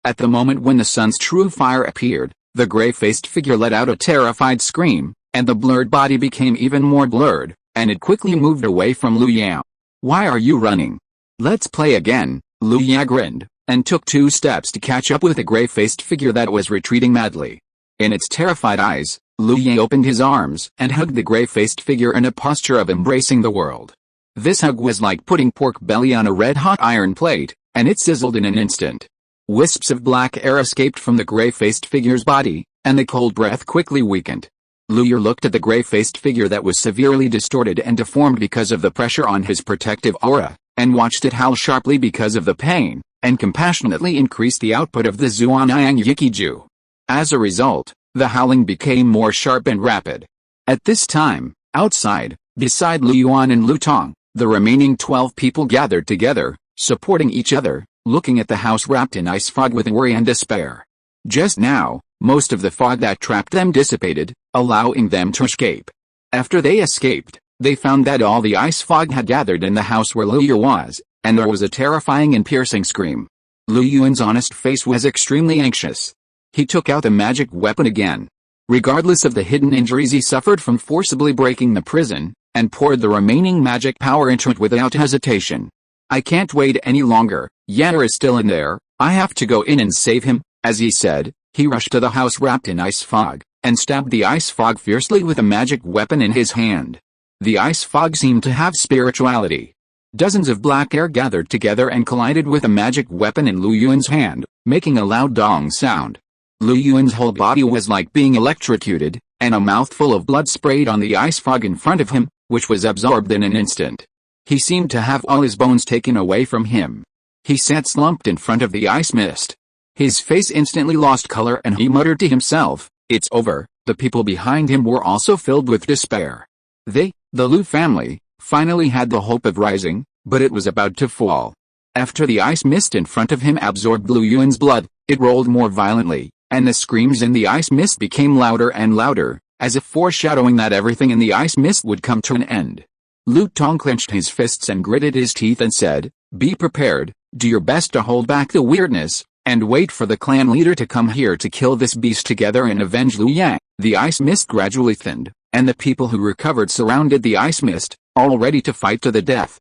At the moment when the sun's true fire appeared, the gray-faced figure let out a terrified scream, and the blurred body became even more blurred, and it quickly moved away from Liu Ye. "Why are you running? Let's play again," Liu Ye grinned, and took 2 steps to catch up with the gray-faced figure that was retreating madly. In its terrified eyes, Liu Ye opened his arms and hugged the gray-faced figure in a posture of embracing the world. This hug was like putting pork belly on a red-hot iron plate, and it sizzled in an instant. Wisps of black air escaped from the gray-faced figure's body, and the cold breath quickly weakened. Liu Ye looked at the gray-faced figure that was severely distorted and deformed because of the pressure on his protective aura, and watched it howl sharply because of the pain, and compassionately increased the output of the Zuanyang Yikiju. As a result, the howling became more sharp and rapid. At this time, outside, beside Liu Yuan and Lu Tong, the remaining 12 people gathered together, supporting each other, looking at the house wrapped in ice fog with worry and despair. Just now, most of the fog that trapped them dissipated, allowing them to escape. After they escaped, they found that all the ice fog had gathered in the house where Liu Ye was, and there was a terrifying and piercing scream. Liu Yuan's honest face was extremely anxious. He took out the magic weapon again. Regardless of the hidden injuries he suffered from forcibly breaking the prison, and poured the remaining magic power into it without hesitation. "I can't wait any longer. Heir is still in there. I have to go in and save him." As he said, he rushed to the house wrapped in ice fog, and stabbed the ice fog fiercely with a magic weapon in his hand. The ice fog seemed to have spirituality. Dozens of black air gathered together and collided with a magic weapon in Liu Yuan's hand, making a loud dong sound. Liu Yuan's whole body was like being electrocuted, and a mouthful of blood sprayed on the ice fog in front of him, which was absorbed in an instant. He seemed to have all his bones taken away from him. He sat slumped in front of the ice mist. His face instantly lost color and he muttered to himself, "It's over." The people behind him were also filled with despair. They, the Liu family, finally had the hope of rising, but it was about to fall. After the ice mist in front of him absorbed Liu Yuan's blood, it rolled more violently, and the screams in the ice mist became louder and louder, as if foreshadowing that everything in the ice mist would come to an end. Lu Tong clenched his fists and gritted his teeth and said, "Be prepared, do your best to hold back the weirdness, and wait for the clan leader to come here to kill this beast together and avenge Liu Yang." The ice mist gradually thinned, and the people who recovered surrounded the ice mist, all ready to fight to the death.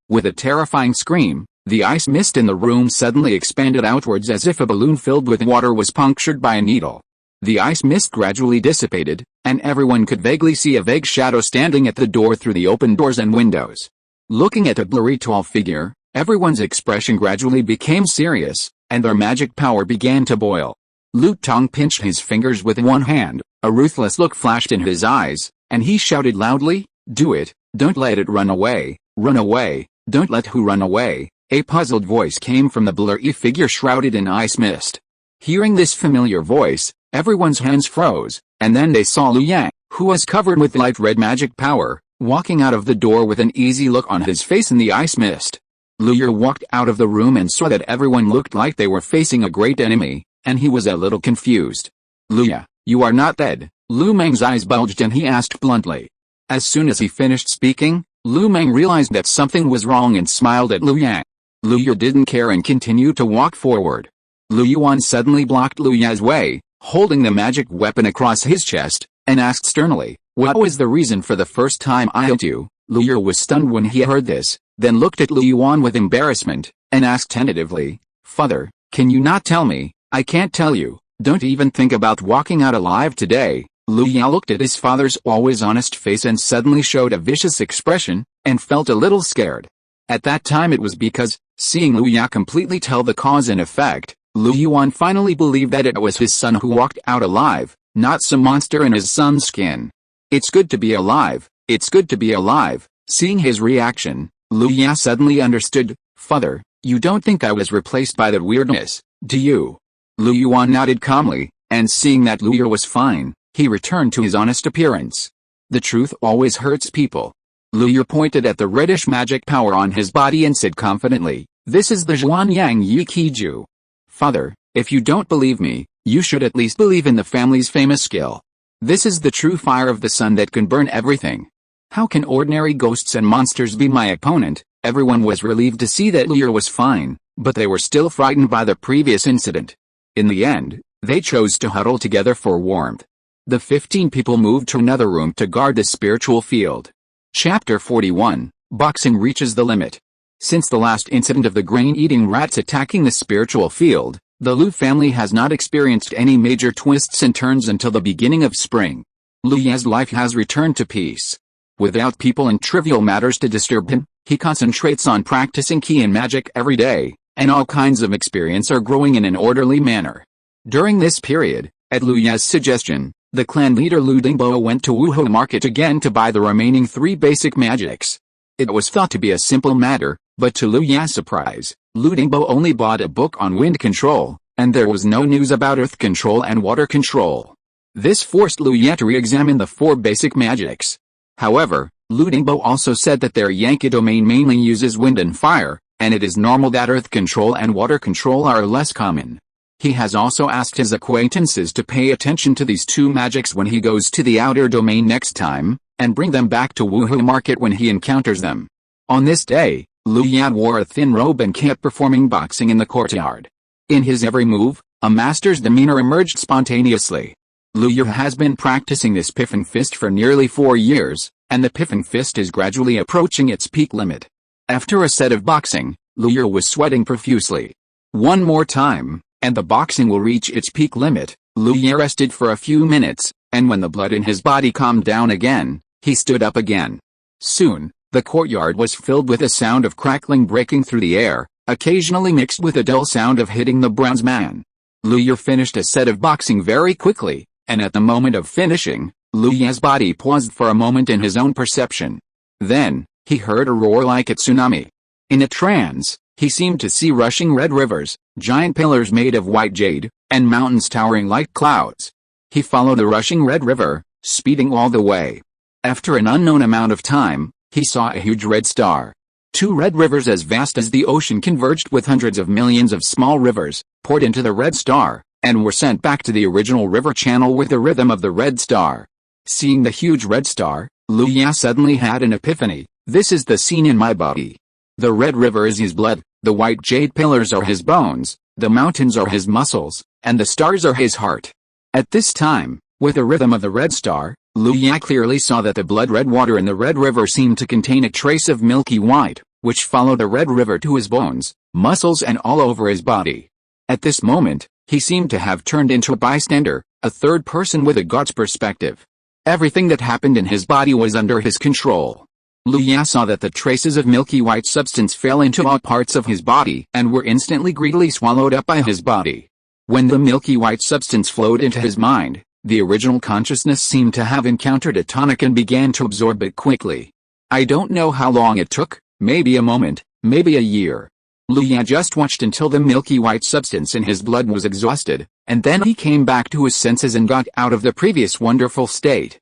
With a terrifying scream, the ice mist in the room suddenly expanded outwards as if a balloon filled with water was punctured by a needle. The ice mist gradually dissipated, and everyone could vaguely see a vague shadow standing at the door through the open doors and windows. Looking at a blurry tall figure, everyone's expression gradually became serious, and their magic power began to boil. Lu Tong pinched his fingers with one hand, a ruthless look flashed in his eyes, and he shouted loudly, "Do it, don't let it run away, don't let who run away." A puzzled voice came from the blurry figure shrouded in ice mist. Hearing this familiar voice, everyone's hands froze, and then they saw Liu Yang, who was covered with light red magic power, walking out of the door with an easy look on his face in the ice mist. Liu Ye walked out of the room and saw that everyone looked like they were facing a great enemy, and he was a little confused. "Liu Ye, you are not dead." Lu Meng's eyes bulged and he asked bluntly. As soon as he finished speaking, Lu Meng realized that something was wrong and smiled at Lu Yang. Lu Yu didn't care and continued to walk forward. Lu Yuan suddenly blocked Lu Ya's way, holding the magic weapon across his chest, and asked sternly, "What was the reason for the first time I helped you?" Lu Yu was stunned when he heard this, then looked at Lu Yuan with embarrassment, and asked tentatively, "Father, can you not tell me?" "I can't tell you. Don't even think about walking out alive today." Lu Ya looked at his father's always honest face and suddenly showed a vicious expression, and felt a little scared. At that time it was because, seeing Lu Ya completely tell the cause and effect, Lu Yuan finally believed that it was his son who walked out alive, not some monster in his son's skin. "It's good to be alive, it's good to be alive." Seeing his reaction, Lu Ya suddenly understood. "Father, you don't think I was replaced by that weirdness, do you?" Lu Yuan nodded calmly, and seeing that Lu Yu was fine, he returned to his honest appearance. The truth always hurts people. Lu Yu pointed at the reddish magic power on his body and said confidently, "This is the Zhuanyang Yi Qiju." "Father, if you don't believe me, you should at least believe in the family's famous skill. This is the true fire of the sun that can burn everything. How can ordinary ghosts and monsters be my opponent?" Everyone was relieved to see that Lu Yu was fine, but they were still frightened by the previous incident. In the end, they chose to huddle together for warmth. The 15 people moved to another room to guard the spiritual field. Chapter 41, Boxing reaches the limit. Since the last incident of the grain-eating rats attacking the spiritual field, the Lu family has not experienced any major twists and turns until the beginning of spring. Lu Ya's life has returned to peace. Without people and trivial matters to disturb him, he concentrates on practicing Qi and magic every day, and all kinds of experience are growing in an orderly manner. During this period, at Lu Ya's suggestion, the clan leader Lu Dingbo went to Wuhou Market again to buy the remaining 3 basic magics. It was thought to be a simple matter, but to Lu Ya's surprise, Lu Dingbo only bought a book on wind control, and there was no news about earth control and water control. This forced Lu Ya to re-examine the 4 basic magics. However, Lu Dingbo also said that their Yankee domain mainly uses wind and fire, and it is normal that earth control and water control are less common. He has also asked his acquaintances to pay attention to these 2 magics when he goes to the outer domain next time, and bring them back to Wuhou Market when he encounters them. On this day, Lu Ya wore a thin robe and kept performing boxing in the courtyard. In his every move, a master's demeanor emerged spontaneously. Lu Yu has been practicing this Piffin Fist for nearly 4 years, and the Piffin Fist is gradually approaching its peak limit. After a set of boxing, Lu Yu was sweating profusely. One more time, and the boxing will reach its peak limit. Lu Yu rested for a few minutes, and when the blood in his body calmed down again, he stood up again. Soon, the courtyard was filled with a sound of crackling breaking through the air, occasionally mixed with a dull sound of hitting the bronze man. Lu Yu finished a set of boxing very quickly, and at the moment of finishing, Lu Ya's body paused for a moment in his own perception. Then, he heard a roar like a tsunami. In a trance, he seemed to see rushing red rivers, giant pillars made of white jade, and mountains towering like clouds. He followed the rushing red river, speeding all the way. After an unknown amount of time, he saw a huge red star. 2 red rivers as vast as the ocean converged with hundreds of millions of small rivers, poured into the red star, and were sent back to the original river channel with the rhythm of the red star. Seeing the huge red star, Lu Ya suddenly had an epiphany. This is the scene in my body. The red river is his blood, the white jade pillars are his bones, the mountains are his muscles, and the stars are his heart. At this time, with the rhythm of the red star, Lu Ya clearly saw that the blood-red water in the red river seemed to contain a trace of milky white, which followed the red river to his bones, muscles and all over his body. At this moment, he seemed to have turned into a bystander, a third person with a god's perspective. Everything that happened in his body was under his control. Lu Ya saw that the traces of milky white substance fell into all parts of his body and were instantly greedily swallowed up by his body. When the milky white substance flowed into his mind, the original consciousness seemed to have encountered a tonic and began to absorb it quickly. I don't know how long it took, maybe a moment, maybe a year. Lu Ya just watched until the milky white substance in his blood was exhausted, and then he came back to his senses and got out of the previous wonderful state.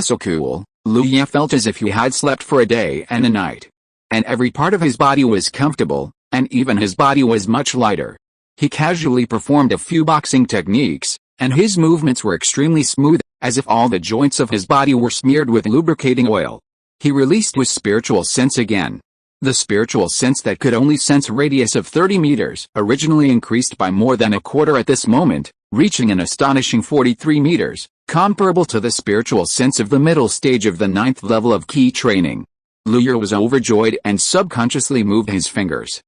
So cool, Lu Ya felt as if he had slept for a day and a night. And every part of his body was comfortable, and even his body was much lighter. He casually performed a few boxing techniques, and his movements were extremely smooth, as if all the joints of his body were smeared with lubricating oil. He released his spiritual sense again. The spiritual sense that could only sense a radius of 30 meters originally increased by more than a quarter at this moment, reaching an astonishing 43 meters, comparable to the spiritual sense of the middle stage of the 9th level of key training. Liu was overjoyed and subconsciously moved his fingers.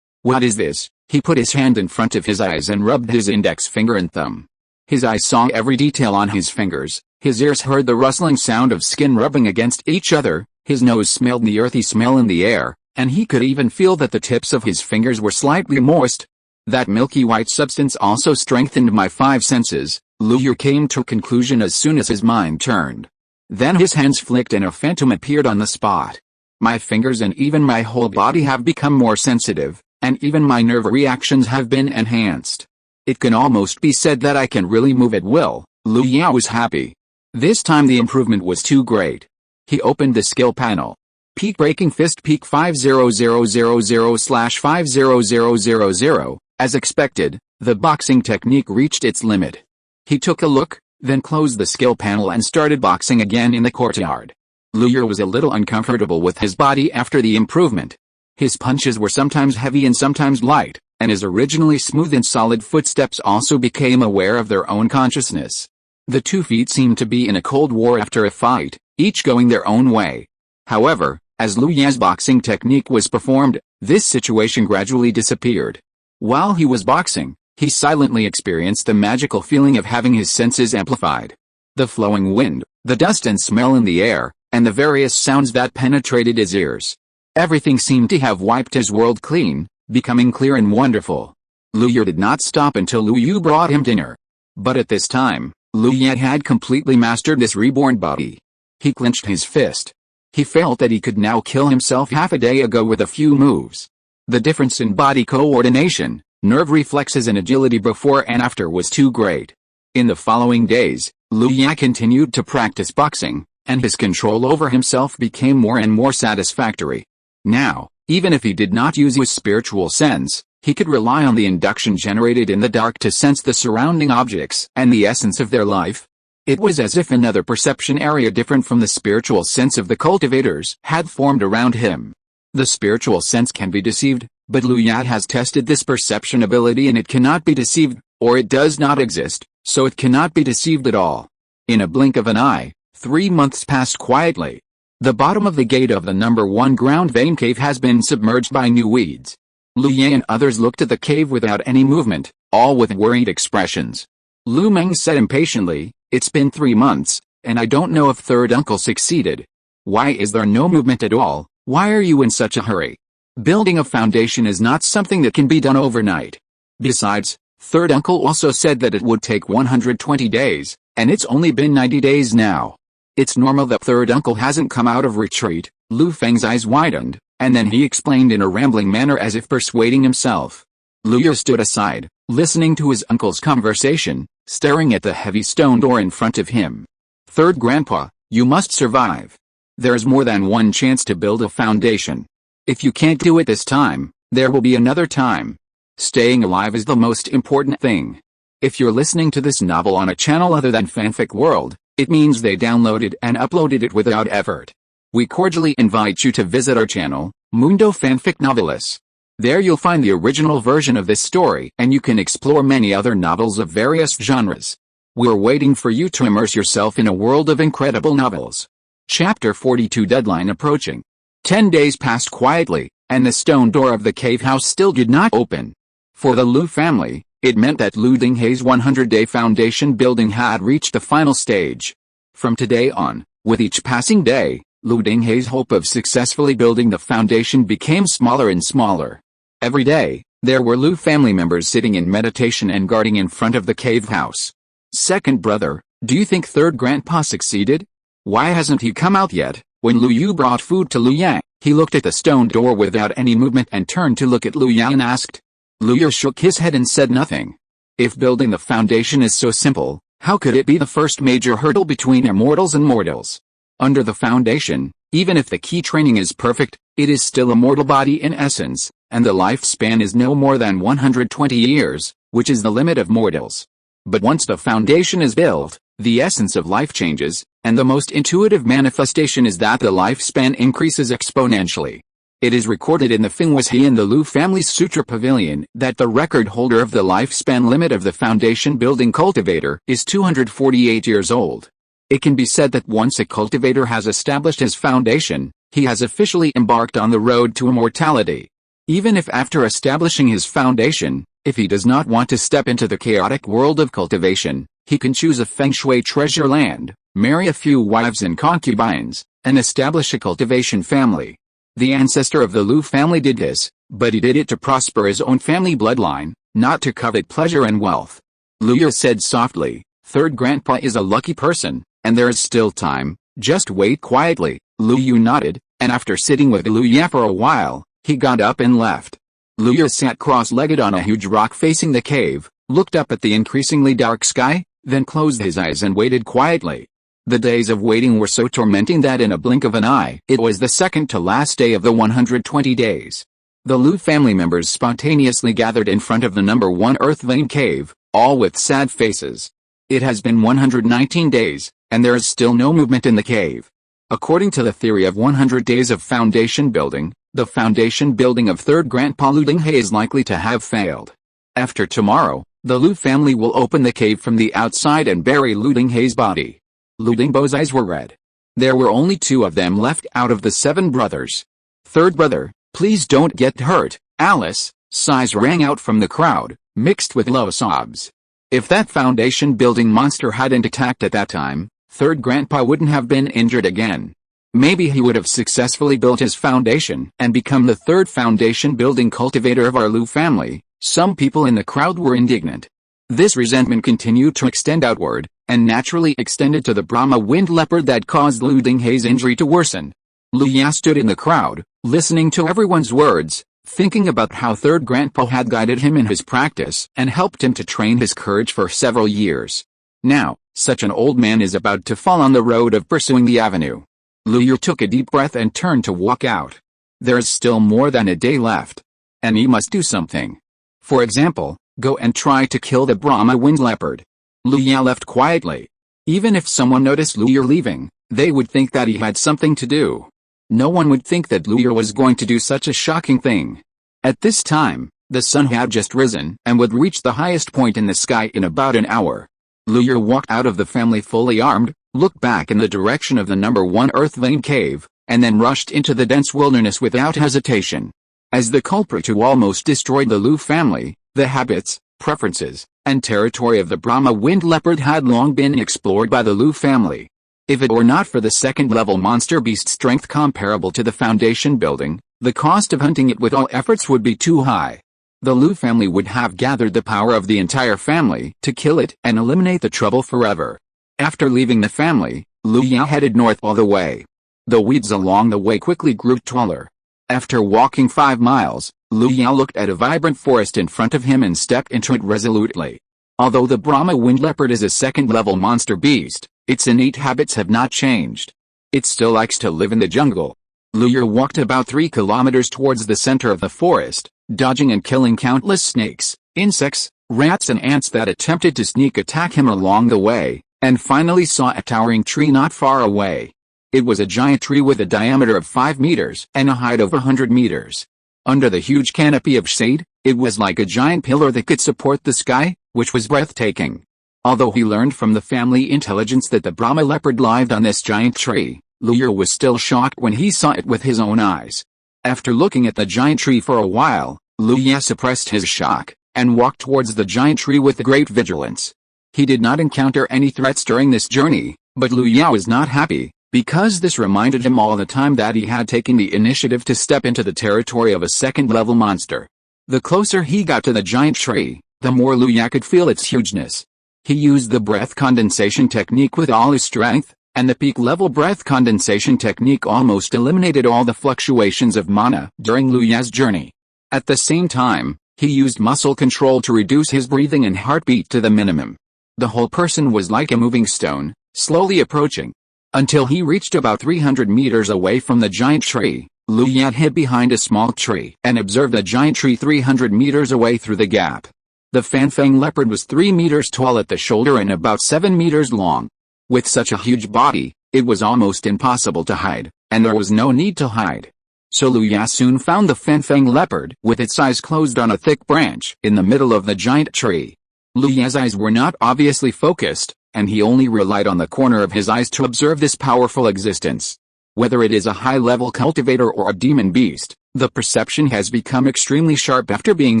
What is this? He put his hand in front of his eyes and rubbed his index finger and thumb. His eyes saw every detail on his fingers, his ears heard the rustling sound of skin rubbing against each other, his nose smelled the earthy smell in the air, and he could even feel that the tips of his fingers were slightly moist. That milky white substance also strengthened my 5 senses, Liu came to a conclusion as soon as his mind turned. Then his hands flicked and a phantom appeared on the spot. My fingers and even my whole body have become more sensitive, and even my nerve reactions have been enhanced. It can almost be said that I can really move at will. Liu was happy. This time the improvement was too great. He opened the skill panel. Peak Breaking Fist Peak 50000/50000. As expected, the boxing technique reached its limit. He took a look, then closed the skill panel and started boxing again in the courtyard. Liu was a little uncomfortable with his body after the improvement. His punches were sometimes heavy and sometimes light, and his originally smooth and solid footsteps also became aware of their own consciousness. The 2 feet seemed to be in a cold war after a fight, each going their own way. However, as Liu's boxing technique was performed, this situation gradually disappeared. While he was boxing, he silently experienced the magical feeling of having his senses amplified. The flowing wind, the dust and smell in the air, and the various sounds that penetrated his ears. Everything seemed to have wiped his world clean, becoming clear and wonderful. Liu did not stop until Liu brought him dinner. But at this time, Liu had completely mastered this reborn body. He clenched his fist. He felt that he could now kill himself half a day ago with a few moves. The difference in body coordination, nerve reflexes and agility before and after was too great. In the following days, Liu continued to practice boxing, and his control over himself became more and more satisfactory. Now, even if he did not use his spiritual sense, he could rely on the induction generated in the dark to sense the surrounding objects and the essence of their life. It was as if another perception area different from the spiritual sense of the cultivators had formed around him. The spiritual sense can be deceived, but Liu has tested this perception ability and it cannot be deceived, or it does not exist, so it cannot be deceived at all. In a blink of an eye, 3 months passed quietly. The bottom of the gate of the number 1 ground vein cave has been submerged by new weeds. Liu and others looked at the cave without any movement, all with worried expressions. Lu Meng said impatiently, "It's been 3 months, and I don't know if third uncle succeeded. Why is there no movement at all? Why are you in such a hurry? Building a foundation is not something that can be done overnight. Besides, third uncle also said that it would take 120 days, and it's only been 90 days now. It's normal that third uncle hasn't come out of retreat." Lu Feng's eyes widened, and then he explained in a rambling manner as if persuading himself. Liu stood aside, listening to his uncle's conversation, staring at the heavy stone door in front of him. "Third grandpa, you must survive. There's more than one chance to build a foundation. If you can't do it this time, there will be another time. Staying alive is the most important thing." If you're listening to this novel on a channel other than Fanfic World, it means they downloaded and uploaded it without effort. We cordially invite you to visit our channel, Mundo Fanfic Novelis. There you'll find the original version of this story and you can explore many other novels of various genres. We're waiting for you to immerse yourself in a world of incredible novels. Chapter 42 Deadline approaching. 10 days passed quietly, and the stone door of the cave house still did not open. For the Lu family, it meant that Lu Dinghei's 100-day foundation building had reached the final stage. From today on, with each passing day, Lu Dinghei's hope of successfully building the foundation became smaller and smaller. Every day, there were Lu family members sitting in meditation and guarding in front of the cave house. "Second brother, do you think third grandpa succeeded? Why hasn't he come out yet?" When Lu Yu brought food to Lu Yang, he looked at the stone door without any movement and turned to look at Lu Yang and asked. Lu Yu shook his head and said nothing. If building the foundation is so simple, how could it be the first major hurdle between immortals and mortals? Under the foundation, even if the key training is perfect, it is still a mortal body in essence, and the lifespan is no more than 120 years, which is the limit of mortals. But once the foundation is built, the essence of life changes, And the most intuitive manifestation is that the lifespan increases exponentially. It is recorded in the Fingwas and the Lu family's Sutra Pavilion that the record holder of the lifespan limit of the foundation building cultivator is 248 years old. It can be said that once a cultivator has established his foundation, he has officially embarked on the road to immortality. Even if after establishing his foundation, if he does not want to step into the chaotic world of cultivation, he can choose a feng shui treasure land, marry a few wives and concubines, and establish a cultivation family. The ancestor of the Lu family did this, but he did it to prosper his own family bloodline, not to covet pleasure and wealth. Lu said softly, "Third grandpa is a lucky person, and there is still time, just wait quietly." Lu nodded, and after sitting with Lu for a while, he got up and left. Lu sat cross-legged on a huge rock facing the cave, looked up at the increasingly dark sky, then closed his eyes and waited quietly. The days of waiting were so tormenting that in a blink of an eye, it was the second to last day of the 120 days. The Lu family members spontaneously gathered in front of the number 1 earth vein cave, all with sad faces. It has been 119 days, and there is still no movement in the cave. According to the theory of 100 days of foundation building, the foundation building of third grandpa Lu Dinghe is likely to have failed. After tomorrow, the Lu family will open the cave from the outside and bury Lu Dinghe's body. Lu Dingbo's eyes were red. There were only 2 of them left out of the 7 brothers. "Third brother, please don't get hurt, Alice," sighs rang out from the crowd, mixed with low sobs. If that foundation building monster hadn't attacked at that time, third grandpa wouldn't have been injured again. Maybe he would have successfully built his foundation and become the third foundation building cultivator of our Lu family. Some people in the crowd were indignant. This resentment continued to extend outward, and naturally extended to the Brahma wind leopard that caused Lu Dinghe's injury to worsen. Lu stood in the crowd, listening to everyone's words, thinking about how third grandpa had guided him in his practice and helped him to train his courage for several years. Now, such an old man is about to fall on the road of pursuing the avenue. Lu took a deep breath and turned to walk out. There is still more than a day left. And he must do something. For example, go and try to kill the Brahma wind leopard. Lu left quietly. Even if someone noticed Lu leaving, they would think that he had something to do. No one would think that Lu was going to do such a shocking thing. At this time, the sun had just risen and would reach the highest point in the sky in about an hour. Lu walked out of the family fully armed, looked back in the direction of the number 1 earth vein cave, and then rushed into the dense wilderness without hesitation. As the culprit who almost destroyed the Lu family, the habits, preferences, and territory of the Brahma wind leopard had long been explored by the Lu family. If it were not for the second-level monster beast strength comparable to the foundation building, the cost of hunting it with all efforts would be too high. The Lu family would have gathered the power of the entire family to kill it and eliminate the trouble forever. After leaving the family, Lu headed north all the way. The weeds along the way quickly grew taller. After walking 5 miles, Lu looked at a vibrant forest in front of him and stepped into it resolutely. Although the Brahma wind leopard is a second-level monster beast, its innate habits have not changed. It still likes to live in the jungle. Lu walked about 3 kilometers towards the center of the forest, dodging and killing countless snakes, insects, rats and ants that attempted to sneak attack him along the way, and finally saw a towering tree not far away. It was a giant tree with a diameter of 5 meters and a height of 100 meters. Under the huge canopy of shade, it was like a giant pillar that could support the sky, which was breathtaking. Although he learned from the family intelligence that the Brahma leopard lived on this giant tree, Lu was still shocked when he saw it with his own eyes. After looking at the giant tree for a while, Lu suppressed his shock, and walked towards the giant tree with great vigilance. He did not encounter any threats during this journey, but Lu was not happy, because this reminded him all the time that he had taken the initiative to step into the territory of a second-level monster. The closer he got to the giant tree, the more Lu could feel its hugeness. He used the breath condensation technique with all his strength, and the peak-level breath condensation technique almost eliminated all the fluctuations of mana during Lu's journey. At the same time, he used muscle control to reduce his breathing and heartbeat to the minimum. The whole person was like a moving stone, slowly approaching. Until he reached about 300 meters away from the giant tree, Lu hid behind a small tree and observed the giant tree 300 meters away through the gap. The Fanfang leopard was 3 meters tall at the shoulder and about 7 meters long. With such a huge body, it was almost impossible to hide, and there was no need to hide. So Lu Ya soon found the Fanfang leopard with its eyes closed on a thick branch in the middle of the giant tree. Lu Ya's eyes were not obviously focused, and he only relied on the corner of his eyes to observe this powerful existence. Whether it is a high-level cultivator or a demon beast, the perception has become extremely sharp after being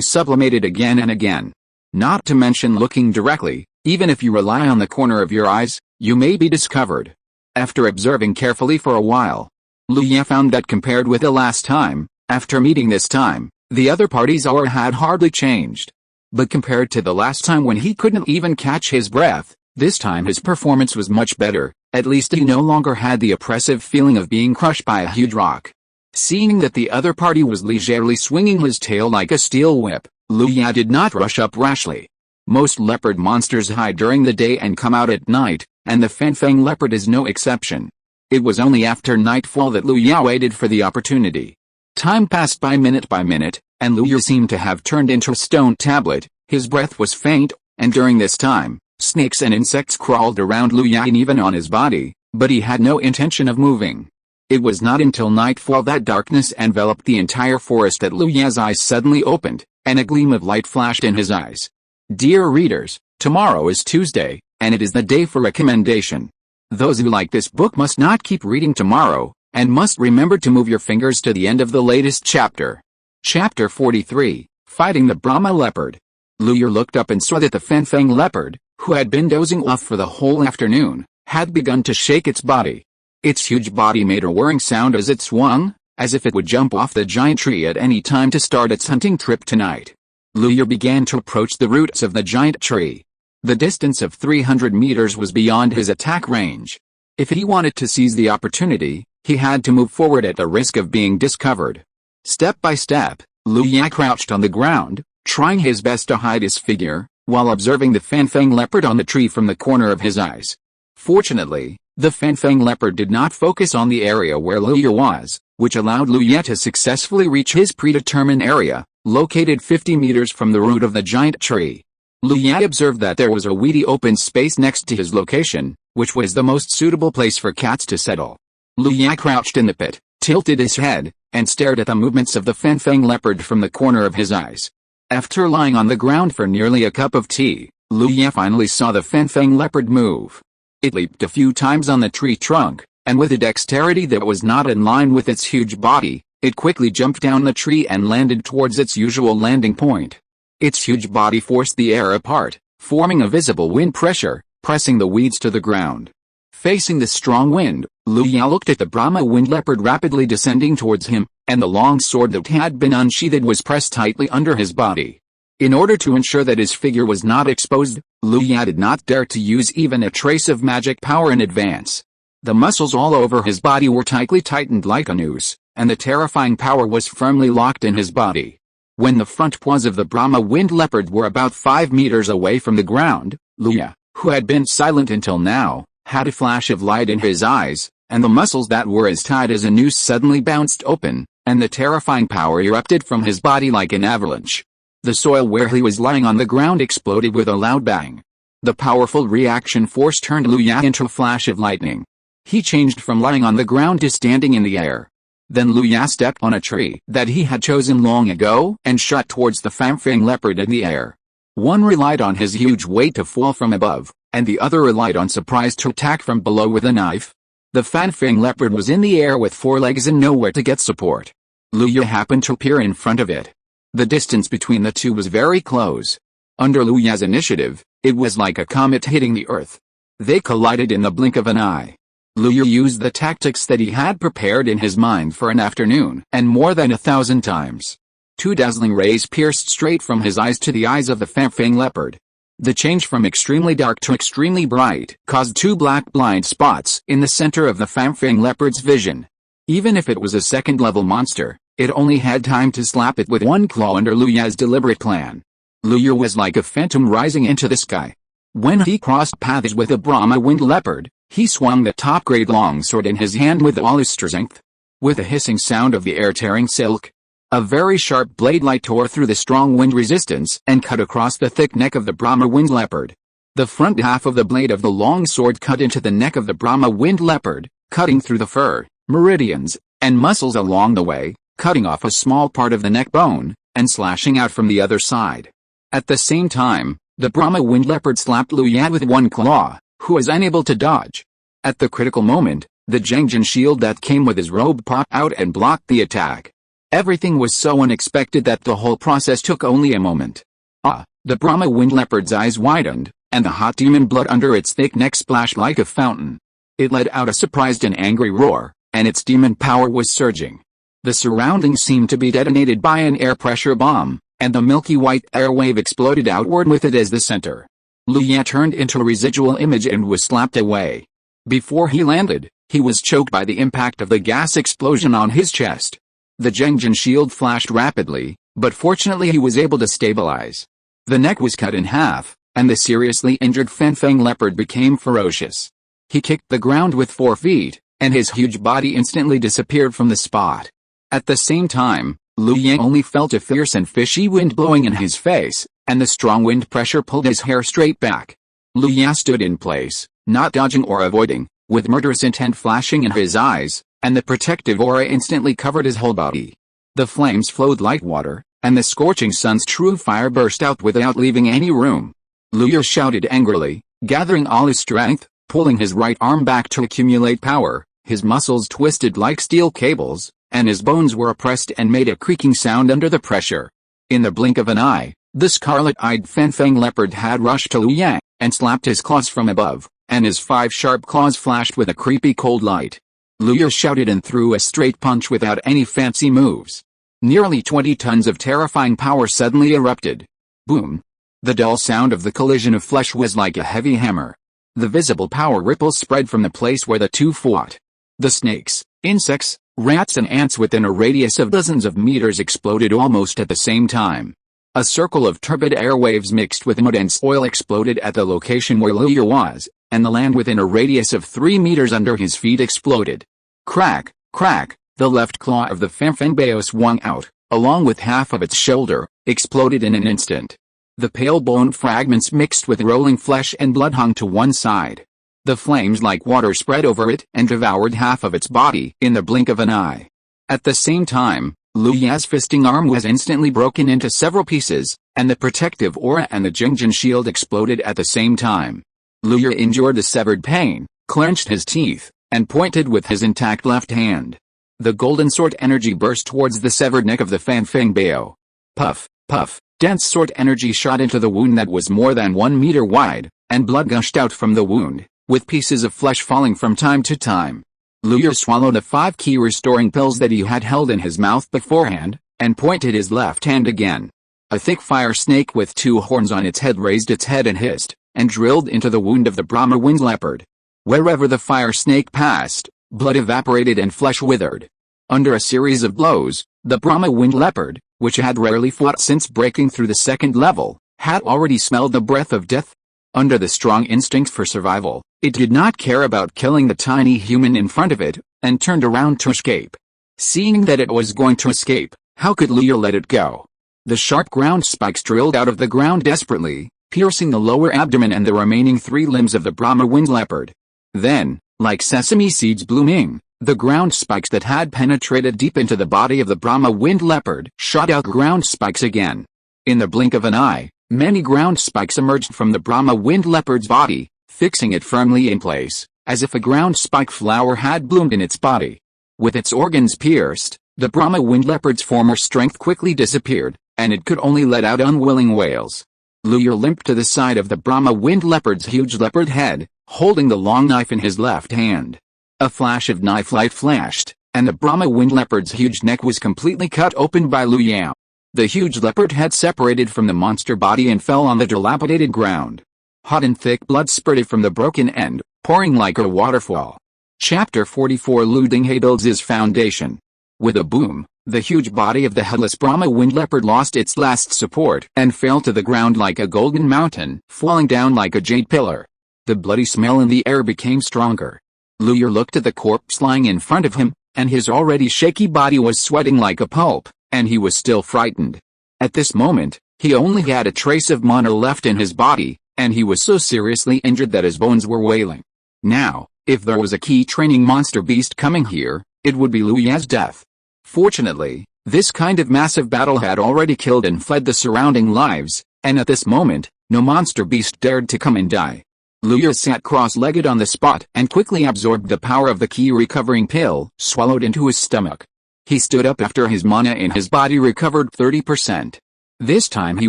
sublimated again and again. Not to mention looking directly, even if you rely on the corner of your eyes, you may be discovered. After observing carefully for a while, Lu Ya found that compared with the last time, after meeting this time, the other party's aura had hardly changed. But compared to the last time when he couldn't even catch his breath, this time his performance was much better. At least he no longer had the oppressive feeling of being crushed by a huge rock. Seeing that the other party was leisurely swinging his tail like a steel whip, Lu Ya did not rush up rashly. Most leopard monsters hide during the day and come out at night, and the Fanfang leopard is no exception. It was only after nightfall that Lu Ya waited for the opportunity. Time passed by minute, and Lu Ya seemed to have turned into a stone tablet. His breath was faint, and during this time, snakes and insects crawled around Lu Ya and even on his body, but he had no intention of moving. It was not until nightfall that darkness enveloped the entire forest that Lu Ya's eyes suddenly opened, and a gleam of light flashed in his eyes. Dear readers, tomorrow is Tuesday, and it is the day for recommendation. Those who like this book must not keep reading tomorrow, and must remember to move your fingers to the end of the latest chapter. Chapter 43, Fighting the Brahma Leopard. Lu Ya looked up and saw that the Fanfang leopard, who had been dozing off for the whole afternoon, had begun to shake its body. Its huge body made a whirring sound as it swung, as if it would jump off the giant tree at any time to start its hunting trip tonight. Lu Ya began to approach the roots of the giant tree. The distance of 300 meters was beyond his attack range. If he wanted to seize the opportunity, he had to move forward at the risk of being discovered. Step by step, Lu Ya crouched on the ground, trying his best to hide his figure, while observing the Fanfang leopard on the tree from the corner of his eyes. Fortunately, the Fanfang leopard did not focus on the area where Lu Ya was, which allowed Lu Ya to successfully reach his predetermined area, located 50 meters from the root of the giant tree. Lu Ya observed that there was a weedy open space next to his location, which was the most suitable place for cats to settle. Lu Ya crouched in the pit, tilted his head, and stared at the movements of the Fanfang leopard from the corner of his eyes. After lying on the ground for nearly a cup of tea, Lu Ya finally saw the Fanfang leopard move. It leaped a few times on the tree trunk, and with a dexterity that was not in line with its huge body, it quickly jumped down the tree and landed towards its usual landing point. Its huge body forced the air apart, forming a visible wind pressure, pressing the weeds to the ground. Facing the strong wind, Lu Ya looked at the Brahma wind leopard rapidly descending towards him, and the long sword that had been unsheathed was pressed tightly under his body. In order to ensure that his figure was not exposed, Lu Ya did not dare to use even a trace of magic power in advance. The muscles all over his body were tightly tightened like a noose, and the terrifying power was firmly locked in his body. When the front paws of the Brahma wind leopard were about 5 meters away from the ground, Lu Ya, who had been silent until now, had a flash of light in his eyes, and the muscles that were as tight as a noose suddenly bounced open, and the terrifying power erupted from his body like an avalanche. The soil where he was lying on the ground exploded with a loud bang. The powerful reaction force turned Lu Ya into a flash of lightning. He changed from lying on the ground to standing in the air. Then Lu Ya stepped on a tree that he had chosen long ago and shot towards the Fanfang leopard in the air. One relied on his huge weight to fall from above, and the other relied on surprise to attack from below with a knife. The Fanfang leopard was in the air with 4 legs and nowhere to get support. Lu Ya happened to appear in front of it. The distance between the two was very close. Under Lu Ya's initiative, it was like a comet hitting the earth. They collided in the blink of an eye. Lu Ya used the tactics that he had prepared in his mind for an afternoon, and more than 1,000 times. 2 dazzling rays pierced straight from his eyes to the eyes of the Fanfang leopard. The change from extremely dark to extremely bright caused 2 black blind spots in the center of the Fanfang leopard's vision. Even if it was a second-level monster, it only had time to slap it with 1 claw under Lu Ya's deliberate plan. Lu Ya was like a phantom rising into the sky. When he crossed paths with a Brahma wind leopard, he swung the top-grade longsword in his hand with all his strength. With a hissing sound of the air tearing silk, a very sharp blade light tore through the strong wind resistance and cut across the thick neck of the Brahma wind leopard. The front half of the blade of the long sword cut into the neck of the Brahma winged leopard, cutting through the fur, meridians, and muscles along the way, cutting off a small part of the neck bone, and slashing out from the other side. At the same time, the Brahma winged leopard slapped Liu Yan with one claw, who was unable to dodge. At the critical moment, the Zhengjin shield that came with his robe popped out and blocked the attack. Everything was so unexpected that the whole process took only a moment. The Brahma winged leopard's eyes widened, and the hot demon blood under its thick neck splashed like a fountain. It let out a surprised and angry roar, and its demon power was surging. The surroundings seemed to be detonated by an air pressure bomb, and the milky white air wave exploded outward with it as the center. Liu Yan turned into a residual image and was slapped away. Before he landed, he was choked by the impact of the gas explosion on his chest. The Zhengjin shield flashed rapidly, but fortunately he was able to stabilize. The neck was cut in half, and the seriously injured Fenfeng leopard became ferocious. He kicked the ground with 4 feet, and his huge body instantly disappeared from the spot. At the same time, Liu Yan only felt a fierce and fishy wind blowing in his face, and the strong wind pressure pulled his hair straight back. Liu Yan stood in place, not dodging or avoiding, with murderous intent flashing in his eyes, and the protective aura instantly covered his whole body. The flames flowed like water, and the scorching sun's true fire burst out without leaving any room. Liu Yan shouted angrily, gathering all his strength, pulling his right arm back to accumulate power. His muscles twisted like steel cables, and his bones were oppressed and made a creaking sound under the pressure. In the blink of an eye, the scarlet-eyed Fenfeng leopard had rushed to Liu Yan, and slapped his claws from above, and his 5 sharp claws flashed with a creepy cold light. Liu Yan shouted and threw a straight punch without any fancy moves. Nearly 20 tons of terrifying power suddenly erupted. Boom! The dull sound of the collision of flesh was like a heavy hammer. The visible power ripples spread from the place where the two fought. The snakes, insects, rats and ants within a radius of dozens of meters exploded almost at the same time. A circle of turbid air waves mixed with mud and soil exploded at the location where Liu Yan was, and the land within a radius of 3 meters under his feet exploded. Crack, crack, the left claw of the Fenfeng Bao swung out, along with half of its shoulder, exploded in an instant. The pale bone fragments mixed with rolling flesh and blood hung to one side. The flames like water spread over it and devoured half of its body in the blink of an eye. At the same time, Liu Yan's fisting arm was instantly broken into several pieces, and the protective aura and the Zhengjin shield exploded at the same time. Liu Yan endured the severed pain, clenched his teeth, and pointed with his intact left hand. The golden sword energy burst towards the severed neck of the Fenfeng Bao. Puff, puff, dense sword energy shot into the wound that was more than 1 meter wide, and blood gushed out from the wound, with pieces of flesh falling from time to time. Liu Yan swallowed the 5 key restoring pills that he had held in his mouth beforehand, and pointed his left hand again. A thick fire snake with 2 horns on its head raised its head and hissed, and drilled into the wound of the Brahma winged leopard. Wherever the fire snake passed, blood evaporated and flesh withered. Under a series of blows, the Brahma winged leopard, which had rarely fought since breaking through the 2nd level, had already smelled the breath of death. Under the strong instinct for survival, it did not care about killing the tiny human in front of it, and turned around to escape. Seeing that it was going to escape, how could Liu Yan let it go? The sharp ground spikes drilled out of the ground desperately, piercing the lower abdomen and the remaining 3 limbs of the Brahma winged leopard. Then, like sesame seeds blooming, the ground spikes that had penetrated deep into the body of the Brahma winged leopard shot out ground spikes again. In the blink of an eye, many ground spikes emerged from the Brahma winged leopard's body, fixing it firmly in place, as if a ground spike flower had bloomed in its body. With its organs pierced, the Brahma winged leopard's former strength quickly disappeared, and it could only let out unwilling wails. Liu Yan limped to the side of the Brahma winged leopard's huge leopard head, holding the long knife in his left hand. A flash of knife light flashed, and the Brahma winged leopard's huge neck was completely cut open by Liu Yan. The huge leopard head separated from the monster body and fell on the dilapidated ground. Hot and thick blood spurted from the broken end, pouring like a waterfall. Chapter 44 Liu Dinghe builds his foundation. With a boom, the huge body of the headless Brahma winged leopard lost its last support and fell to the ground like a golden mountain, falling down like a jade pillar. The bloody smell in the air became stronger. Liu Yan looked at the corpse lying in front of him, and his already shaky body was sweating like a pulp, and he was still frightened. At this moment, he only had a trace of mana left in his body, and he was so seriously injured that his bones were wailing. Now, if there was a key training monster beast coming here, it would be Lu Ya's death. Fortunately, this kind of massive battle had already killed and fled the surrounding lives, and at this moment, no monster beast dared to come and die. Lu Ya sat cross-legged on the spot and quickly absorbed the power of the key recovering pill, swallowed into his stomach. He stood up after his mana in his body recovered 30%. This time he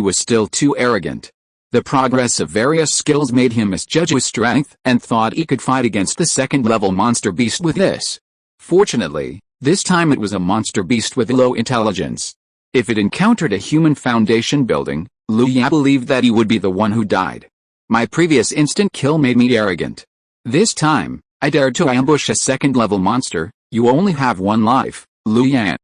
was still too arrogant. The progress of various skills made him misjudge his strength and thought he could fight against the second-level monster beast with this. Fortunately, this time it was a monster beast with low intelligence. If it encountered a human foundation building, Lu Ya believed that he would be the one who died. My previous instant kill made me arrogant. This time, I dared to ambush a second-level monster. You only have one life, Lu Ya.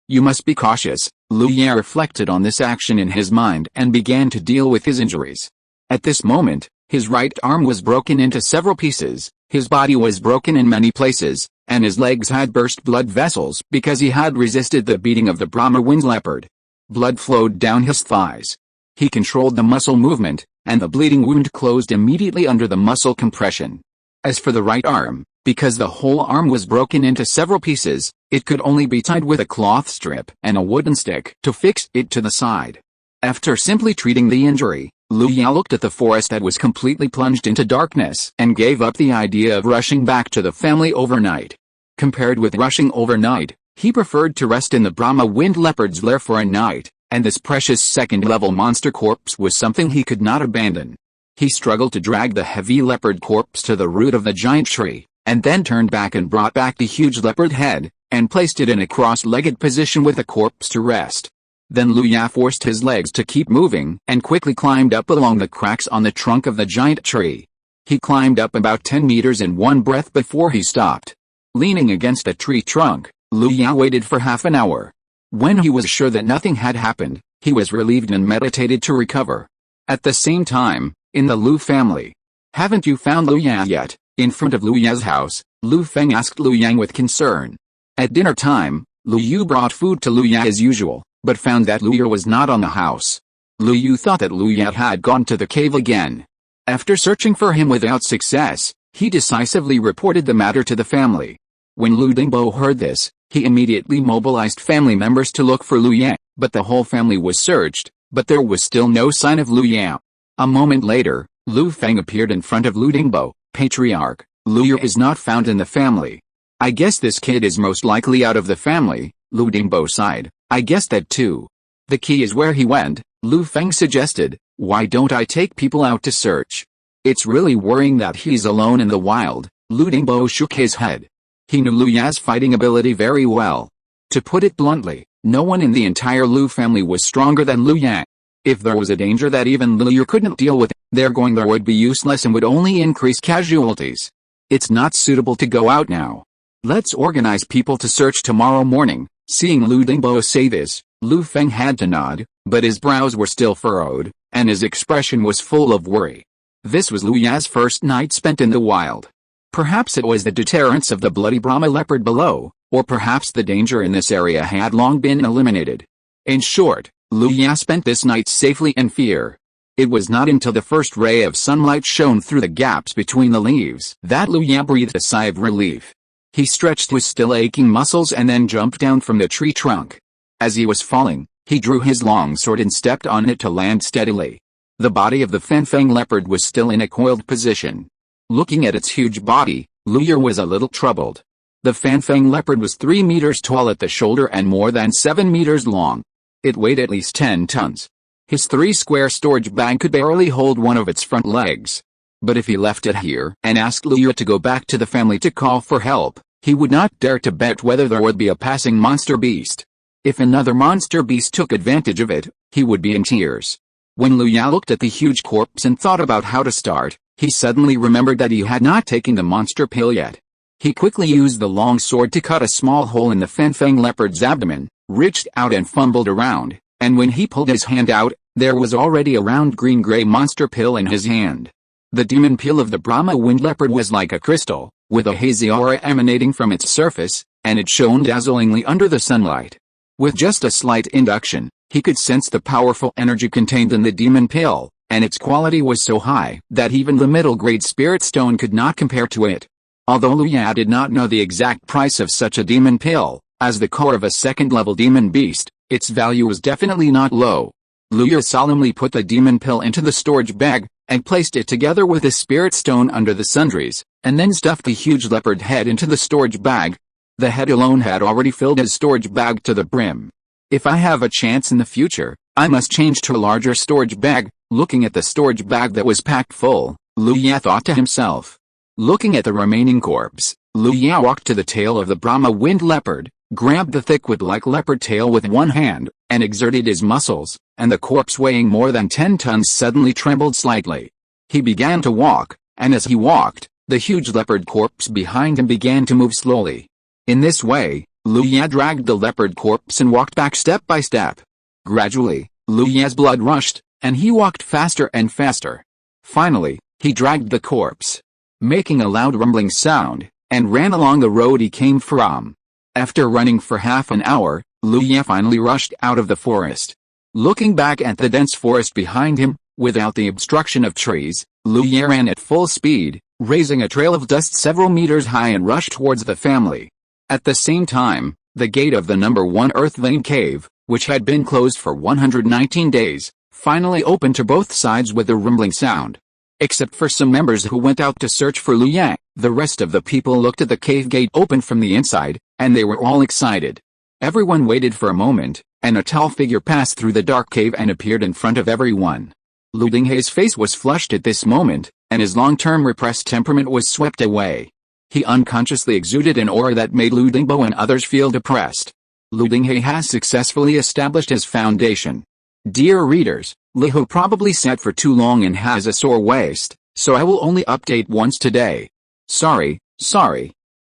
You must be cautious. Lu Ya reflected on this action in his mind and began to deal with his injuries. At this moment, his right arm was broken into several pieces, his body was broken in many places, and his legs had burst blood vessels because he had resisted the beating of the Brahma wind leopard. Blood flowed down his thighs. He controlled the muscle movement, and the bleeding wound closed immediately under the muscle compression. As for the right arm, because the whole arm was broken into several pieces, it could only be tied with a cloth strip and a wooden stick to fix it to the side. After simply treating the injury, Lu Ya looked at the forest that was completely plunged into darkness and gave up the idea of rushing back to the family overnight. Compared with rushing overnight, he preferred to rest in the Brahma wind leopard's lair for a night, and this precious second-level monster corpse was something he could not abandon. He struggled to drag the heavy leopard corpse to the root of the giant tree, and then turned back and brought back the huge leopard head, and placed it in a cross-legged position with the corpse to rest. Then Lu Ya forced his legs to keep moving and quickly climbed up along the cracks on the trunk of the giant tree. He climbed up about 10 meters in one breath before he stopped. Leaning against a tree trunk, Lu Ya waited for half an hour. When he was sure that nothing had happened, he was relieved and meditated to recover. At the same time, in the Lu family. "Haven't you found Lu Ya yet?" In front of Lu Ya's house, Lu Feng asked Lu Yang with concern. At dinner time, Lu Yu brought food to Lu Ya as usual, but found that Lu Ya was not on the house. Lu Yu thought that Lu Ya had gone to the cave again. After searching for him without success, he decisively reported the matter to the family. When Lu Dingbo heard this, he immediately mobilized family members to look for Lu Ya, but the whole family was searched, but there was still no sign of Lu Ya. A moment later, Lu Feng appeared in front of Lu Dingbo. "Patriarch, Lu Ya is not found in the family. I guess this kid is most likely out of the family." Lu Dingbo sighed. "I guess that too. The key is where he went," Lu Feng suggested. "Why don't I take people out to search? It's really worrying that he's alone in the wild." Lu Dingbo shook his head. He knew Lu Ya's fighting ability very well. To put it bluntly, no one in the entire Lu family was stronger than Lu Ya. If there was a danger that even Lu Ya couldn't deal with, their going there would be useless and would only increase casualties. It's not suitable to go out now. Let's organize people to search tomorrow morning. Seeing Lu Dingbo say this, Lu Feng had to nod, but his brows were still furrowed, and his expression was full of worry. This was Lu Ya's first night spent in the wild. Perhaps it was the deterrence of the bloody Brahma leopard below, or perhaps the danger in this area had long been eliminated. In short, Lu Ya spent this night safely in fear. It was not until the first ray of sunlight shone through the gaps between the leaves that Lu Ya breathed a sigh of relief. He stretched his still aching muscles and then jumped down from the tree trunk. As he was falling, he drew his long sword and stepped on it to land steadily. The body of the Fenfeng leopard was still in a coiled position. Looking at its huge body, Lu Ya was a little troubled. The Fenfeng leopard was 3 meters tall at the shoulder and more than 7 meters long. It weighed at least 10 tons. His 3-square storage bag could barely hold one of its front legs. But if he left it here and asked Lu Ya to go back to the family to call for help, he would not dare to bet whether there would be a passing monster beast. If another monster beast took advantage of it, he would be in tears. When Lu Ya looked at the huge corpse and thought about how to start, he suddenly remembered that he had not taken the monster pill yet. He quickly used the long sword to cut a small hole in the Fenfeng leopard's abdomen, reached out and fumbled around, and when he pulled his hand out, there was already a round green-gray monster pill in his hand. The demon pill of the Brahma wind leopard was like a crystal, with a hazy aura emanating from its surface, and it shone dazzlingly under the sunlight. With just a slight induction, he could sense the powerful energy contained in the demon pill, and its quality was so high that even the middle-grade spirit stone could not compare to it. Although Lu Ya did not know the exact price of such a demon pill, as the core of a second-level demon beast, its value was definitely not low. Lu Ya solemnly put the demon pill into the storage bag, and placed it together with the spirit stone under the sundries, and then stuffed the huge leopard head into the storage bag. The head alone had already filled his storage bag to the brim. If I have a chance in the future, I must change to a larger storage bag. Looking at the storage bag that was packed full, Lu Ya thought to himself. Looking at the remaining corpse, Lu Ya walked to the tail of the Brahma winged leopard, grabbed the thick wood-like leopard tail with one hand, and exerted his muscles, and the corpse weighing more than 10 tons suddenly trembled slightly. He began to walk, and as he walked, the huge leopard corpse behind him began to move slowly. In this way, Lu Ya dragged the leopard corpse and walked back step by step. Gradually, Lu Ya's blood rushed, and he walked faster and faster. Finally, he dragged the corpse, making a loud rumbling sound, and ran along the road he came from. After running for half an hour, Lu Ya finally rushed out of the forest. Looking back at the dense forest behind him, without the obstruction of trees, Lu Ya ran at full speed, raising a trail of dust several meters high and rushed towards the family. At the same time, the gate of the number 1 Earth Vein Cave, which had been closed for 119 days, finally opened to both sides with a rumbling sound. Except for some members who went out to search for Lu Ya, the rest of the people looked at the cave gate open from the inside, and they were all excited. Everyone waited for a moment, and a tall figure passed through the dark cave and appeared in front of everyone. Lu Dinghei's face was flushed at this moment, and his long-term repressed temperament was swept away. He unconsciously exuded an aura that made Lu Dingbo and others feel depressed. Lu Dinghei has successfully established his foundation. Dear readers, Lihu probably sat for too long and has a sore waist, so I will only update once today. Sorry.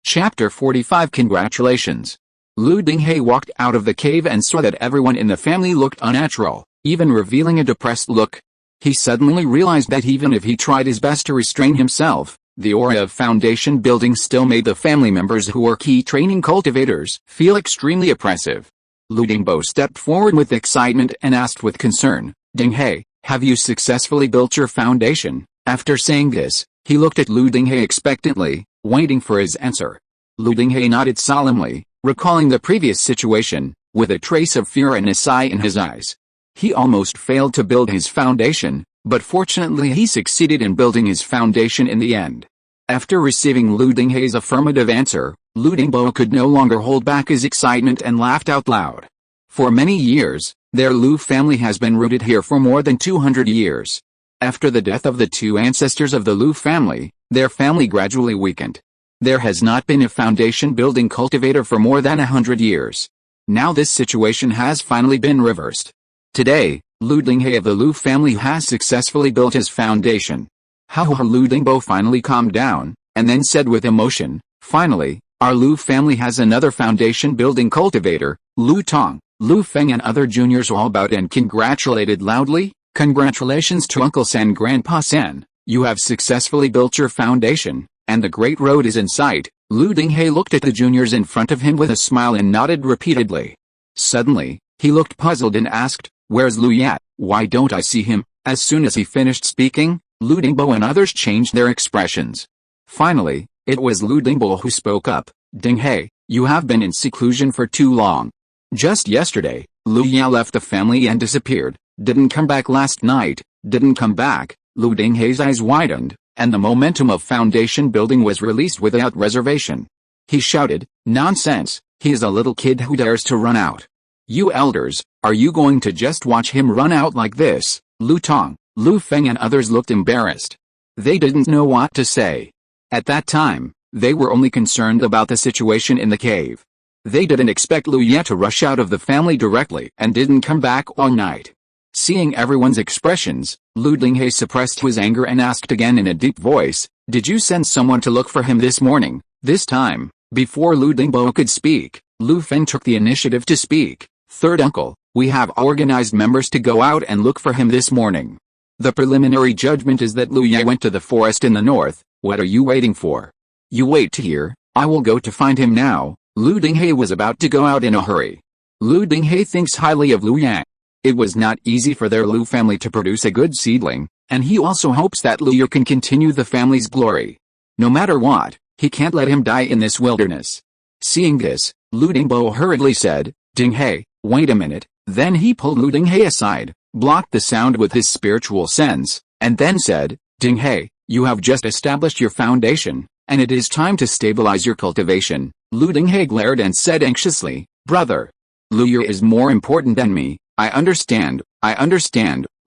Chapter 45. Congratulations. Lu Dinghei walked out of the cave and saw that everyone in the family looked unnatural, even revealing a depressed look. He suddenly realized that even if he tried his best to restrain himself, the aura of foundation building still made the family members who were key training cultivators feel extremely oppressive. Lu Dingbo stepped forward with excitement and asked with concern, Dinghei, have you successfully built your foundation? After saying this, he looked at Lu Dinghei expectantly, waiting for his answer. Lu Dinghei nodded solemnly, recalling the previous situation, with a trace of fear and a sigh in his eyes. He almost failed to build his foundation, but fortunately he succeeded in building his foundation in the end. After receiving Lu Dinghei's affirmative answer, Lu Dingbo could no longer hold back his excitement and laughed out loud. For many years, their Lu family has been rooted here for more than 200 years. After the death of the two ancestors of the Lu family, their family gradually weakened. There has not been a foundation-building cultivator for more than 100 years. Now this situation has finally been reversed. Today, Lu Dinghei of the Lu family has successfully built his foundation. Lu Dingbo finally calmed down, and then said with emotion, finally, our Lu family has another foundation-building cultivator. Lu Tong, Lu Feng and other juniors all bowed and congratulated loudly. Congratulations to Uncle Sen, Grandpa Sen, you have successfully built your foundation, and the great road is in sight. Lu Dinghei looked at the juniors in front of him with a smile and nodded repeatedly. Suddenly, he looked puzzled and asked, where's Lu Ya? Why don't I see him? As soon as he finished speaking, Lu Dingbo and others changed their expressions. Finally, it was Lu Dingbo who spoke up, Dinghei, you have been in seclusion for too long. Just yesterday, Lu Ya left the family and disappeared, didn't come back last night, didn't come back. Lu Dinghei's eyes widened, and the momentum of foundation building was released without reservation. He shouted, nonsense, he is a little kid who dares to run out. You elders, are you going to just watch him run out like this? Lu Tong, Lu Feng and others looked embarrassed. They didn't know what to say. At that time, they were only concerned about the situation in the cave. They didn't expect Lu Ya to rush out of the family directly and didn't come back all night. Seeing everyone's expressions, Lu Dinghei suppressed his anger and asked again in a deep voice, did you send someone to look for him this morning? This time, before Lu Dingbo could speak, Lu Feng took the initiative to speak. Third uncle, we have organized members to go out and look for him this morning. The preliminary judgment is that Lu Ya went to the forest in the north. What are you waiting for? You wait here, I will go to find him now. Lu Dinghei was about to go out in a hurry. Lu Dinghei thinks highly of Lu Ya. It was not easy for their Lu family to produce a good seedling, and he also hopes that Lu Yu can continue the family's glory. No matter what, he can't let him die in this wilderness. Seeing this, Lu Dingbo hurriedly said, "Ding He, wait a minute." Then he pulled Lu Ding He aside, blocked the sound with his spiritual sense, and then said, "Ding He, you have just established your foundation, and it is time to stabilize your cultivation." Lu Ding He glared and said anxiously, "Brother, Lu Yu is more important than me." I understand.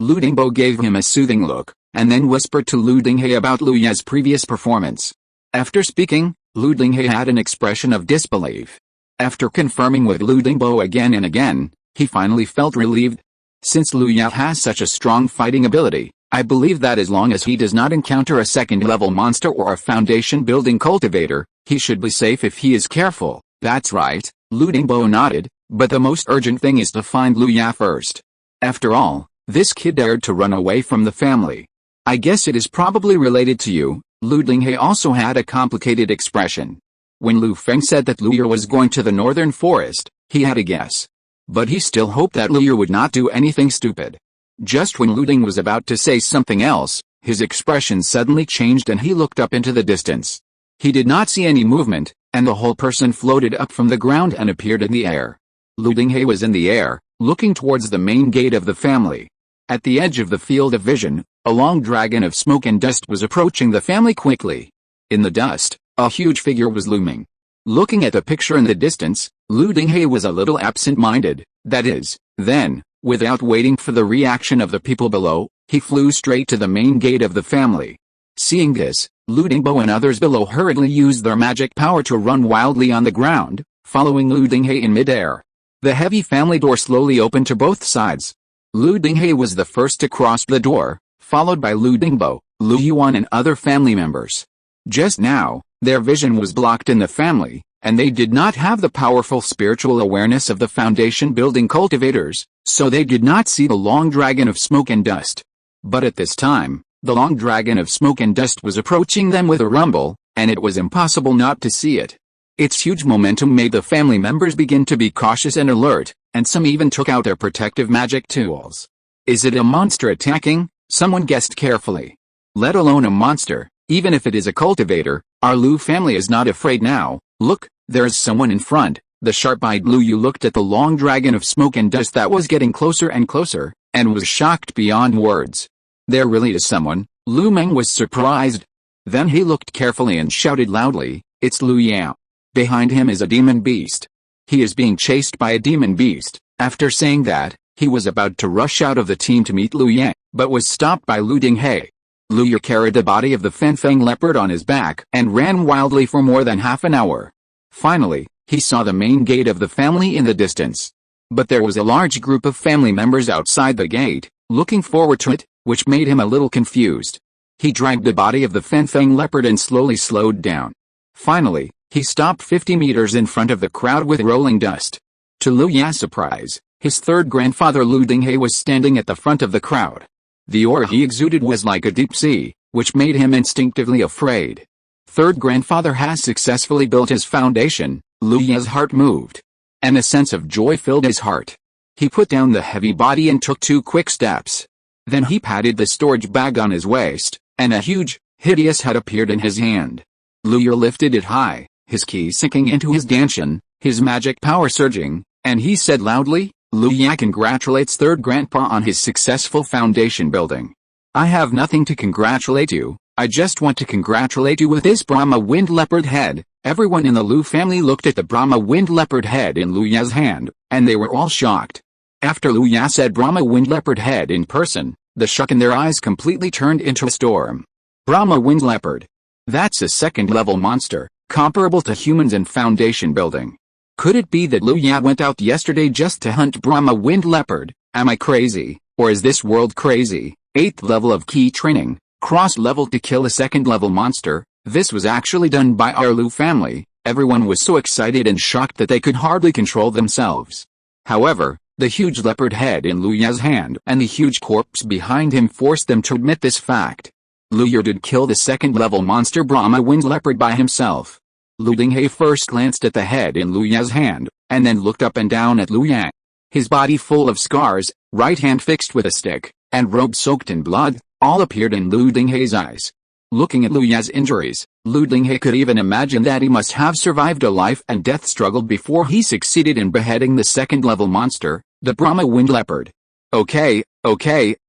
Lu Dingbo gave him a soothing look, and then whispered to Lu Ding He about Lu Yu's previous performance. After speaking, Lu Ding He had an expression of disbelief. After confirming with Lu Dingbo again and again, he finally felt relieved. Since Lu Yu has such a strong fighting ability, I believe that as long as he does not encounter a second-level monster or a foundation-building cultivator, he should be safe if he is careful. That's right, Lu Dingbo nodded, but the most urgent thing is to find Lu Yu first. After all, this kid dared to run away from the family. I guess it is probably related to you. Lu Ding He also had a complicated expression. When Lu Feng said that Lu Yu was going to the northern forest, he had a guess. But he still hoped that Lu Yu would not do anything stupid. Just when Lu Ding was about to say something else, his expression suddenly changed and he looked up into the distance. He did not see any movement, and the whole person floated up from the ground and appeared in the air. Lu Ding He was in the air, looking towards the main gate of the family. At the edge of the field of vision, a long dragon of smoke and dust was approaching the family quickly. In the dust, a huge figure was looming. Looking at the picture in the distance, Lu Ding He was a little absent-minded. That is, then, without waiting for the reaction of the people below, he flew straight to the main gate of the family. Seeing this, Lu Dingbo and others below hurriedly used their magic power to run wildly on the ground, following Lu Ding He in midair. The heavy family door slowly opened to both sides. Lu Ding He was the first to cross the door, followed by Lu Dingbo, Lu Yuan and other family members. Just now, their vision was blocked in the family, and they did not have the powerful spiritual awareness of the foundation-building cultivators, so they did not see the long dragon of smoke and dust. But at this time, the long dragon of smoke and dust was approaching them with a rumble, and it was impossible not to see it. Its huge momentum made the family members begin to be cautious and alert, and some even took out their protective magic tools. Is it a monster attacking? Someone guessed carefully. Let alone a monster, even if it is a cultivator, our Lu family is not afraid now. Look, there is someone in front. The sharp-eyed Lu Yu looked at the long dragon of smoke and dust that was getting closer and closer, and was shocked beyond words. There really is someone. Lu Meng was surprised. Then he looked carefully and shouted loudly, "It's Lu Yao. Behind him is a demon beast. He is being chased by a demon beast." After saying that, he was about to rush out of the team to meet Lu Yang, but was stopped by Lu Ding He. Lu Yu carried the body of the Fenfeng leopard on his back and ran wildly for more than half an hour. Finally, he saw the main gate of the family in the distance. But there was a large group of family members outside the gate, looking forward to it, which made him a little confused. He dragged the body of the Fenfeng leopard and slowly slowed down. Finally, he stopped 50 meters in front of the crowd with rolling dust. To Lu Ya's surprise, his third grandfather Lu Ding He was standing at the front of the crowd. The aura he exuded was like a deep sea, which made him instinctively afraid. Third grandfather has successfully built his foundation. Lu Ya's heart moved, and a sense of joy filled his heart. He put down the heavy body and took 2 quick steps. Then he patted the storage bag on his waist, and a huge, hideous head appeared in his hand. Lu Yu lifted it high, his ki sinking into his dantian, his magic power surging, and he said loudly, "Lu Ya congratulates third grandpa on his successful foundation building. I have nothing to congratulate you, I just want to congratulate you with this Brahma wind leopard head." Everyone in the Lu family looked at the Brahma wind leopard head in Lu Ya's hand, and they were all shocked. After Lu Ya said Brahma wind leopard head in person, the shock in their eyes completely turned into a storm. Brahma wind leopard. That's a second-level monster, comparable to humans in foundation building. Could it be that Lu Ya went out yesterday just to hunt Brahma wind leopard? Am I crazy, or is this world crazy? 8th level of key training, cross-level to kill a second-level monster. This was actually done by our Lu family. Everyone was so excited and shocked that they could hardly control themselves. However, the huge leopard head in Lu Ya's hand and the huge corpse behind him forced them to admit this fact. Lu Ya did kill the second-level monster Brahma wind leopard by himself. Lu Ding He first glanced at the head in Lu Ya's hand, and then looked up and down at Lu Ya. His body full of scars, right hand fixed with a stick, and robe soaked in blood, all appeared in Lu Dinghei's eyes. Looking at Lu Ya's injuries, Lu Dinghei could even imagine that he must have survived a life and death struggle before he succeeded in beheading the second-level monster, the Brahma Wind Leopard. Okay,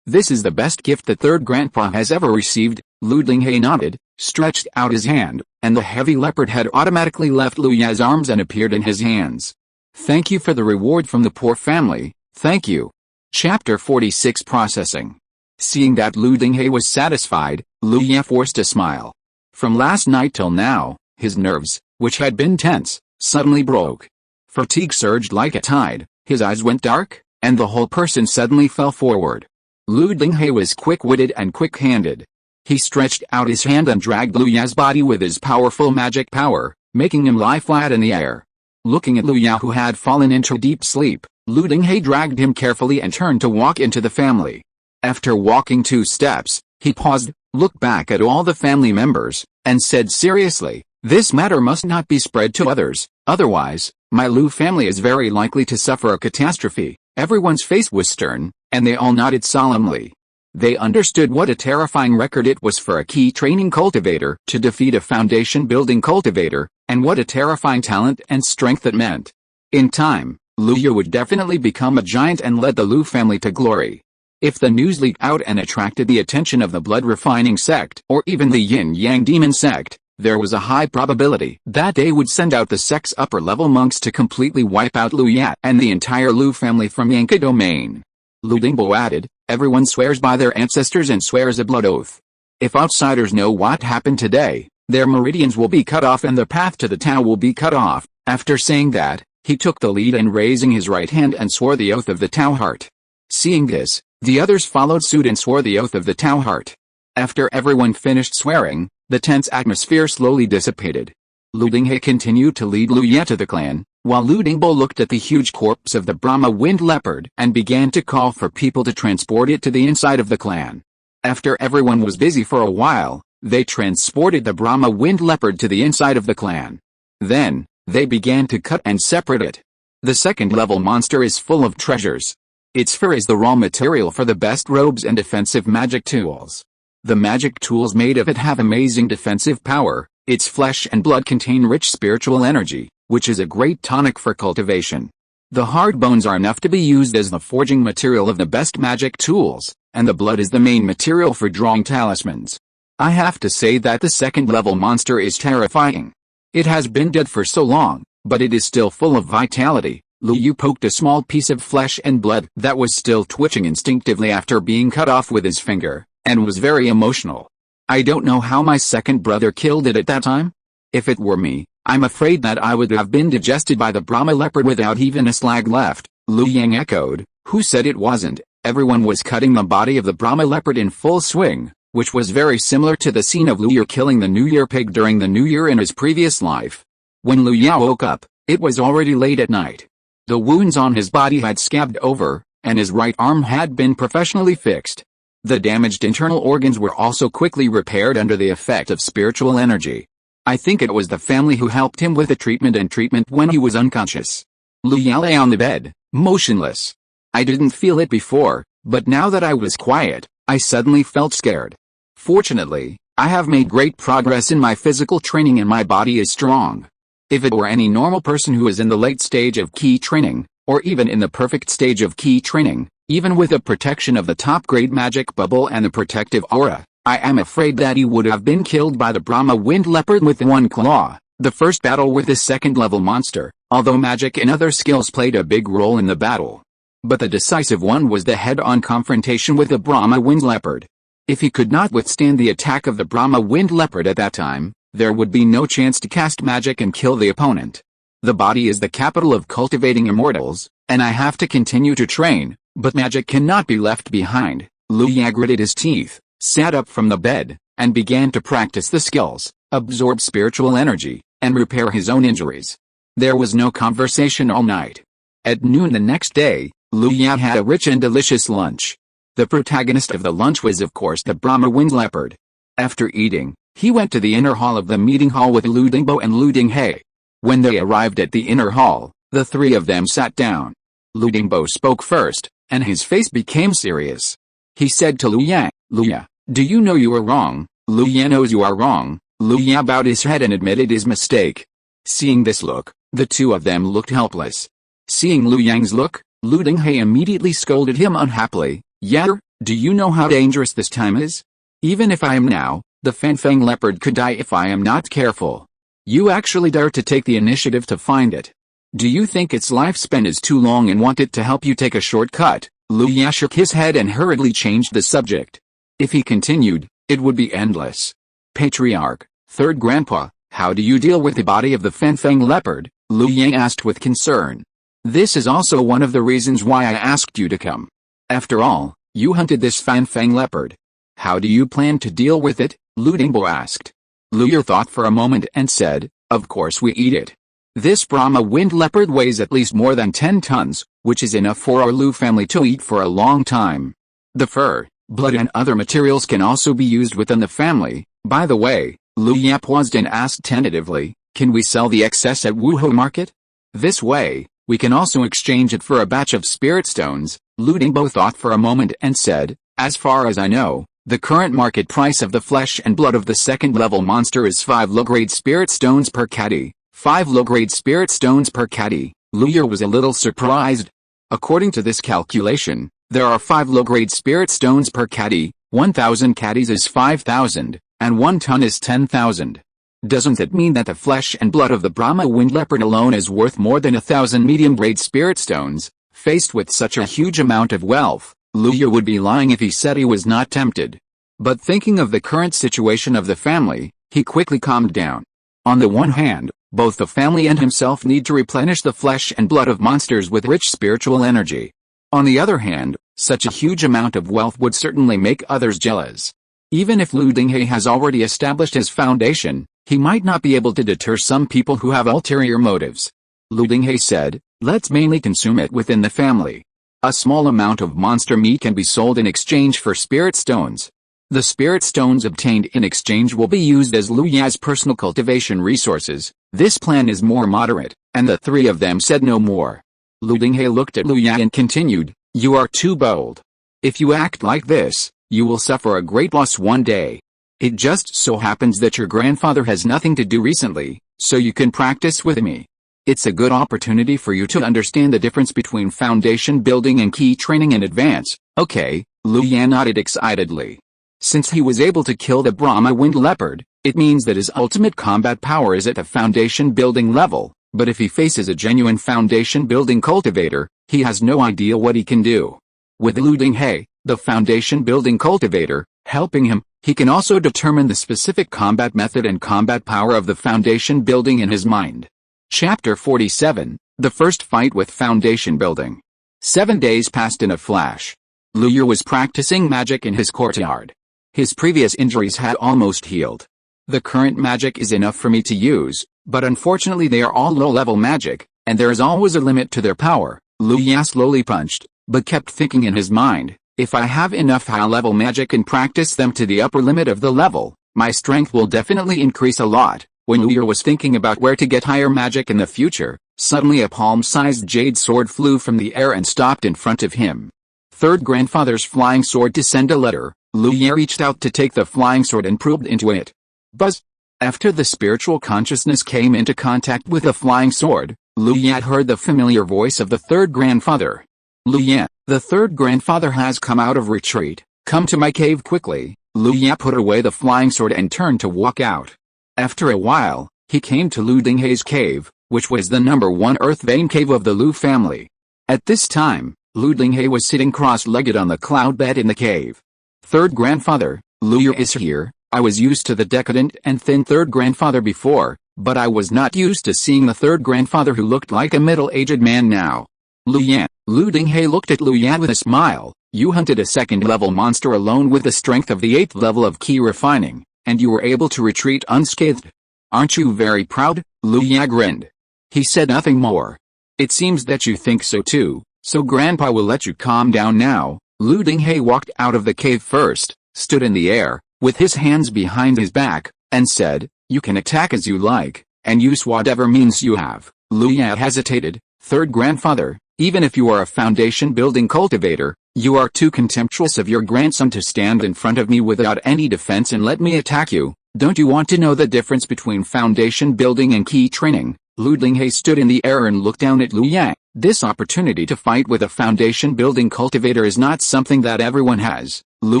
this is the best gift the third grandpa has ever received, Lu Dinghei nodded, stretched out his hand, and the heavy leopard had automatically left Lu Ya's arms and appeared in his hands. Thank you for the reward from the poor family, thank you. Chapter 46 Processing. Seeing that Lu Dinghei was satisfied, Lu Ya forced a smile. From last night till now, his nerves, which had been tense, suddenly broke. Fatigue surged like a tide, his eyes went dark, and the whole person suddenly fell forward. Lu Dinghei was quick-witted and quick-handed. He stretched out his hand and dragged Lu Ya's body with his powerful magic power, making him lie flat in the air. Looking at Lu Ya, who had fallen into deep sleep, Lu Dinghei dragged him carefully and turned to walk into the family. After walking 2 steps, he paused, looked back at all the family members, and said seriously, "This matter must not be spread to others, otherwise, my Lu family is very likely to suffer a catastrophe." Everyone's face was stern, and they all nodded solemnly. They understood what a terrifying record it was for a key training cultivator to defeat a foundation-building cultivator, and what a terrifying talent and strength it meant. In time, Lu Ya would definitely become a giant and lead the Lu family to glory. If the news leaked out and attracted the attention of the blood-refining sect or even the yin-yang demon sect, there was a high probability that they would send out the sect's upper-level monks to completely wipe out Lu Ya and the entire Lu family from Yanka domain. Lu Dingbo added, "Everyone swears by their ancestors and swears a blood oath. If outsiders know what happened today, their meridians will be cut off and the path to the Tao will be cut off." After saying that, he took the lead in raising his right hand and swore the oath of the Tao heart. Seeing this, the others followed suit and swore the oath of the Tao heart. After everyone finished swearing, the tense atmosphere slowly dissipated. Lu Dinghei continued to lead Lu Ya to the clan, while Lu Dingbo looked at the huge corpse of the Brahma Wind Leopard and began to call for people to transport it to the inside of the clan. After everyone was busy for a while, they transported the Brahma Wind Leopard to the inside of the clan. Then, they began to cut and separate it. The second-level monster is full of treasures. Its fur is the raw material for the best robes and defensive magic tools. The magic tools made of it have amazing defensive power. Its flesh and blood contain rich spiritual energy, which is a great tonic for cultivation. The hard bones are enough to be used as the forging material of the best magic tools, and the blood is the main material for drawing talismans. I have to say that the second-level monster is terrifying. It has been dead for so long, but it is still full of vitality. Lu Yu poked a small piece of flesh and blood that was still twitching instinctively after being cut off with his finger, and was very emotional. I don't know how my second brother killed it at that time. If it were me, I'm afraid that I would have been digested by the Brahma leopard without even a slag left, Lu Yang echoed. Who said it wasn't? Everyone was cutting the body of the Brahma leopard in full swing, which was very similar to the scene of Lu Yu killing the New Year pig during the New Year in his previous life. When Lu Ya woke up, it was already late at night. The wounds on his body had scabbed over, and his right arm had been professionally fixed. The damaged internal organs were also quickly repaired under the effect of spiritual energy. I think it was the family who helped him with the treatment when he was unconscious. Lu Ya lay on the bed, motionless. I didn't feel it before, but now that I was quiet, I suddenly felt scared. Fortunately, I have made great progress in my physical training and my body is strong. If it were any normal person who is in the late stage of key training, or even in the perfect stage of key training, even with the protection of the top-grade magic bubble and the protective aura, I am afraid that he would have been killed by the Brahma Wind Leopard with one claw. The first battle with the second-level monster, although magic and other skills played a big role in the battle. But the decisive one was the head-on confrontation with the Brahma Wind Leopard. If he could not withstand the attack of the Brahma Wind Leopard at that time, there would be no chance to cast magic and kill the opponent. The body is the capital of cultivating immortals, and I have to continue to train, but magic cannot be left behind. Lu Ya gritted his teeth, sat up from the bed, and began to practice the skills, absorb spiritual energy, and repair his own injuries. There was no conversation all night. At noon the next day, Lu Ya had a rich and delicious lunch. The protagonist of the lunch was of course the Brahma Wind Leopard. After eating, he went to the inner hall of the meeting hall with Lu Dingbo and Lu Dinghei. When they arrived at the inner hall, the three of them sat down. Lu Dingbo spoke first, and his face became serious. He said to Lu Yan, "Lu Ya, do you know you are wrong?" Lu Yan knows you are wrong. Lu Ya bowed his head and admitted his mistake. Seeing this look, the two of them looked helpless. Seeing Lu Yang's look, Lu Dinghe immediately scolded him unhappily. "Yatter, do you know how dangerous this time is? Even if I am now, the Fanfang leopard could die if I am not careful. You actually dare to take the initiative to find it. Do you think its lifespan is too long and want it to help you take a shortcut?" Lu Ya shook his head and hurriedly changed the subject. If he continued, it would be endless. "Patriarch, third grandpa, how do you deal with the body of the Fanfang leopard?" Lu Yang asked with concern. "This is also one of the reasons why I asked you to come. After all, you hunted this Fanfang leopard. How do you plan to deal with it?" Lu Dingbo asked. Lu Yer thought for a moment and said, "Of course we eat it. This Brahma wind leopard weighs at least more than 10 tons, which is enough for our Lu family to eat for a long time. The fur, blood and other materials can also be used within the family. By the way," Lu Ya paused and asked tentatively, "can we sell the excess at Wuho market? This way, we can also exchange it for a batch of spirit stones." Lu Dingbo thought for a moment and said, "As far as I know, the current market price of the flesh and blood of the second-level monster is 5 low-grade spirit stones per caddy. 5 low-grade spirit stones per caddy." Lu Yer was a little surprised. According to this calculation, there are 5 low-grade spirit stones per caddy, 1,000 caddies is 5,000, and 1 ton is 10,000. Doesn't it mean that the flesh and blood of the Brahma wind leopard alone is worth more than 1,000 medium-grade spirit stones? Faced with such a huge amount of wealth, Lu Yer would be lying if he said he was not tempted. But thinking of the current situation of the family, he quickly calmed down. On the one hand, both the family and himself need to replenish the flesh and blood of monsters with rich spiritual energy. On the other hand, such a huge amount of wealth would certainly make others jealous. Even if Lu Dinghe has already established his foundation, he might not be able to deter some people who have ulterior motives. Lu Dinghe said, "Let's mainly consume it within the family. A small amount of monster meat can be sold in exchange for spirit stones. The spirit stones obtained in exchange will be used as Lu Ya's personal cultivation resources. This plan is more moderate," and the three of them said no more. Lu Dinghe looked at Lu Ya and continued, "You are too bold. If you act like this, you will suffer a great loss one day. It just so happens that your grandfather has nothing to do recently, so you can practice with me. It's a good opportunity for you to understand the difference between foundation building and key training in advance." "Okay," Lu Ya nodded excitedly. Since he was able to kill the Brahma wind leopard, it means that his ultimate combat power is at a foundation building level, but if he faces a genuine foundation building cultivator, he has no idea what he can do. With Lu Dinghe, the foundation building cultivator, helping him, he can also determine the specific combat method and combat power of the foundation building in his mind. Chapter 47, The First Fight with Foundation Building. 7 days passed in a flash. Lu Yer was practicing magic in his courtyard. His previous injuries had almost healed. "The current magic is enough for me to use, but unfortunately they are all low-level magic, and there is always a limit to their power." Lu Ya slowly punched, but kept thinking in his mind, "If I have enough high-level magic and practice them to the upper limit of the level, my strength will definitely increase a lot." When Lu Yer was thinking about where to get higher magic in the future, suddenly a palm-sized jade sword flew from the air and stopped in front of him. Third grandfather's flying sword to send a letter. Lu Yer reached out to take the flying sword and probed into it. Buzz! After the spiritual consciousness came into contact with the flying sword, Lu Yer heard the familiar voice of the third grandfather. "Lu Yer, the third grandfather has come out of retreat. Come to my cave quickly." Lu Yer put away the flying sword and turned to walk out. After a while, he came to Lu Dinghe's cave, which was the #1 earth vein cave of the Lu family. At this time, Lu Dinghe was sitting cross-legged on the cloud bed in the cave. "Third grandfather, Lu Yer is here. I was used to the decadent and thin third grandfather before, but I was not used to seeing the third grandfather who looked like a middle-aged man now." "Lu Yan." Lu Dinghe looked at Lu Yan with a smile. "You hunted a second-level monster alone with the strength of the 8th level of key refining, and you were able to retreat unscathed. Aren't you very proud?" Lu Yan grinned. He said nothing more. "It seems that you think so too, so Grandpa will let you calm down now." Lu Dinghe walked out of the cave first, stood in the air, with his hands behind his back, and said, "You can attack as you like, and use whatever means you have." Lu Yan hesitated. "Third grandfather, Even if you are a foundation-building cultivator, you are too contemptuous of your grandson to stand in front of me without any defense and let me attack you. Don't you want to know the difference between foundation building and key training? Lu Dinghe stood in the air and looked down at Lu Yang. This opportunity to fight with a foundation-building cultivator is not something that everyone has. Lu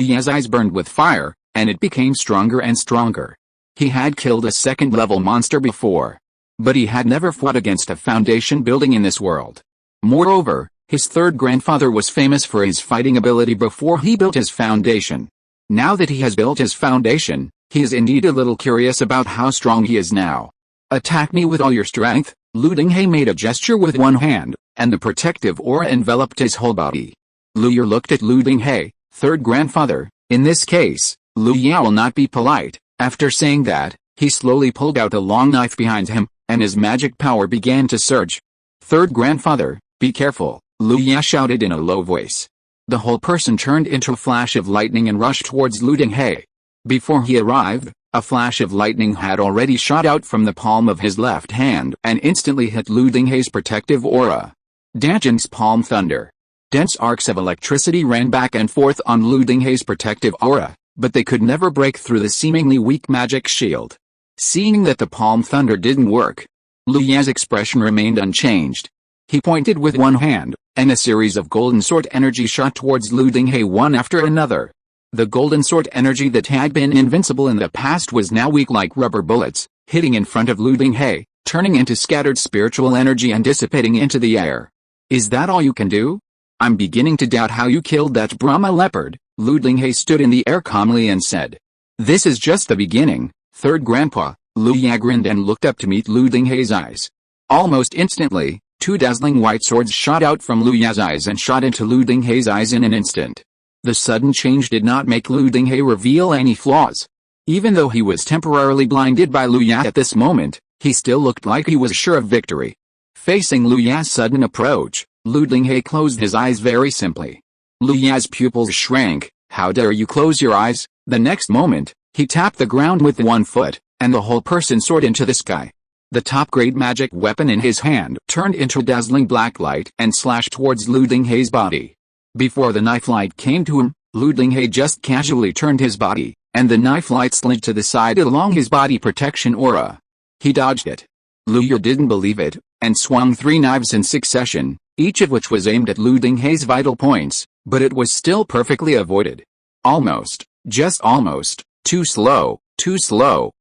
Yang's eyes burned with fire, and it became stronger and stronger. He had killed a second-level monster before, but he had never fought against a foundation building in this world. Moreover, his third grandfather was famous for his fighting ability before he built his foundation. Now that he has built his foundation, he is indeed a little curious about how strong he is now. Attack me with all your strength. Lu Dinghe made a gesture with one hand, and the protective aura enveloped his whole body. Lu Yer looked at Lu Dinghe, third grandfather. In this case, Lu Yang will not be polite. After saying that, he slowly pulled out a long knife behind him, and his magic power began to surge. Third grandfather, be careful, Lu Yang shouted in a low voice. The whole person turned into a flash of lightning and rushed towards Lu Dinghe. Before he arrived, a flash of lightning had already shot out from the palm of his left hand and instantly hit Lu Dinghe's protective aura. Danjin's palm thunder. Dense arcs of electricity ran back and forth on Lu Dinghe's protective aura, but they could never break through the seemingly weak magic shield. Seeing that the palm thunder didn't work, Lu Yang's expression remained unchanged. He pointed with one hand, and a series of golden sword energy shot towards Lu Dinghe one after another. The golden sword energy that had been invincible in the past was now weak like rubber bullets, hitting in front of Lu Dinghe, turning into scattered spiritual energy and dissipating into the air. Is that all you can do? I'm beginning to doubt how you killed that Brahma leopard. Lu Dinghe stood in the air calmly and said. This is just the beginning, third grandpa. Lu Yang grinned and looked up to meet Lu Dinghe's eyes. Almost instantly, two dazzling white swords shot out from Lu Yang's eyes and shot into Lu Dinghe's eyes in an instant. The sudden change did not make Lu Dinghe reveal any flaws. Even though he was temporarily blinded by Lu Yang at this moment, he still looked like he was sure of victory. Facing Lu Yang's sudden approach, Lu Dinghe closed his eyes very simply. Lu Yang's pupils shrank. How dare you close your eyes? The next moment, he tapped the ground with one foot, and the whole person soared into the sky. The top-grade magic weapon in his hand turned into dazzling black light and slashed towards Lu Dinghe's body. Before the knife light came to him, Lu Dinghe just casually turned his body, and the knife light slid to the side along his body protection aura. He dodged it. Lu Yer didn't believe it, and swung three knives in succession, each of which was aimed at Lu Dinghe's vital points, but it was still perfectly avoided. Almost, just almost, too slow,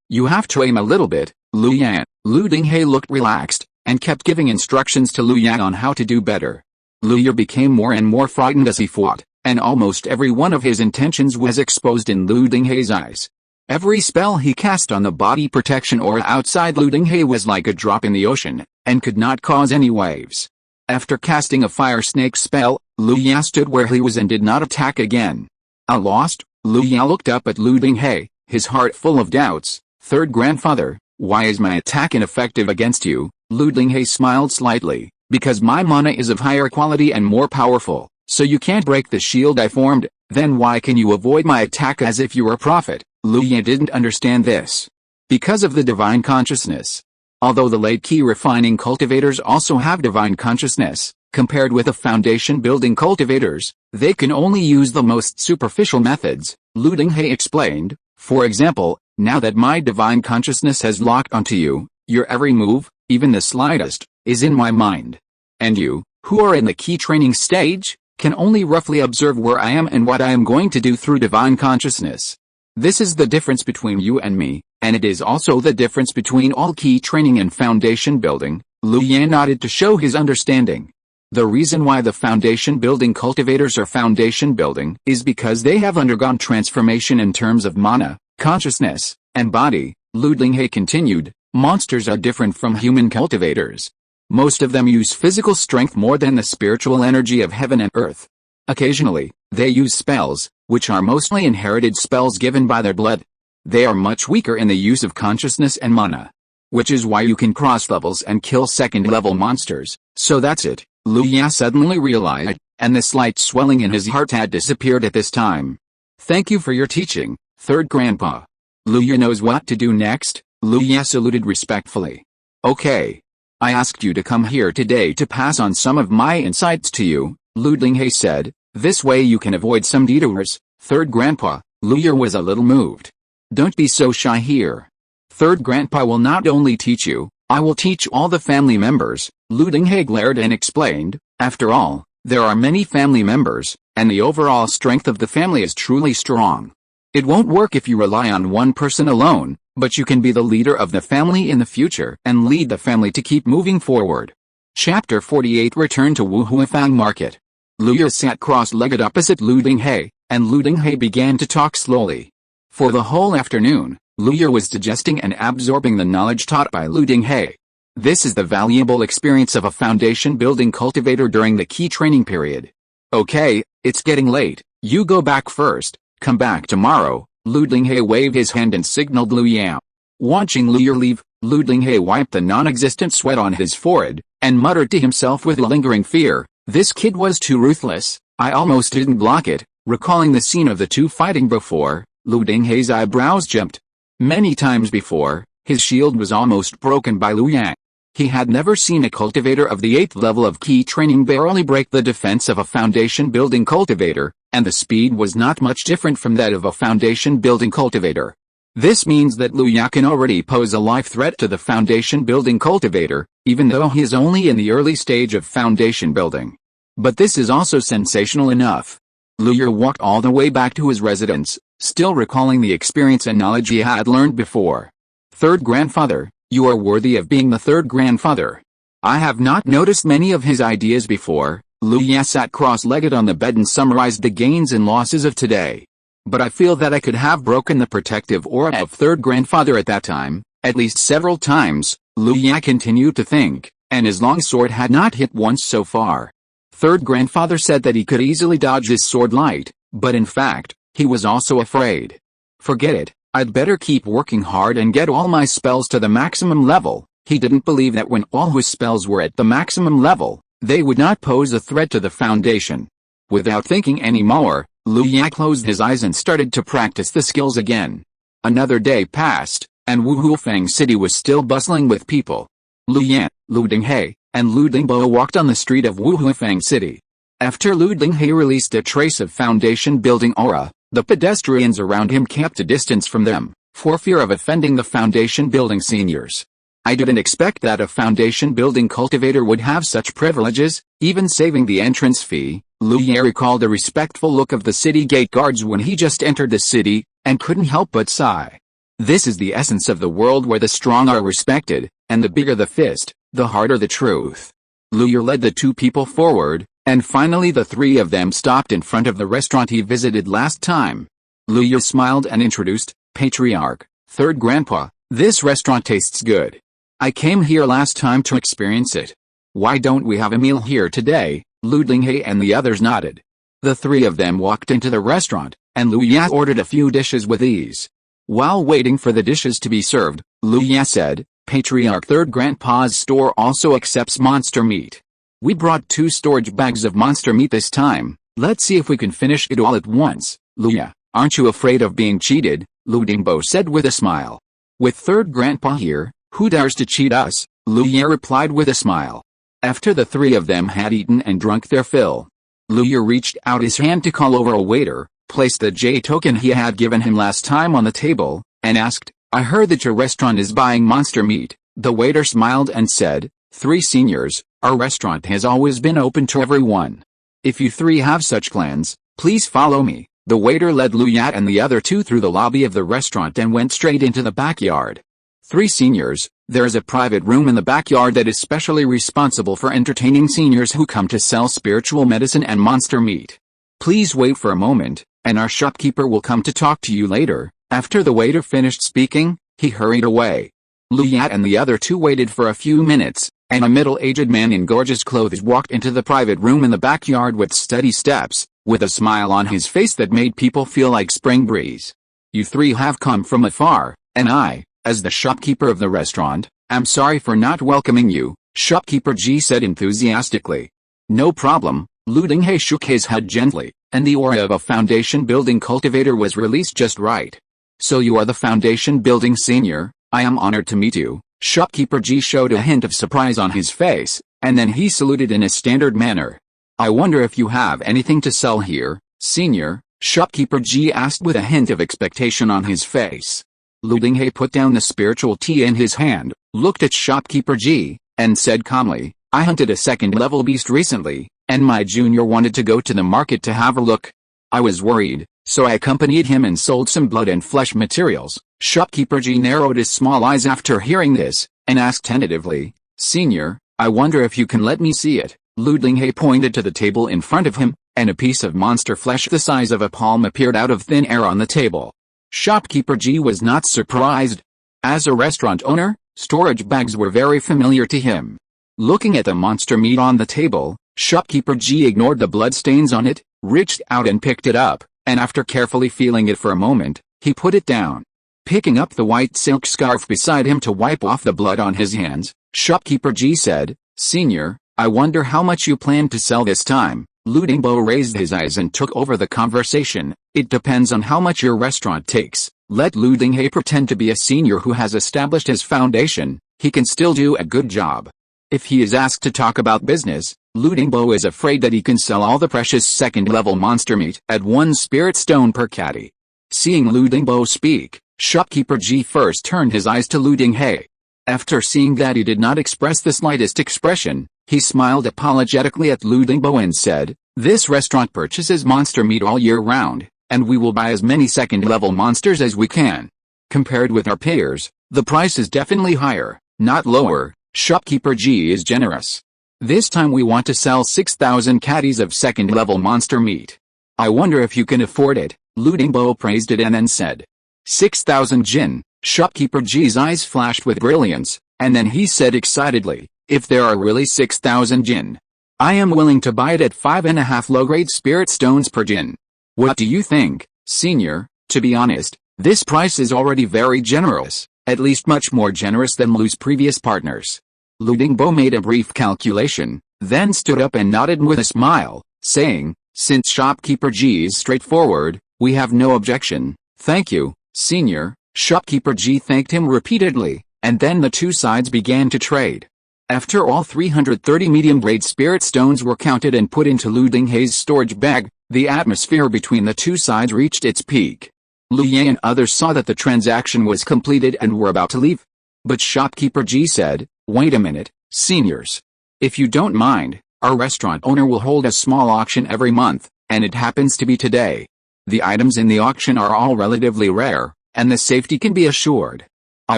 you have to aim a little bit, Lu Yang. Lu Dinghe looked relaxed, and kept giving instructions to Lu Yang on how to do better. Lu Yer became more and more frightened as he fought, and almost every one of his intentions was exposed in Lu Dinghe's eyes. Every spell he cast on the body protection aura outside Lu Dinghe was like a drop in the ocean, and could not cause any waves. After casting a fire snake spell, Lu Yang stood where he was and did not attack again. Lost, Lu Yang looked up at Lu Dinghe, his heart full of doubts. Third grandfather, why is my attack ineffective against you? Lu Dinghe smiled slightly. Because my mana is of higher quality and more powerful, so you can't break the shield I formed. Then why can you avoid my attack as if you were a prophet? Lu Yang didn't understand this. Because of the divine consciousness. Although the late key refining cultivators also have divine consciousness, compared with the foundation building cultivators, they can only use the most superficial methods, Lu Dinghe explained. For example, now that my divine consciousness has locked onto you, your every move, even the slightest, is in my mind. And you, who are in the key training stage, can only roughly observe where I am and what I am going to do through divine consciousness. This is the difference between you and me, and it is also the difference between all key training and foundation building. Lu Yang nodded to show his understanding. The reason why the foundation building cultivators are foundation building is because they have undergone transformation in terms of mana, consciousness, and body. Lu Dinghe continued, monsters are different from human cultivators. Most of them use physical strength more than the spiritual energy of heaven and earth. Occasionally, they use spells, which are mostly inherited spells given by their blood. They are much weaker in the use of consciousness and mana. Which is why you can cross levels and kill second-level monsters. So that's it, Lu Yang suddenly realized, and the slight swelling in his heart had disappeared at this time. Thank you for your teaching, third grandpa. Lu Yang knows what to do next. Lu Yang saluted respectfully. Okay. I asked you to come here today to pass on some of my insights to you, Lu Dinghe said. This way you can avoid some detours. Third Grandpa, Luyer was a little moved. Don't be so shy here. Third Grandpa will not only teach you, I will teach all the family members, Lu Dinghe glared and explained. After all, there are many family members, and the overall strength of the family is truly strong. It won't work if you rely on one person alone, but you can be the leader of the family in the future and lead the family to keep moving forward. Chapter 48 Return to Wuhuifang Market. Luyer sat cross-legged opposite Lu Dinghe, and Lu Dinghe began to talk slowly. For the whole afternoon, Luyer was digesting and absorbing the knowledge taught by Lu Dinghe. This is the valuable experience of a foundation-building cultivator during the key training period. Okay, it's getting late, you go back first, come back tomorrow. Lu Dinghe waved his hand and signaled Lu Yao. Watching Luyer leave, Lu Dinghe wiped the non-existent sweat on his forehead, and muttered to himself with lingering fear, this kid was too ruthless, I almost didn't block it. Recalling the scene of the two fighting before, Lu Dinghe's eyebrows jumped. Many times before, his shield was almost broken by Lu Yang. He had never seen a cultivator of the 8th level of key training barely break the defense of a foundation-building cultivator, and the speed was not much different from that of a foundation-building cultivator. This means that Lu Yang can already pose a life threat to the foundation-building cultivator, even though he is only in the early stage of foundation building. But this is also sensational enough. Luyer walked all the way back to his residence, still recalling the experience and knowledge he had learned before. Third Grandfather, you are worthy of being the third grandfather. I have not noticed many of his ideas before. Lu Ya sat cross-legged on the bed and summarized the gains and losses of today. But I feel that I could have broken the protective aura of third grandfather at that time, at least several times. Lu Ya continued to think, and his long sword had not hit once so far. Third grandfather said that he could easily dodge his sword light, but in fact, he was also afraid. Forget it, I'd better keep working hard and get all my spells to the maximum level. He didn't believe that when all his spells were at the maximum level, they would not pose a threat to the foundation. Without thinking any more, Lu Ya closed his eyes and started to practice the skills again. Another day passed, and Wuhuifang City was still bustling with people. Lu Ya, Lu Dinghe, and Lu Dingbo walked on the street of Wuhuifang City. After Lu Dinghe released a trace of foundation-building aura, the pedestrians around him kept a distance from them, for fear of offending the foundation-building seniors. I didn't expect that a foundation-building cultivator would have such privileges, even saving the entrance fee. Lu Ye recalled the respectful look of the city gate guards when he just entered the city, and couldn't help but sigh. This is the essence of the world where the strong are respected, and the bigger the fist, the harder the truth. Lu Ye led the two people forward, and finally the three of them stopped in front of the restaurant he visited last time. Lu Ye smiled and introduced, Patriarch, Third Grandpa, this restaurant tastes good. I came here last time to experience it. Why don't we have a meal here today? Lu Dinghe and the others nodded. The three of them walked into the restaurant, and Lu Ya ordered a few dishes with ease. While waiting for the dishes to be served, Lu Ya said, Patriarch Third Grandpa's store also accepts monster meat. We brought 2 storage bags of monster meat this time. Let's see if we can finish it all at once. Lu Ya, aren't you afraid of being cheated? Lu Dingbo said with a smile. With Third Grandpa here, who dares to cheat us? Lu Ya replied with a smile. After the three of them had eaten and drunk their fill, Lu Ya reached out his hand to call over a waiter, placed the J token he had given him last time on the table, and asked, I heard that your restaurant is buying monster meat. The waiter smiled and said, 3 seniors, our restaurant has always been open to everyone. If you 3 have such plans, please follow me. The waiter led Lu Ya and the other 2 through the lobby of the restaurant and went straight into the backyard. 3 seniors, there is a private room in the backyard that is specially responsible for entertaining seniors who come to sell spiritual medicine and monster meat. Please wait for a moment, and our shopkeeper will come to talk to you later. After the waiter finished speaking, he hurried away. Lu Ya and the other 2 waited for a few minutes, and a middle-aged man in gorgeous clothes walked into the private room in the backyard with steady steps, with a smile on his face that made people feel like spring breeze. You 3 have come from afar, and I, as the shopkeeper of the restaurant, am sorry for not welcoming you, Shopkeeper G said enthusiastically. No problem, Lu Dinghe shook his head gently, and the aura of a foundation-building cultivator was released just right. So you are the foundation-building senior, I am honored to meet you. Shopkeeper G showed a hint of surprise on his face, and then he saluted in a standard manner. "I wonder if you have anything to sell here, senior?" Shopkeeper G asked with a hint of expectation on his face. Lu Dinghe put down the spiritual tea in his hand, looked at Shopkeeper G, and said calmly, "I hunted a second-level beast recently, and my junior wanted to go to the market to have a look. I was worried, so I accompanied him and sold some blood and flesh materials." Shopkeeper G narrowed his small eyes after hearing this, and asked tentatively, "Senior, I wonder if you can let me see it." Lu Dinghe pointed to the table in front of him, and a piece of monster flesh the size of a palm appeared out of thin air on the table. Shopkeeper G was not surprised. As a restaurant owner, storage bags were very familiar to him. Looking at the monster meat on the table, Shopkeeper G ignored the bloodstains on it, reached out and picked it up, and after carefully feeling it for a moment, he put it down. Picking up the white silk scarf beside him to wipe off the blood on his hands, Shopkeeper G said, "Senior, I wonder how much you plan to sell this time." Lu Dingbo raised his eyes and took over the conversation. "It depends on how much your restaurant takes." Let Lu Dinghe pretend to be a senior who has established his foundation, he can still do a good job. If he is asked to talk about business, Lu Dingbo is afraid that he can sell all the precious second-level monster meat at 1 spirit stone per caddy. Seeing Lu Dingbo speak, Shopkeeper G first turned his eyes to Lu Dinghe. After seeing that he did not express the slightest expression, he smiled apologetically at Lu Dingbo and said, "This restaurant purchases monster meat all year round, and we will buy as many second-level monsters as we can. Compared with our peers, the price is definitely higher, not lower." Shopkeeper G is generous. "This time we want to sell 6,000 caddies of second-level monster meat. I wonder if you can afford it." Lu Dingbo praised it and then said, 6,000 jin. Shopkeeper G's eyes flashed with brilliance, and then he said excitedly, "If there are really 6,000 jin, I am willing to buy it at 5.5 low-grade spirit stones per jin. What do you think, senior?" To be honest, this price is already very generous, at least much more generous than Lu's previous partners. Lu Dingbo made a brief calculation, then stood up and nodded with a smile, saying, "Since Shopkeeper G is straightforward, we have no objection. Thank you, senior." Shopkeeper G thanked him repeatedly, and then the two sides began to trade. After all 330 medium-grade spirit stones were counted and put into Lu Dinghe's storage bag, the atmosphere between the two sides reached its peak. Lu Ye and others saw that the transaction was completed and were about to leave. But Shopkeeper G said, "Wait a minute, seniors. If you don't mind, our restaurant owner will hold a small auction every month, and it happens to be today. The items in the auction are all relatively rare, and the safety can be assured. I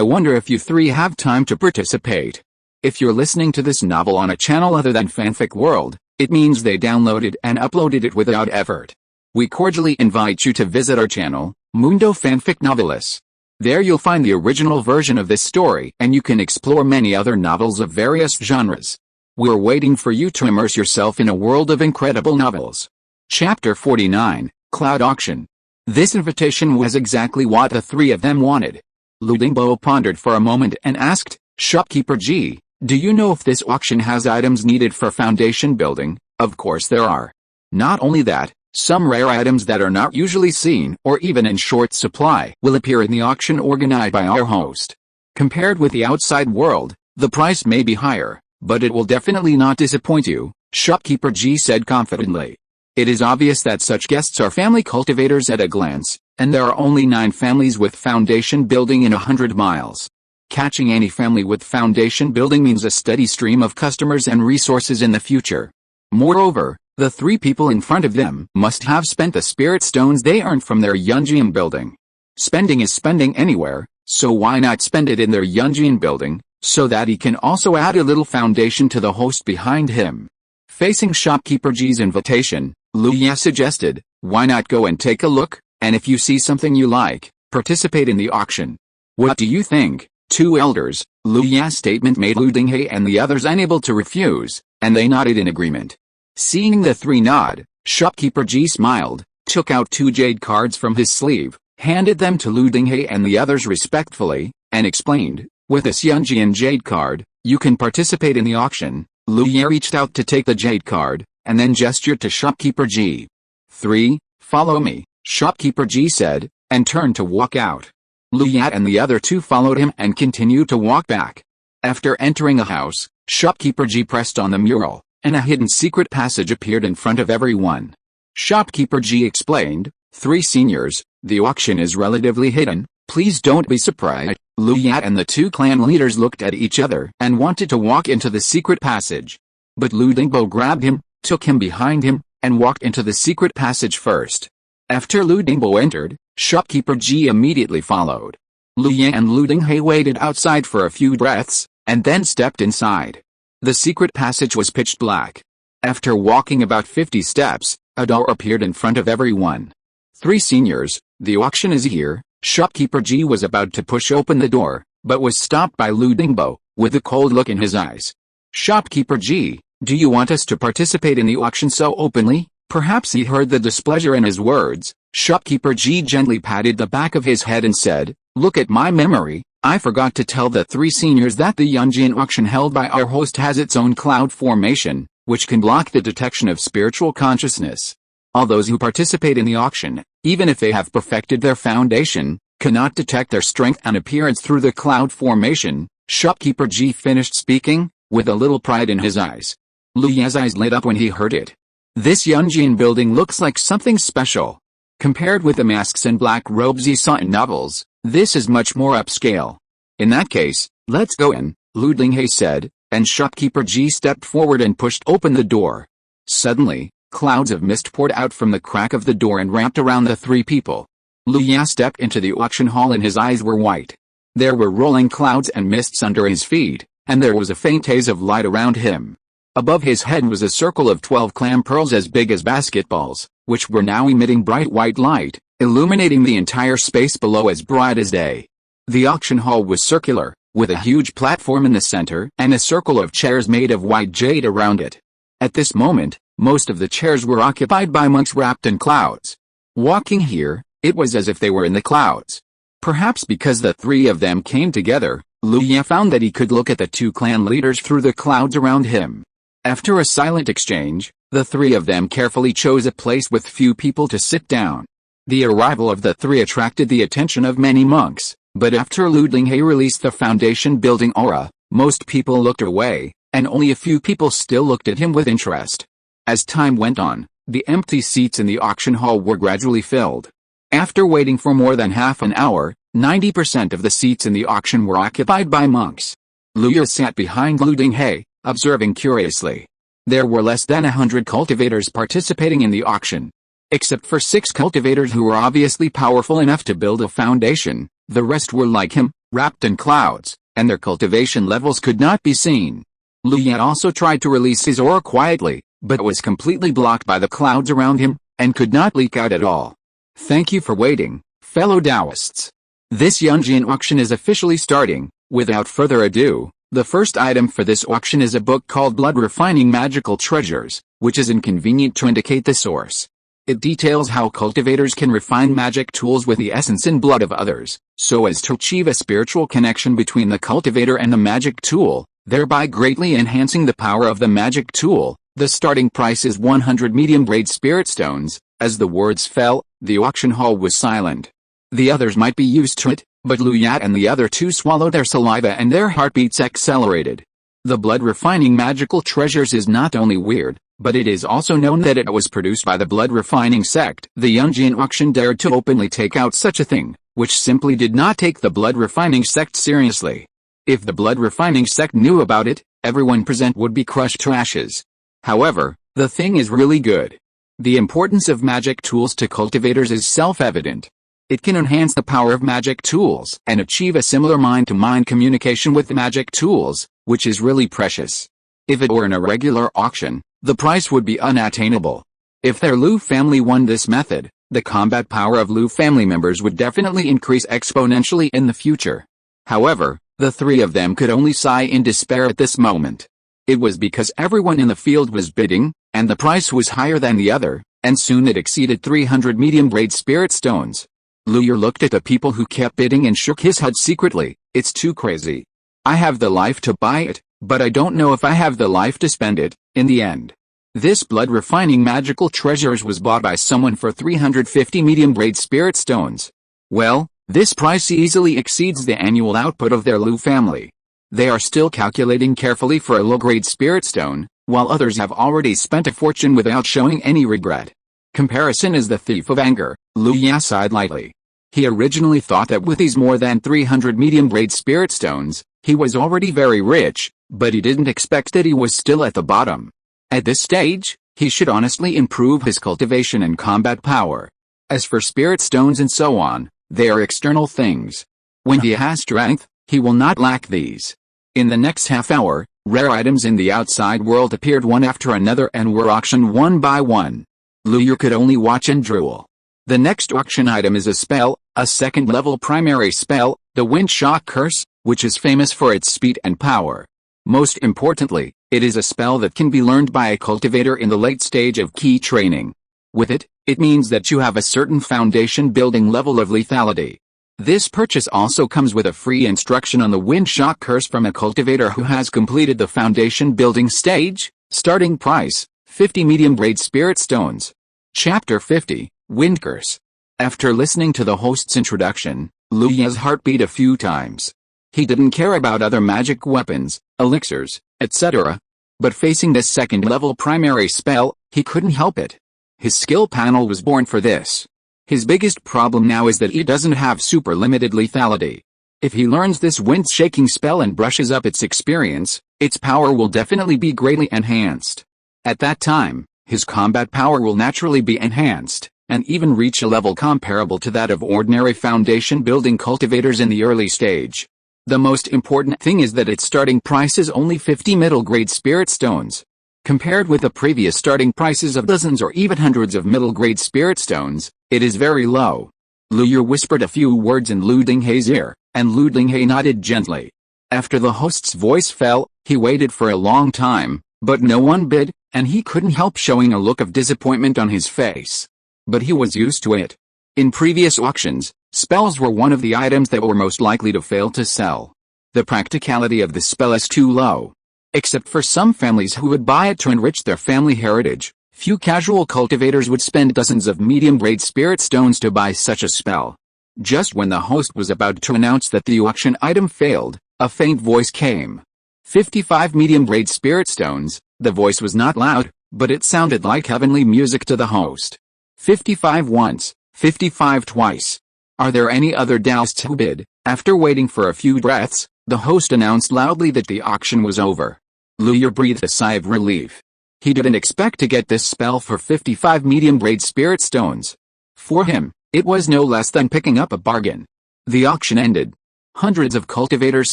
wonder if you three have time to participate." If you're listening to this novel on a channel other than Fanfic World, it means they downloaded and uploaded it without effort. We cordially invite you to visit our channel, Mundo Fanfic Novelis. There you'll find the original version of this story and you can explore many other novels of various genres. We're waiting for you to immerse yourself in a world of incredible novels. Chapter 49, Cloud Auction. This invitation was exactly what the three of them wanted. Lu Dingbo pondered for a moment and asked, "Shopkeeper G, do you know if this auction has items needed for foundation building?" "Of course there are. Not only that, some rare items that are not usually seen or even in short supply will appear in the auction organized by our host. Compared with the outside world, the price may be higher, but it will definitely not disappoint you," Shopkeeper G said confidently. It is obvious that such guests are family cultivators at a glance, and there are only 9 families with foundation building in 100 miles. Catching any family with foundation building means a steady stream of customers and resources in the future. Moreover, the 3 people in front of them must have spent the spirit stones they earned from their Yunjian building. Spending is spending anywhere, so why not spend it in their Yunjian building, so that he can also add a little foundation to the host behind him. Facing Shopkeeper G's invitation, Lu Ye suggested, "Why not go and take a look, and if you see something you like, participate in the auction. What do you think?" 2 elders, Lu Ye's statement made Lu Dinghe and the others unable to refuse, and they nodded in agreement. Seeing the 3 nod, Shopkeeper G smiled, took out 2 jade cards from his sleeve, handed them to Lu Dinghe and the others respectfully, and explained, "With this Yunjian jade card, you can participate in the auction." Lu Ye reached out to take the jade card, and then gestured to Shopkeeper G. 3, follow me, Shopkeeper G said, and turned to walk out. Lu Ye and the other 2 followed him and continued to walk back. After entering a house, shopkeeper G pressed on the mural, and a hidden secret passage appeared in front of everyone. Shopkeeper G explained, 3 seniors, the auction is relatively hidden, please don't be surprised. Lu Yat and the 2 clan leaders looked at each other and wanted to walk into the secret passage. But Lu Dingbo grabbed him, took him behind him, and walked into the secret passage first. After Lu Dingbo entered, shopkeeper G immediately followed. Lu Yan and Lu Dinghe waited outside for a few breaths, and then stepped inside. The secret passage was pitch black. After walking about 50 steps, a door appeared in front of everyone. 3 seniors, the auction is here. Shopkeeper G was about to push open the door, but was stopped by Lu Dingbo, with a cold look in his eyes. Shopkeeper G, do you want us to participate in the auction so openly? Perhaps he heard the displeasure in his words. Shopkeeper G gently patted the back of his head and said, look at my memory, I forgot to tell the 3 seniors that the Yunjian auction held by our host has its own cloud formation, which can block the detection of spiritual consciousness. All those who participate in the auction, even if they have perfected their foundation, cannot detect their strength and appearance through the cloud formation. Shopkeeper G finished speaking, with a little pride in his eyes. Lu Ye's eyes lit up when he heard it. This Yunjian building looks like something special. Compared with the masks and black robes he saw in novels, this is much more upscale. In that case, let's go in, Lu Dinghe said, and shopkeeper G stepped forward and pushed open the door. Suddenly, clouds of mist poured out from the crack of the door and wrapped around the 3 people. Lu Ya stepped into the auction hall and his eyes were white. There were rolling clouds and mists under his feet, and there was a faint haze of light around him. Above his head was a circle of 12 clam pearls as big as basketballs, which were now emitting bright white light, illuminating the entire space below as bright as day. The auction hall was circular, with a huge platform in the center and a circle of chairs made of white jade around it. At this moment, most of the chairs were occupied by monks wrapped in clouds. Walking here, it was as if they were in the clouds. Perhaps because the 3 of them came together, Lu Ye found that he could look at the 2 clan leaders through the clouds around him. After a silent exchange, the 3 of them carefully chose a place with few people to sit down. The arrival of the 3 attracted the attention of many monks, but after Lu Dinghe released the foundation building aura, most people looked away, and only a few people still looked at him with interest. As time went on, the empty seats in the auction hall were gradually filled. After waiting for more than half an hour, 90% of the seats in the auction were occupied by monks. Lu Ye sat behind Lu Dinghe, observing curiously. There were less than 100 cultivators participating in the auction. Except for 6 cultivators who were obviously powerful enough to build a foundation, the rest were like him, wrapped in clouds, and their cultivation levels could not be seen. Lu Ye also tried to release his aura quietly, but was completely blocked by the clouds around him, and could not leak out at all. Thank you for waiting, fellow Taoists. This Yunjian auction is officially starting. Without further ado, the first item for this auction is a book called Blood Refining Magical Treasures, which is inconvenient to indicate the source. It details how cultivators can refine magic tools with the essence and blood of others, so as to achieve a spiritual connection between the cultivator and the magic tool, thereby greatly enhancing the power of the magic tool. The starting price is 100 medium-grade spirit stones. As the words fell, the auction hall was silent. The others might be used to it, but Lu Yat and the other 2 swallowed their saliva and their heartbeats accelerated. The blood refining magical treasures is not only weird, but it is also known that it was produced by the blood refining sect. The Yunjian auction dared to openly take out such a thing, which simply did not take the blood refining sect seriously. If the blood refining sect knew about it, everyone present would be crushed to ashes. However, the thing is really good. The importance of magic tools to cultivators is self-evident. It can enhance the power of magic tools and achieve a similar mind-to-mind communication with magic tools, which is really precious. If it were in a regular auction, the price would be unattainable. If their Lu family won this method, the combat power of Lu family members would definitely increase exponentially in the future. However, the 3 of them could only sigh in despair at this moment. It was because everyone in the field was bidding, and the price was higher than the other, and soon it exceeded 300 medium-grade spirit stones. Lu Ye looked at the people who kept bidding and shook his head secretly. It's too crazy. I have the life to buy it, but I don't know if I have the life to spend it. In the end, this blood refining magical treasures was bought by someone for 350 medium-grade spirit stones. Well, this price easily exceeds the annual output of their Lu family. They are still calculating carefully for a low-grade spirit stone, while others have already spent a fortune without showing any regret. Comparison is the thief of anger, Lu Ya sighed lightly. He originally thought that with these more than 300 medium-grade spirit stones, he was already very rich, but he didn't expect that he was still at the bottom. At this stage, he should honestly improve his cultivation and combat power. As for spirit stones and so on, they are external things. When he has strength, he will not lack these. In the next half hour, rare items in the outside world appeared one after another and were auctioned one by one. Lu Yu could only watch and drool. The next auction item is a spell, a second-level primary spell, the Wind Shock Curse, which is famous for its speed and power. Most importantly, it is a spell that can be learned by a cultivator in the late stage of key training. With it, it means that you have a certain foundation building level of lethality. This purchase also comes with a free instruction on the Wind Shock Curse from a cultivator who has completed the foundation building stage. Starting price, 50 medium-grade spirit stones. Chapter 50, Wind Curse. After listening to the host's introduction, Lu Ya's heart beat a few times. He didn't care about other magic weapons, elixirs, etc. But facing this second-level primary spell, he couldn't help it. His skill panel was born for this. His biggest problem now is that he doesn't have super limited lethality. If he learns this wind-shaking spell and brushes up its experience, its power will definitely be greatly enhanced. At that time, his combat power will naturally be enhanced, and even reach a level comparable to that of ordinary foundation-building cultivators in the early stage. The most important thing is that its starting price is only 50 middle-grade spirit stones. Compared with the previous starting prices of dozens or even hundreds of middle-grade spirit stones, it is very low. Lu Yu whispered a few words in Lu Dinghei's ear, and Lu Dinghei nodded gently. After the host's voice fell, he waited for a long time, but no one bid, and he couldn't help showing a look of disappointment on his face. But he was used to it. In previous auctions, spells were one of the items that were most likely to fail to sell. The practicality of the spell is too low. Except for some families who would buy it to enrich their family heritage, few casual cultivators would spend dozens of medium-grade spirit stones to buy such a spell. Just when the host was about to announce that the auction item failed, a faint voice came. 55 medium-grade spirit stones. The voice was not loud, but it sounded like heavenly music to the host. 55 once, 55 twice. Are there any other Daoists who bid? After waiting for a few breaths, the host announced loudly that the auction was over. Lu Yu breathed a sigh of relief. He didn't expect to get this spell for 55 medium-grade spirit stones. For him, it was no less than picking up a bargain. The auction ended. Hundreds of cultivators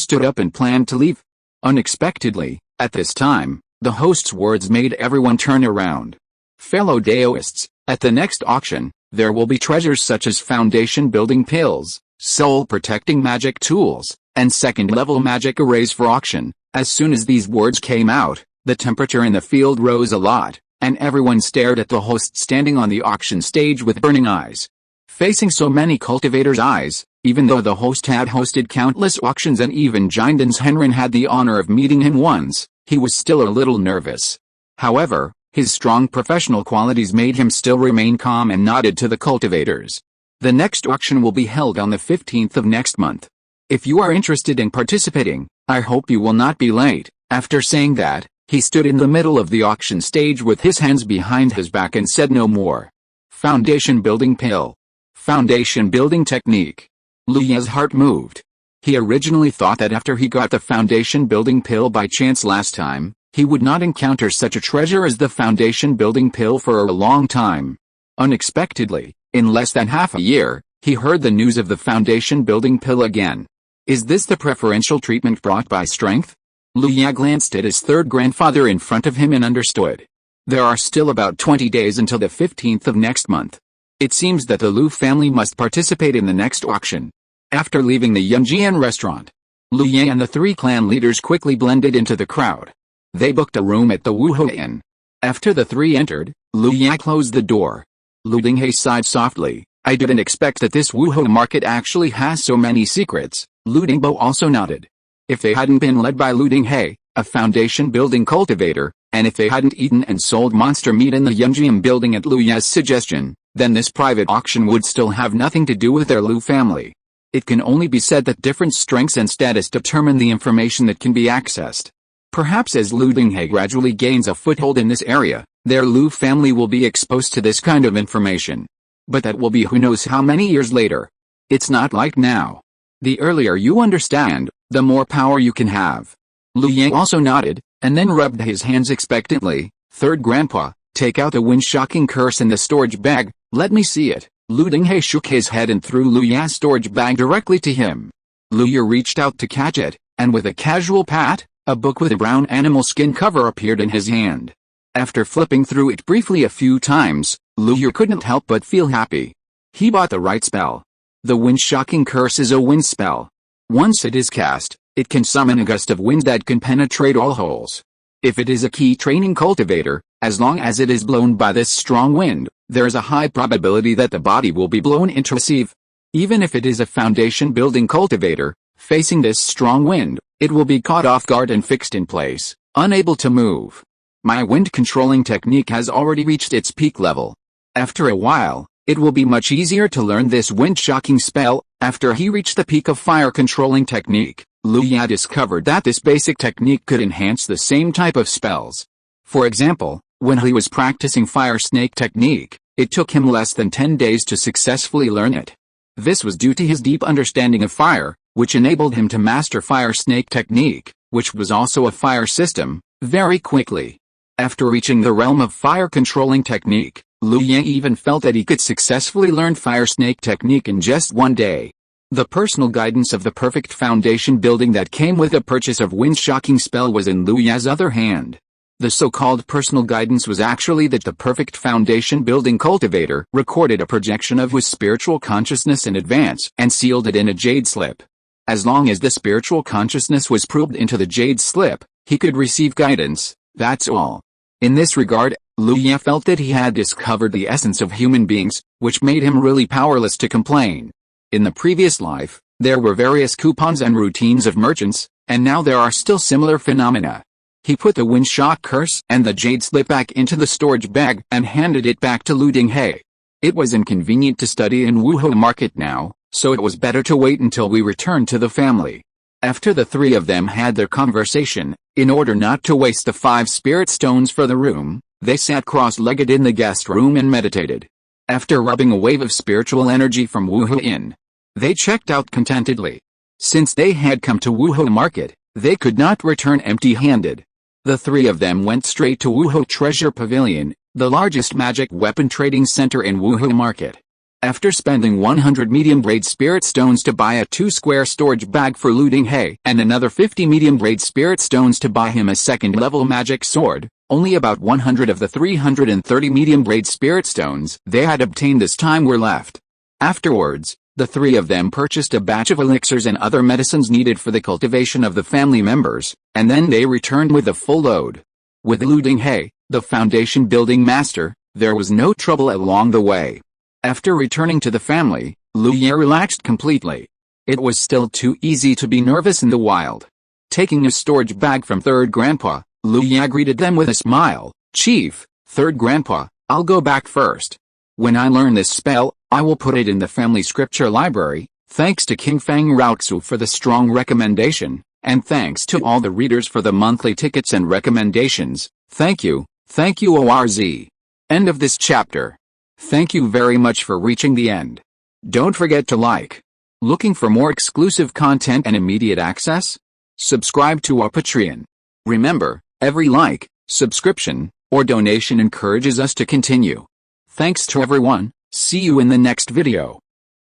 stood up and planned to leave. Unexpectedly, at this time, the host's words made everyone turn around. Fellow Daoists, at the next auction, there will be treasures such as foundation-building pills, soul-protecting magic tools, and second-level magic arrays for auction. As soon as these words came out, the temperature in the field rose a lot, and everyone stared at the host standing on the auction stage with burning eyes. Facing so many cultivators' eyes, even though the host had hosted countless auctions and even Jinden's Henrin had the honor of meeting him once, he was still a little nervous. However, his strong professional qualities made him still remain calm and nodded to the cultivators. The next auction will be held on the 15th of next month. If you are interested in participating, I hope you will not be late. After saying that, he stood in the middle of the auction stage with his hands behind his back and said no more. Foundation building pill. Foundation building technique. Lu Ya's heart moved. He originally thought that after he got the foundation building pill by chance last time, he would not encounter such a treasure as the foundation building pill for a long time. Unexpectedly, in less than half a year, he heard the news of the foundation building pill again. Is this the preferential treatment brought by strength? Lu Ya glanced at his third grandfather in front of him and understood. There are still about 20 days until the 15th of next month. It seems that the Lu family must participate in the next auction. After leaving the Yunjian restaurant, Lu Ya and the three clan leaders quickly blended into the crowd. They booked a room at the Wuhou Inn. After the three entered, Lu Ya closed the door. Lu Dinghei sighed softly. I didn't expect that this Wuhou market actually has so many secrets. Lu Dingbo also nodded. If they hadn't been led by Lu Dinghei, a foundation-building cultivator, and if they hadn't eaten and sold monster meat in the Yunjian building at Lu Ya's suggestion, then this private auction would still have nothing to do with their Lu family. It can only be said that different strengths and status determine the information that can be accessed. Perhaps as Lu Dinghe gradually gains a foothold in this area, their Lu family will be exposed to this kind of information. But that will be who knows how many years later. It's not like now. The earlier you understand, the more power you can have. Lu Yang also nodded, and then rubbed his hands expectantly. Third Grandpa, take out the wind-shocking curse in the storage bag, let me see it. Lu Dinghe shook his head and threw Lu Ya's storage bag directly to him. Lu Ya reached out to catch it, and with a casual pat, a book with a brown animal skin cover appeared in his hand. After flipping through it briefly a few times, Lu Ya couldn't help but feel happy. He bought the right spell. The wind-shocking curse is a wind spell. Once it is cast, it can summon a gust of wind that can penetrate all holes. If it is a key training cultivator, as long as it is blown by this strong wind, there is a high probability that the body will be blown into a sieve. Even if it is a foundation-building cultivator, facing this strong wind, it will be caught off guard and fixed in place, unable to move. My wind-controlling technique has already reached its peak level. After a while, it will be much easier to learn this wind-shocking spell. After he reached the peak of fire-controlling technique, Lu Ya discovered that this basic technique could enhance the same type of spells. For example, when he was practicing fire snake technique, it took him less than 10 days to successfully learn it. This was due to his deep understanding of fire, which enabled him to master fire snake technique, which was also a fire system, very quickly. After reaching the realm of fire-controlling technique, Lu Ya even felt that he could successfully learn fire snake technique in just one day. The personal guidance of the perfect foundation building that came with the purchase of wind-shocking spell was in Lu Ya's other hand. The so-called personal guidance was actually that the perfect foundation building cultivator recorded a projection of his spiritual consciousness in advance and sealed it in a jade slip. As long as the spiritual consciousness was probed into the jade slip, he could receive guidance, that's all. In this regard, Lu Ya felt that he had discovered the essence of human beings, which made him really powerless to complain. In the previous life, there were various coupons and routines of merchants, and now there are still similar phenomena. He put the wind shock curse and the jade slip back into the storage bag and handed it back to Lu Dinghe. It was inconvenient to study in Wuhou market now, so it was better to wait until we returned to the family. After the three of them had their conversation, in order not to waste the 5 spirit stones for the room, they sat cross-legged in the guest room and meditated. After rubbing a wave of spiritual energy from Wuhou in, they checked out contentedly. Since they had come to Wuhou market, they could not return empty-handed. The three of them went straight to Wuhou Treasure Pavilion, the largest magic weapon trading center in Wuhou market. After spending 100 medium-grade spirit stones to buy a 2-square storage bag for Lu Dinghe and another 50 medium-grade spirit stones to buy him a second-level magic sword, only about 100 of the 330 medium-grade spirit stones they had obtained this time were left. Afterwards, the three of them purchased a batch of elixirs and other medicines needed for the cultivation of the family members, and then they returned with a full load. With Lu Dinghe, the foundation building master, there was no trouble along the way. After returning to the family, Lu Ya relaxed completely. It was still too easy to be nervous in the wild. Taking a storage bag from Third Grandpa, Lu Ya greeted them with a smile. "Chief, Third Grandpa, I'll go back first. When I learn this spell, I will put it in the family scripture library. Thanks to King Fang Raoxu for the strong recommendation, and thanks to all the readers for the monthly tickets and recommendations. Thank you ORZ." End of this chapter. Thank you very much for reaching the end. Don't forget to like. Looking for more exclusive content and immediate access? Subscribe to our Patreon. Remember, every like, subscription, or donation encourages us to continue. Thanks to everyone. See you in the next video.